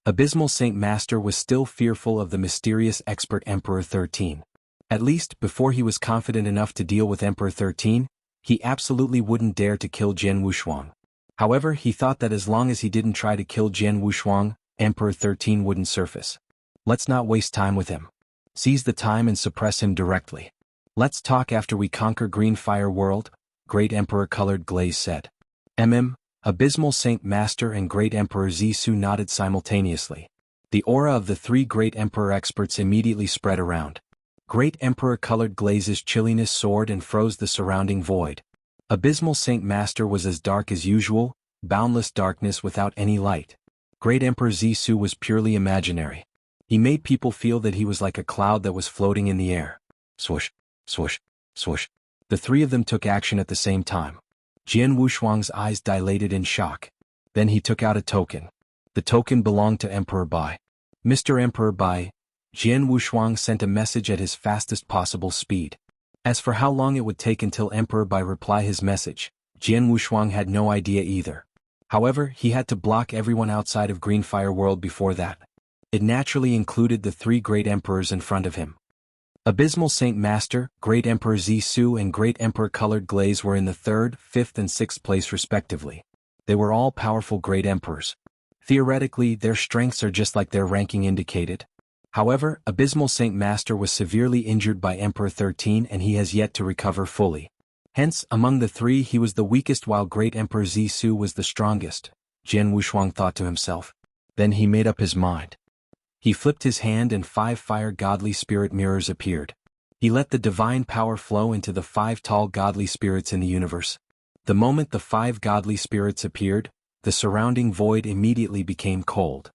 Abysmal Saint Master was still fearful of the mysterious expert Emperor 13. At least, before he was confident enough to deal with Emperor 13, he absolutely wouldn't dare to kill Jian Wushuang. However, he thought that as long as he didn't try to kill Jian Wushuang, Emperor 13 wouldn't surface. Let's not waste time with him. Seize the time and suppress him directly. Let's talk after we conquer Green Fire World, Great Emperor Colored Glaze said. Abysmal Saint Master and Great Emperor Zisu nodded simultaneously. The aura of the three Great Emperor experts immediately spread around. Great Emperor Colored Glaze's chilliness soared and froze the surrounding void. Abysmal Saint Master was as dark as usual, boundless darkness without any light. Great Emperor Zisu was purely imaginary. He made people feel that he was like a cloud that was floating in the air. Swoosh, swoosh, swoosh. The three of them took action at the same time. Jian Wushuang's eyes dilated in shock. Then he took out a token. The token belonged to Emperor Bai. Mr. Emperor Bai, Jian Wushuang sent a message at his fastest possible speed. As for how long it would take until Emperor Bai reply his message, Jian Wushuang had no idea either. However, he had to block everyone outside of Green Fire World before that. It naturally included the three great emperors in front of him. Abysmal Saint Master, Great Emperor Zisu and Great Emperor Colored Glaze were in the 3rd, 5th and 6th place respectively. They were all powerful great emperors. Theoretically, their strengths are just like their ranking indicated. However, Abysmal Saint Master was severely injured by Emperor 13 and he has yet to recover fully. Hence, among the three he was the weakest while Great Emperor Zisu was the strongest, Jian Wushuang thought to himself. Then he made up his mind. He flipped his hand and 5 fire godly spirit mirrors appeared. He let the divine power flow into the 5 tall godly spirits in the universe. The moment the 5 godly spirits appeared, the surrounding void immediately became cold.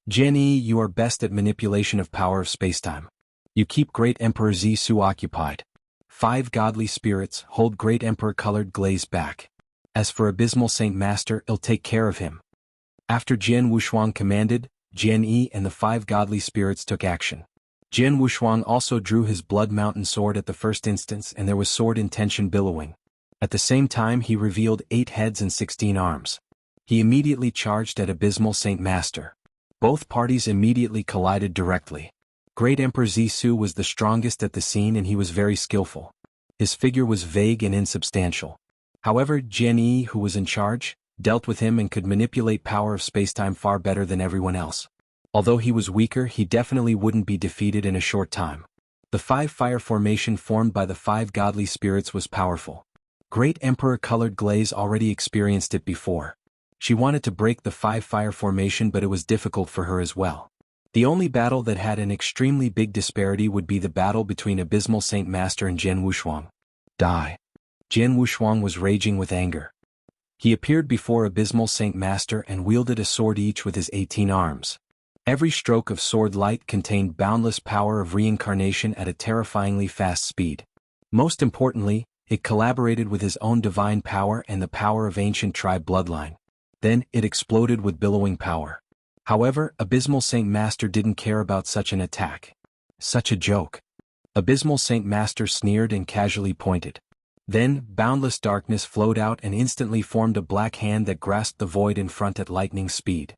Jian Yi, you are best at manipulation of power of spacetime. You keep Great Emperor Zisu occupied. 5 godly spirits hold Great Emperor colored Glaze back. As for Abysmal Saint Master, I'll take care of him. After Jian Wushuang commanded, Jian Yi and the 5 godly spirits took action. Jian Wushuang also drew his Blood Mountain sword at the first instance and there was sword intention billowing. At the same time he revealed 8 heads and 16 arms. He immediately charged at Abysmal Saint Master. Both parties immediately collided directly. Great Emperor Zisu was the strongest at the scene and he was very skillful. His figure was vague and insubstantial. However, Jian Yi, who was in charge, dealt with him and could manipulate power of spacetime far better than everyone else. Although he was weaker, he definitely wouldn't be defeated in a short time. The 5 fire formation formed by the 5 godly spirits was powerful. Great Emperor colored Glaze already experienced it before. She wanted to break the 5 fire formation but it was difficult for her as well. The only battle that had an extremely big disparity would be the battle between Abysmal Saint Master and Jian Wushuang. Die. Jian Wushuang was raging with anger. He appeared before Abysmal Saint Master and wielded a sword each with his 18 arms. Every stroke of sword light contained boundless power of reincarnation at a terrifyingly fast speed. Most importantly, it collaborated with his own divine power and the power of ancient tribe bloodline. Then, it exploded with billowing power. However, Abysmal Saint Master didn't care about such an attack. Such a joke. Abysmal Saint Master sneered and casually pointed. Then, boundless darkness flowed out and instantly formed a black hand that grasped the void in front at lightning speed.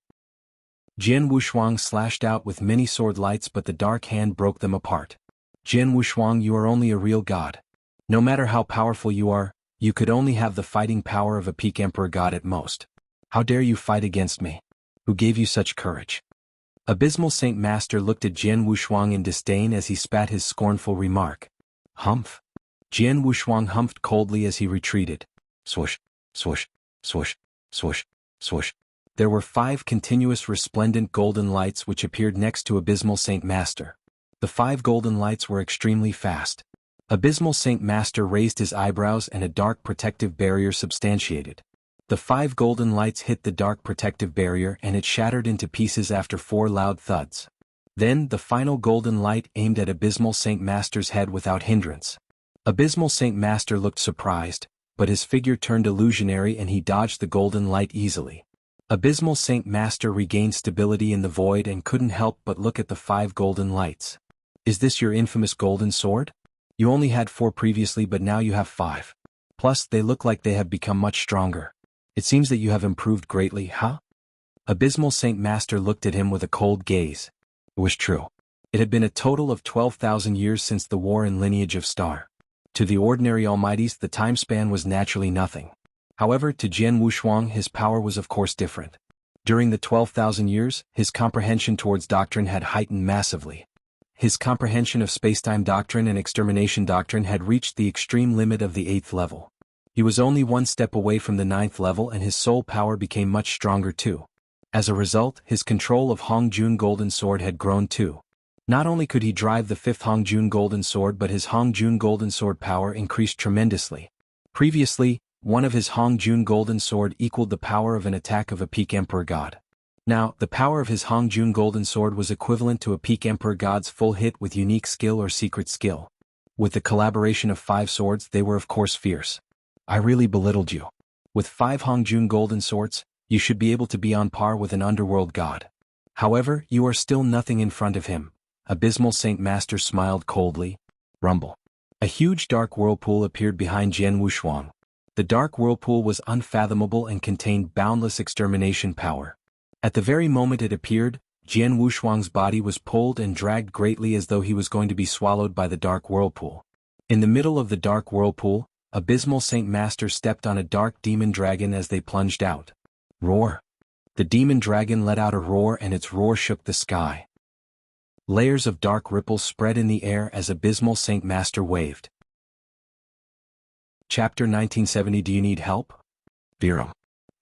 Jian Wushuang slashed out with many sword lights but the dark hand broke them apart. Jian Wushuang, you are only a real god. No matter how powerful you are, you could only have the fighting power of a peak emperor god at most. How dare you fight against me? Who gave you such courage? Abysmal Saint Master looked at Jian Wushuang in disdain as he spat his scornful remark. Humph. Jian Wushuang humphed coldly as he retreated. Swoosh, swoosh, swoosh, swoosh, swoosh. There were 5 continuous resplendent golden lights which appeared next to Abysmal Saint Master. The 5 golden lights were extremely fast. Abysmal Saint Master raised his eyebrows and a dark protective barrier substantiated. The 5 golden lights hit the dark protective barrier and it shattered into pieces after 4 loud thuds. Then, the final golden light aimed at Abysmal Saint Master's head without hindrance. Abysmal Saint Master looked surprised, but his figure turned illusionary and he dodged the golden light easily. Abysmal Saint Master regained stability in the void and couldn't help but look at the 5 golden lights. Is this your infamous golden sword? You only had 4 previously but now you have 5. Plus, they look like they have become much stronger. It seems that you have improved greatly, huh? Abysmal Saint Master looked at him with a cold gaze. It was true. It had been a total of 12,000 years since the war in Lineage of Star. To the ordinary almighties the time span was naturally nothing. However, to Jian Wushuang his power was of course different. During the 12,000 years, his comprehension towards doctrine had heightened massively. His comprehension of spacetime doctrine and extermination doctrine had reached the extreme limit of the 8th level. He was only 1 step away from the 9th level and his soul power became much stronger too. As a result, his control of Hongjun Golden Sword had grown too. Not only could he drive the 5th Hongjun Golden Sword but his Hongjun Golden Sword power increased tremendously. Previously, one of his Hongjun Golden Sword equaled the power of an attack of a peak emperor god. Now, the power of his Hongjun Golden Sword was equivalent to a peak emperor god's full hit with unique skill or secret skill. With the collaboration of 5 swords they were of course fierce. I really belittled you. With 5 Hongjun Golden Swords, you should be able to be on par with an underworld god. However, you are still nothing in front of him. Abysmal Saint Master smiled coldly. Rumble. A huge dark whirlpool appeared behind Jian Wushuang. The dark whirlpool was unfathomable and contained boundless extermination power. At the very moment it appeared, Jian Wushuang's body was pulled and dragged greatly as though he was going to be swallowed by the dark whirlpool. In the middle of the dark whirlpool, Abysmal Saint Master stepped on a dark demon dragon as they plunged out. Roar. The demon dragon let out a roar and its roar shook the sky. Layers of dark ripples spread in the air as Abysmal Saint Master waved. Chapter 1970. Do you need help? Virum.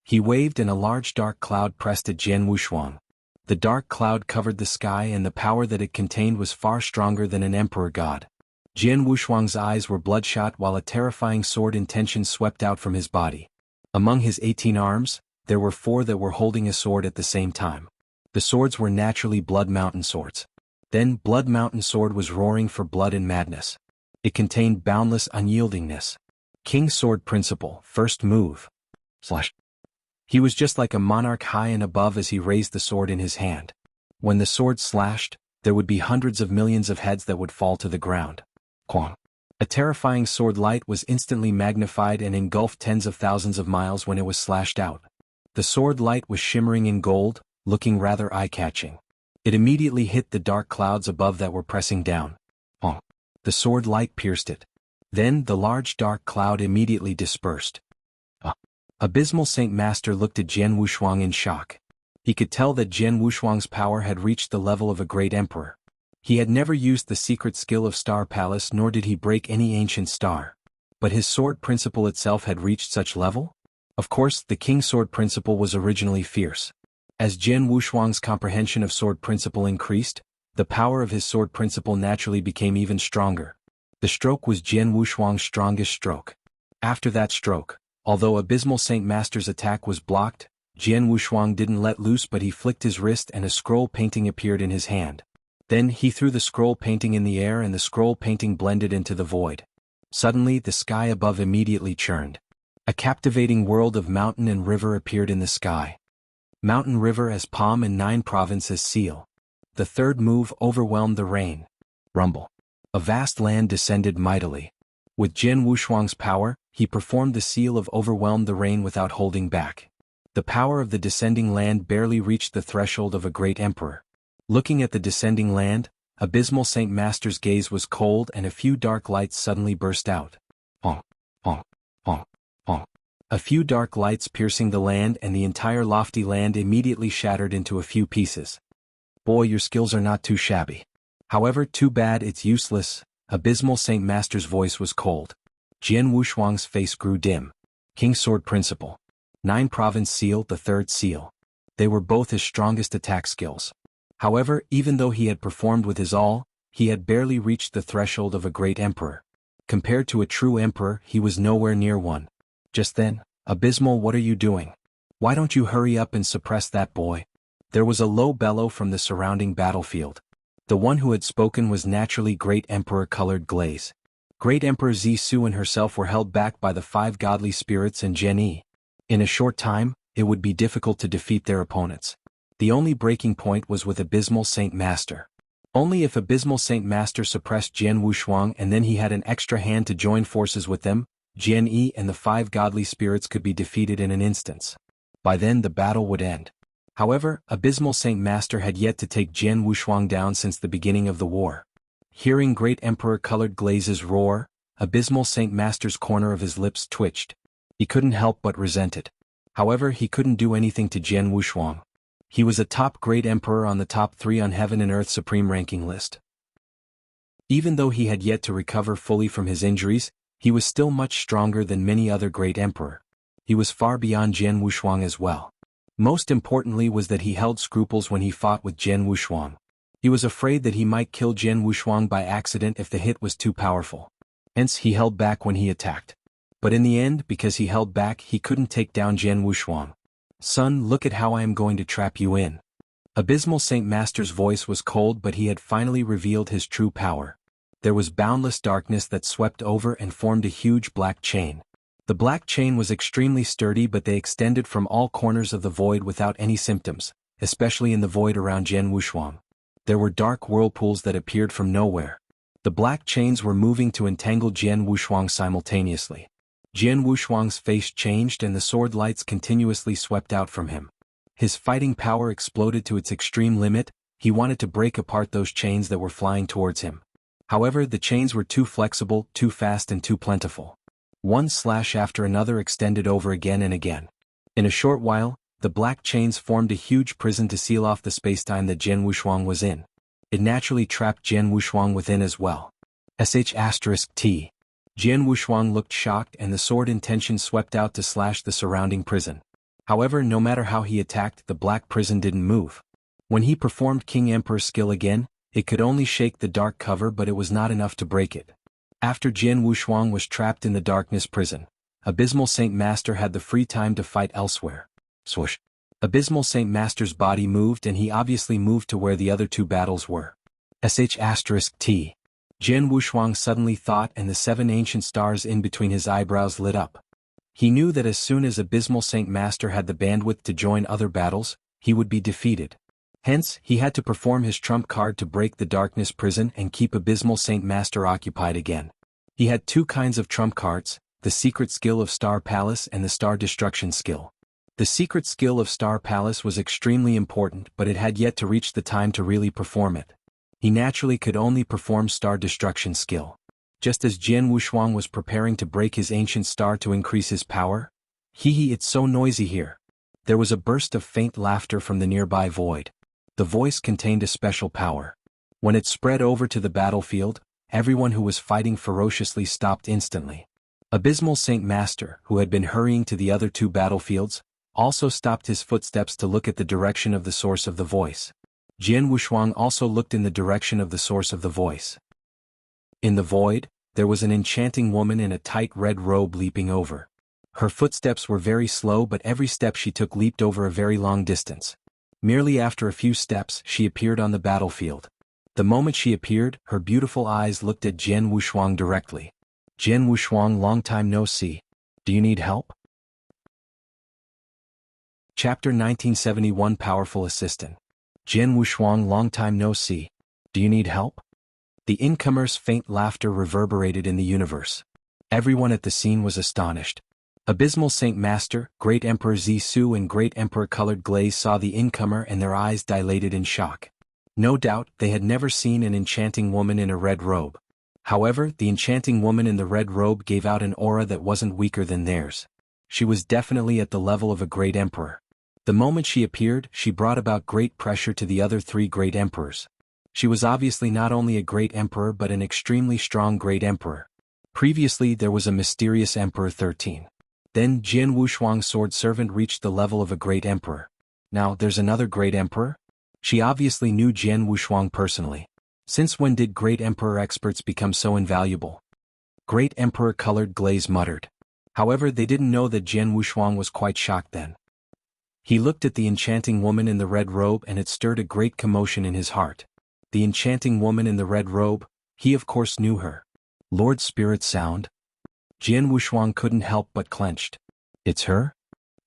He waved and a large dark cloud pressed at Jian Wushuang. The dark cloud covered the sky and the power that it contained was far stronger than an emperor god. Jian Wushuang's eyes were bloodshot while a terrifying sword intention swept out from his body. Among his 18 arms, there were 4 that were holding a sword at the same time. The swords were naturally Blood Mountain swords. Then Blood Mountain sword was roaring for blood and madness. It contained boundless unyieldingness. King's sword principle, first move. Slash. He was just like a monarch high and above as he raised the sword in his hand. When the sword slashed, there would be hundreds of millions of heads that would fall to the ground. Quang. A terrifying sword light was instantly magnified and engulfed tens of thousands of miles when it was slashed out. The sword light was shimmering in gold, looking rather eye-catching. It immediately hit the dark clouds above that were pressing down. Quang. The sword light pierced it. Then the large dark cloud immediately dispersed. Abysmal Saint Master looked at Jian Wushuang in shock. He could tell that Jian Wushuang's power had reached the level of a great emperor. He had never used the secret skill of Star Palace nor did he break any ancient star. But his sword principle itself had reached such level? Of course, the King's sword principle was originally fierce. As Jian Wushuang's comprehension of sword principle increased, the power of his sword principle naturally became even stronger. The stroke was Jian Wushuang's strongest stroke. After that stroke, although Abysmal Saint Master's attack was blocked, Jian Wushuang didn't let loose but he flicked his wrist and a scroll painting appeared in his hand. Then he threw the scroll painting in the air and the scroll painting blended into the void. Suddenly the sky above immediately churned. A captivating world of mountain and river appeared in the sky. Mountain river as palm and 9 province as seal. The third move overwhelmed the rain. Rumble. A vast land descended mightily. With Jian Wushuang's power, he performed the seal of overwhelmed the rain without holding back. The power of the descending land barely reached the threshold of a great emperor. Looking at the descending land, Abysmal Saint Master's gaze was cold and a few dark lights suddenly burst out. Honk, honk, honk, honk. A few dark lights piercing the land and the entire lofty land immediately shattered into a few pieces. Boy, your skills are not too shabby. However, too bad it's useless. Abysmal Saint Master's voice was cold. Jian Wushuang's face grew dim. King's sword principle. 9 province seal, the third seal. They were both his strongest attack skills. However, even though he had performed with his all, he had barely reached the threshold of a great emperor. Compared to a true emperor, he was nowhere near one. Just then, Abysmal, what are you doing? Why don't you hurry up and suppress that boy? There was a low bellow from the surrounding battlefield. The one who had spoken was naturally Great Emperor Colored Glaze. Great Emperor Zisu and herself were held back by the 5 godly spirits and Zhen Yi. In a short time, it would be difficult to defeat their opponents. The only breaking point was with Abysmal Saint Master. Only if Abysmal Saint Master suppressed Jian Wushuang and then he had an extra hand to join forces with them, Zhen Yi and the 5 godly spirits could be defeated in an instant. By then the battle would end. However, Abysmal Saint Master had yet to take Jian Wushuang down since the beginning of the war. Hearing Great Emperor Colored Glaze's roar, Abysmal Saint Master's corner of his lips twitched. He couldn't help but resent it. However, he couldn't do anything to Jian Wushuang. He was a top Great Emperor on the top 3 on Heaven and Earth Supreme ranking list. Even though he had yet to recover fully from his injuries, he was still much stronger than many other Great Emperor. He was far beyond Jian Wushuang as well. Most importantly was that he held scruples when he fought with Jian Wushuang. He was afraid that he might kill Jian Wushuang by accident if the hit was too powerful. Hence he held back when he attacked. But in the end, because he held back, he couldn't take down Jian Wushuang. Son, look at how I am going to trap you in. Abysmal Saint Master's voice was cold but he had finally revealed his true power. There was boundless darkness that swept over and formed a huge black chain. The black chain was extremely sturdy but they extended from all corners of the void without any symptoms, especially in the void around Jian Wushuang. There were dark whirlpools that appeared from nowhere. The black chains were moving to entangle Jian Wushuang simultaneously. Jian Wushuang's face changed and the sword lights continuously swept out from him. His fighting power exploded to its extreme limit. He wanted to break apart those chains that were flying towards him. However, the chains were too flexible, too fast and too plentiful. One slash after another extended over again and again. In a short while, the black chains formed a huge prison to seal off the spacetime that Jian Wushuang was in. It naturally trapped Jian Wushuang within as well. *T. Jian Wushuang looked shocked and the sword intention swept out to slash the surrounding prison. However, no matter how he attacked, the black prison didn't move. When he performed King Emperor's skill again, it could only shake the dark cover, but it was not enough to break it. After Jian Wushuang was trapped in the darkness prison, Abysmal Saint Master had the free time to fight elsewhere. Swoosh. Abysmal Saint Master's body moved and he obviously moved to where the other two battles were. *T. Jian Wushuang suddenly thought, and the 7 ancient stars in between his eyebrows lit up. He knew that as soon as Abysmal Saint Master had the bandwidth to join other battles, he would be defeated. Hence, he had to perform his trump card to break the darkness prison and keep Abysmal Saint Master occupied again. He had 2 kinds of trump cards, the secret skill of Star Palace and the Star Destruction skill. The secret skill of Star Palace was extremely important, but it had yet to reach the time to really perform it. He naturally could only perform Star Destruction skill. Just as Jian Wushuang was preparing to break his ancient star to increase his power. It's so noisy here. There was a burst of faint laughter from the nearby void. The voice contained a special power. When it spread over to the battlefield, everyone who was fighting ferociously stopped instantly. Abysmal Saint Master, who had been hurrying to the other 2 battlefields, also stopped his footsteps to look at the direction of the source of the voice. Jian Wushuang also looked in the direction of the source of the voice. In the void, there was an enchanting woman in a tight red robe leaping over. Her footsteps were very slow, but every step she took leaped over a very long distance. Merely after a few steps, she appeared on the battlefield. The moment she appeared, her beautiful eyes looked at Jian Wushuang directly. Jian Wushuang, long time no see. Do you need help? Chapter 1971 Powerful Assistant. Jian Wushuang, long time no see. Do you need help? The incomer's faint laughter reverberated in the universe. Everyone at the scene was astonished. Abysmal Saint Master, Great Emperor Zisu and Great Emperor Colored Glaze saw the incomer and their eyes dilated in shock. No doubt, they had never seen an enchanting woman in a red robe. However, the enchanting woman in the red robe gave out an aura that wasn't weaker than theirs. She was definitely at the level of a great emperor. The moment she appeared, she brought about great pressure to the other 3 great emperors. She was obviously not only a great emperor but an extremely strong great emperor. Previously there was a mysterious Emperor 13. Then Jian Wushuang's sword servant reached the level of a great emperor. Now there's another great emperor? She obviously knew Jian Wushuang personally. Since when did great emperor experts become so invaluable? Great Emperor Colored Glaze muttered. However, they didn't know that Jian Wushuang was quite shocked then. He looked at the enchanting woman in the red robe and it stirred a great commotion in his heart. The enchanting woman in the red robe, he of course knew her. Lord Spirit Sound? Jian Wushuang couldn't help but clenched. It's her?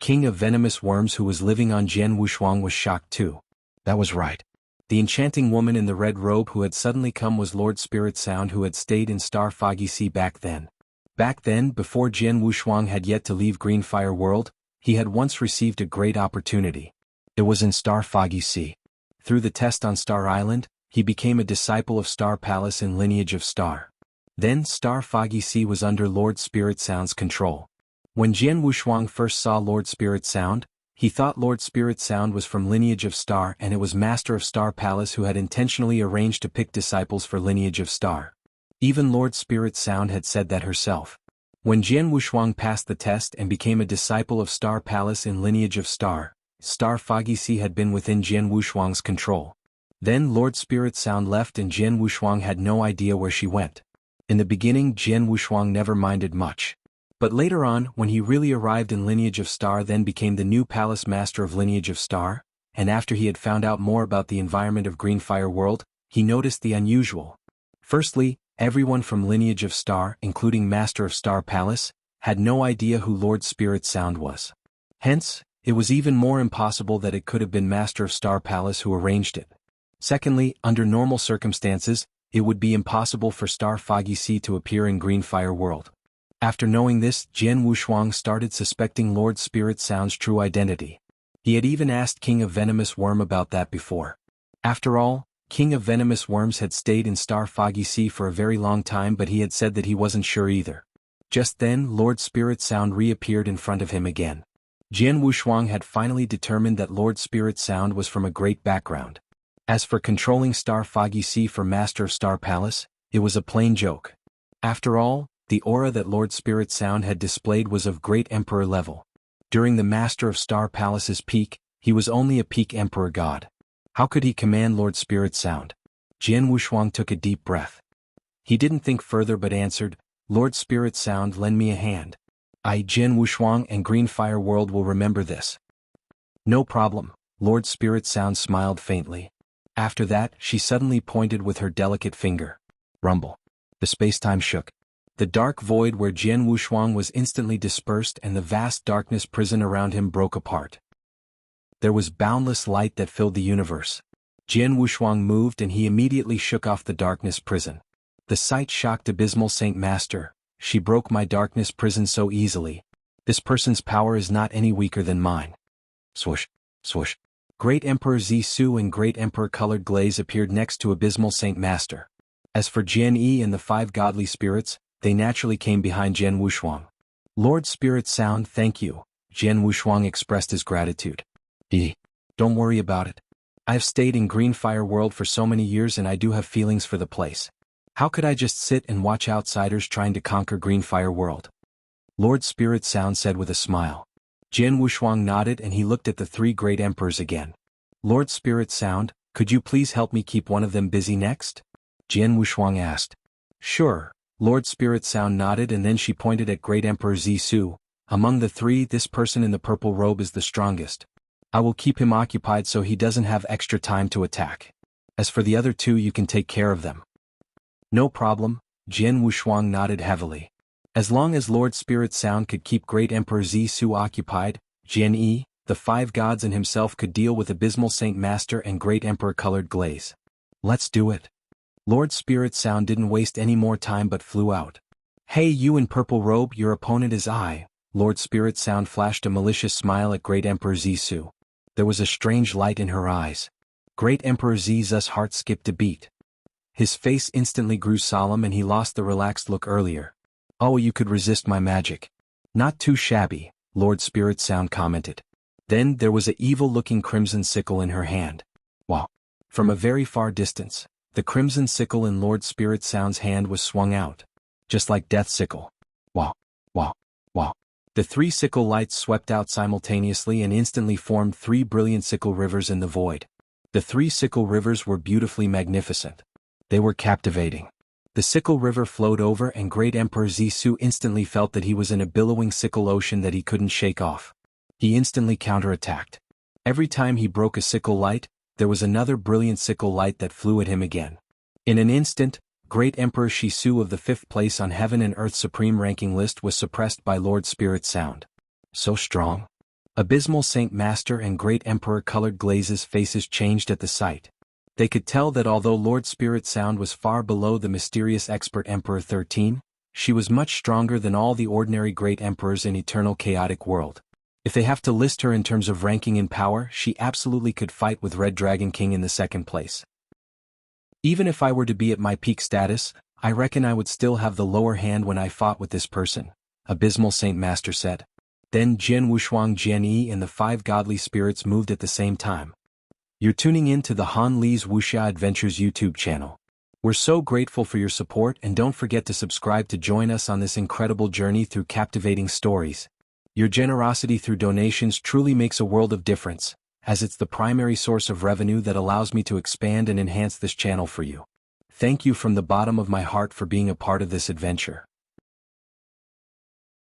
King of Venomous Worms who was living on Jian Wushuang was shocked too. That was right. The enchanting woman in the red robe who had suddenly come was Lord Spirit Sound, who had stayed in Star Foggy Sea back then. Back then, before Jian Wushuang had yet to leave Greenfire World, he had once received a great opportunity. It was in Star Foggy Sea. Through the test on Star Island, he became a disciple of Star Palace in Lineage of Star. Then Star Foggy Sea was under Lord Spirit Sound's control. When Jian Wushuang first saw Lord Spirit Sound, he thought Lord Spirit Sound was from Lineage of Star and it was Master of Star Palace who had intentionally arranged to pick disciples for Lineage of Star. Even Lord Spirit Sound had said that herself. When Jian Wushuang passed the test and became a disciple of Star Palace in Lineage of Star, Star Foggy Sea had been within Jian Wushuang's control. Then Lord Spirit Sound left and Jian Wushuang had no idea where she went. In the beginning Jian Wushuang never minded much. But later on, when he really arrived in Lineage of Star, then became the new Palace Master of Lineage of Star, and after he had found out more about the environment of Greenfire World, he noticed the unusual. Firstly, everyone from Lineage of Star, including Master of Star Palace, had no idea who Lord Spirit Sound was. Hence, it was even more impossible that it could have been Master of Star Palace who arranged it. Secondly, under normal circumstances, it would be impossible for Star Foggy Sea to appear in Greenfire World. After knowing this, Jian Wushuang started suspecting Lord Spirit Sound's true identity. He had even asked King of Venomous Worm about that before. After all, King of Venomous Worms had stayed in Star Foggy Sea for a very long time, but he had said that he wasn't sure either. Just then Lord Spirit Sound reappeared in front of him again. Jian Wushuang had finally determined that Lord Spirit Sound was from a great background. As for controlling Star Foggy Sea for Master of Star Palace, it was a plain joke. After all, the aura that Lord Spirit Sound had displayed was of great emperor level. During the Master of Star Palace's peak, he was only a peak emperor god. How could he command Lord Spirit Sound? Jian Wushuang took a deep breath. He didn't think further but answered, Lord Spirit Sound, lend me a hand. I, Jian Wushuang and Green Fire World will remember this. No problem, Lord Spirit Sound smiled faintly. After that, she suddenly pointed with her delicate finger. Rumble. The spacetime shook. The dark void where Jian Wushuang was instantly dispersed and the vast darkness prison around him broke apart. There was boundless light that filled the universe. Jian Wushuang moved and he immediately shook off the darkness prison. The sight shocked Abysmal Saint Master. She broke my darkness prison so easily. This person's power is not any weaker than mine. Swoosh, swoosh. Great Emperor Zisu and Great Emperor Colored Glaze appeared next to Abysmal Saint Master. As for Jian Yi and the 5 godly spirits, they naturally came behind Jian Wushuang. Lord Spirit Sound, thank you. Jian Wushuang expressed his gratitude. Don't worry about it. I've stayed in Green Fire World for so many years and I do have feelings for the place. How could I just sit and watch outsiders trying to conquer Green Fire World? Lord Spirit Sound said with a smile. Jian Wushuang nodded and he looked at the 3 great emperors again. Lord Spirit Sound, could you please help me keep one of them busy next? Jian Wushuang asked. Sure. Lord Spirit Sound nodded and then she pointed at Great Emperor Zisu. Among the 3, this person in the purple robe is the strongest. I will keep him occupied so he doesn't have extra time to attack. As for the other 2, you can take care of them. No problem, Jian Wushuang nodded heavily. As long as Lord Spirit Sound could keep Great Emperor Zisu occupied, Jian Yi, the 5 gods and himself could deal with Abysmal Saint Master and Great Emperor Colored Glaze. Let's do it. Lord Spirit Sound didn't waste any more time but flew out. Hey you in purple robe, your opponent is I. Lord Spirit Sound flashed a malicious smile at Great Emperor Zisu. There was a strange light in her eyes. Great Emperor Zizu's heart skipped a beat. His face instantly grew solemn and he lost the relaxed look earlier. Oh, you could resist my magic. Not too shabby, Lord Spirit Sound commented. Then there was an evil-looking crimson sickle in her hand. Wow. From a very far distance, the crimson sickle in Lord Spirit Sound's hand was swung out. Just like Death Sickle. Wow. Wow. Wow. The 3 sickle lights swept out simultaneously and instantly formed 3 brilliant sickle rivers in the void. The 3 sickle rivers were beautifully magnificent. They were captivating. The sickle river flowed over and Great Emperor Zisu instantly felt that he was in a billowing sickle ocean that he couldn't shake off. He instantly counterattacked. Every time he broke a sickle light, there was another brilliant sickle light that flew at him again. In an instant, Great Emperor Shisu of the 5th place on Heaven and Earth Supreme ranking list was suppressed by Lord Spirit Sound. So strong. Abysmal Saint Master and Great Emperor Colored Glaze's faces changed at the sight. They could tell that although Lord Spirit Sound was far below the mysterious Expert Emperor 13, she was much stronger than all the ordinary Great Emperors in Eternal Chaotic World. If they have to list her in terms of ranking in power, she absolutely could fight with Red Dragon King in the 2nd place. Even if I were to be at my peak status, I reckon I would still have the lower hand when I fought with this person, Abysmal Saint Master said. Then Jian Wushuang, Jian Yi and the 5 godly spirits moved at the same time. You're tuning in to the Han Li's Wuxia Adventures YouTube channel. We're so grateful for your support and don't forget to subscribe to join us on this incredible journey through captivating stories. Your generosity through donations truly makes a world of difference, as it's the primary source of revenue that allows me to expand and enhance this channel for you. Thank you from the bottom of my heart for being a part of this adventure.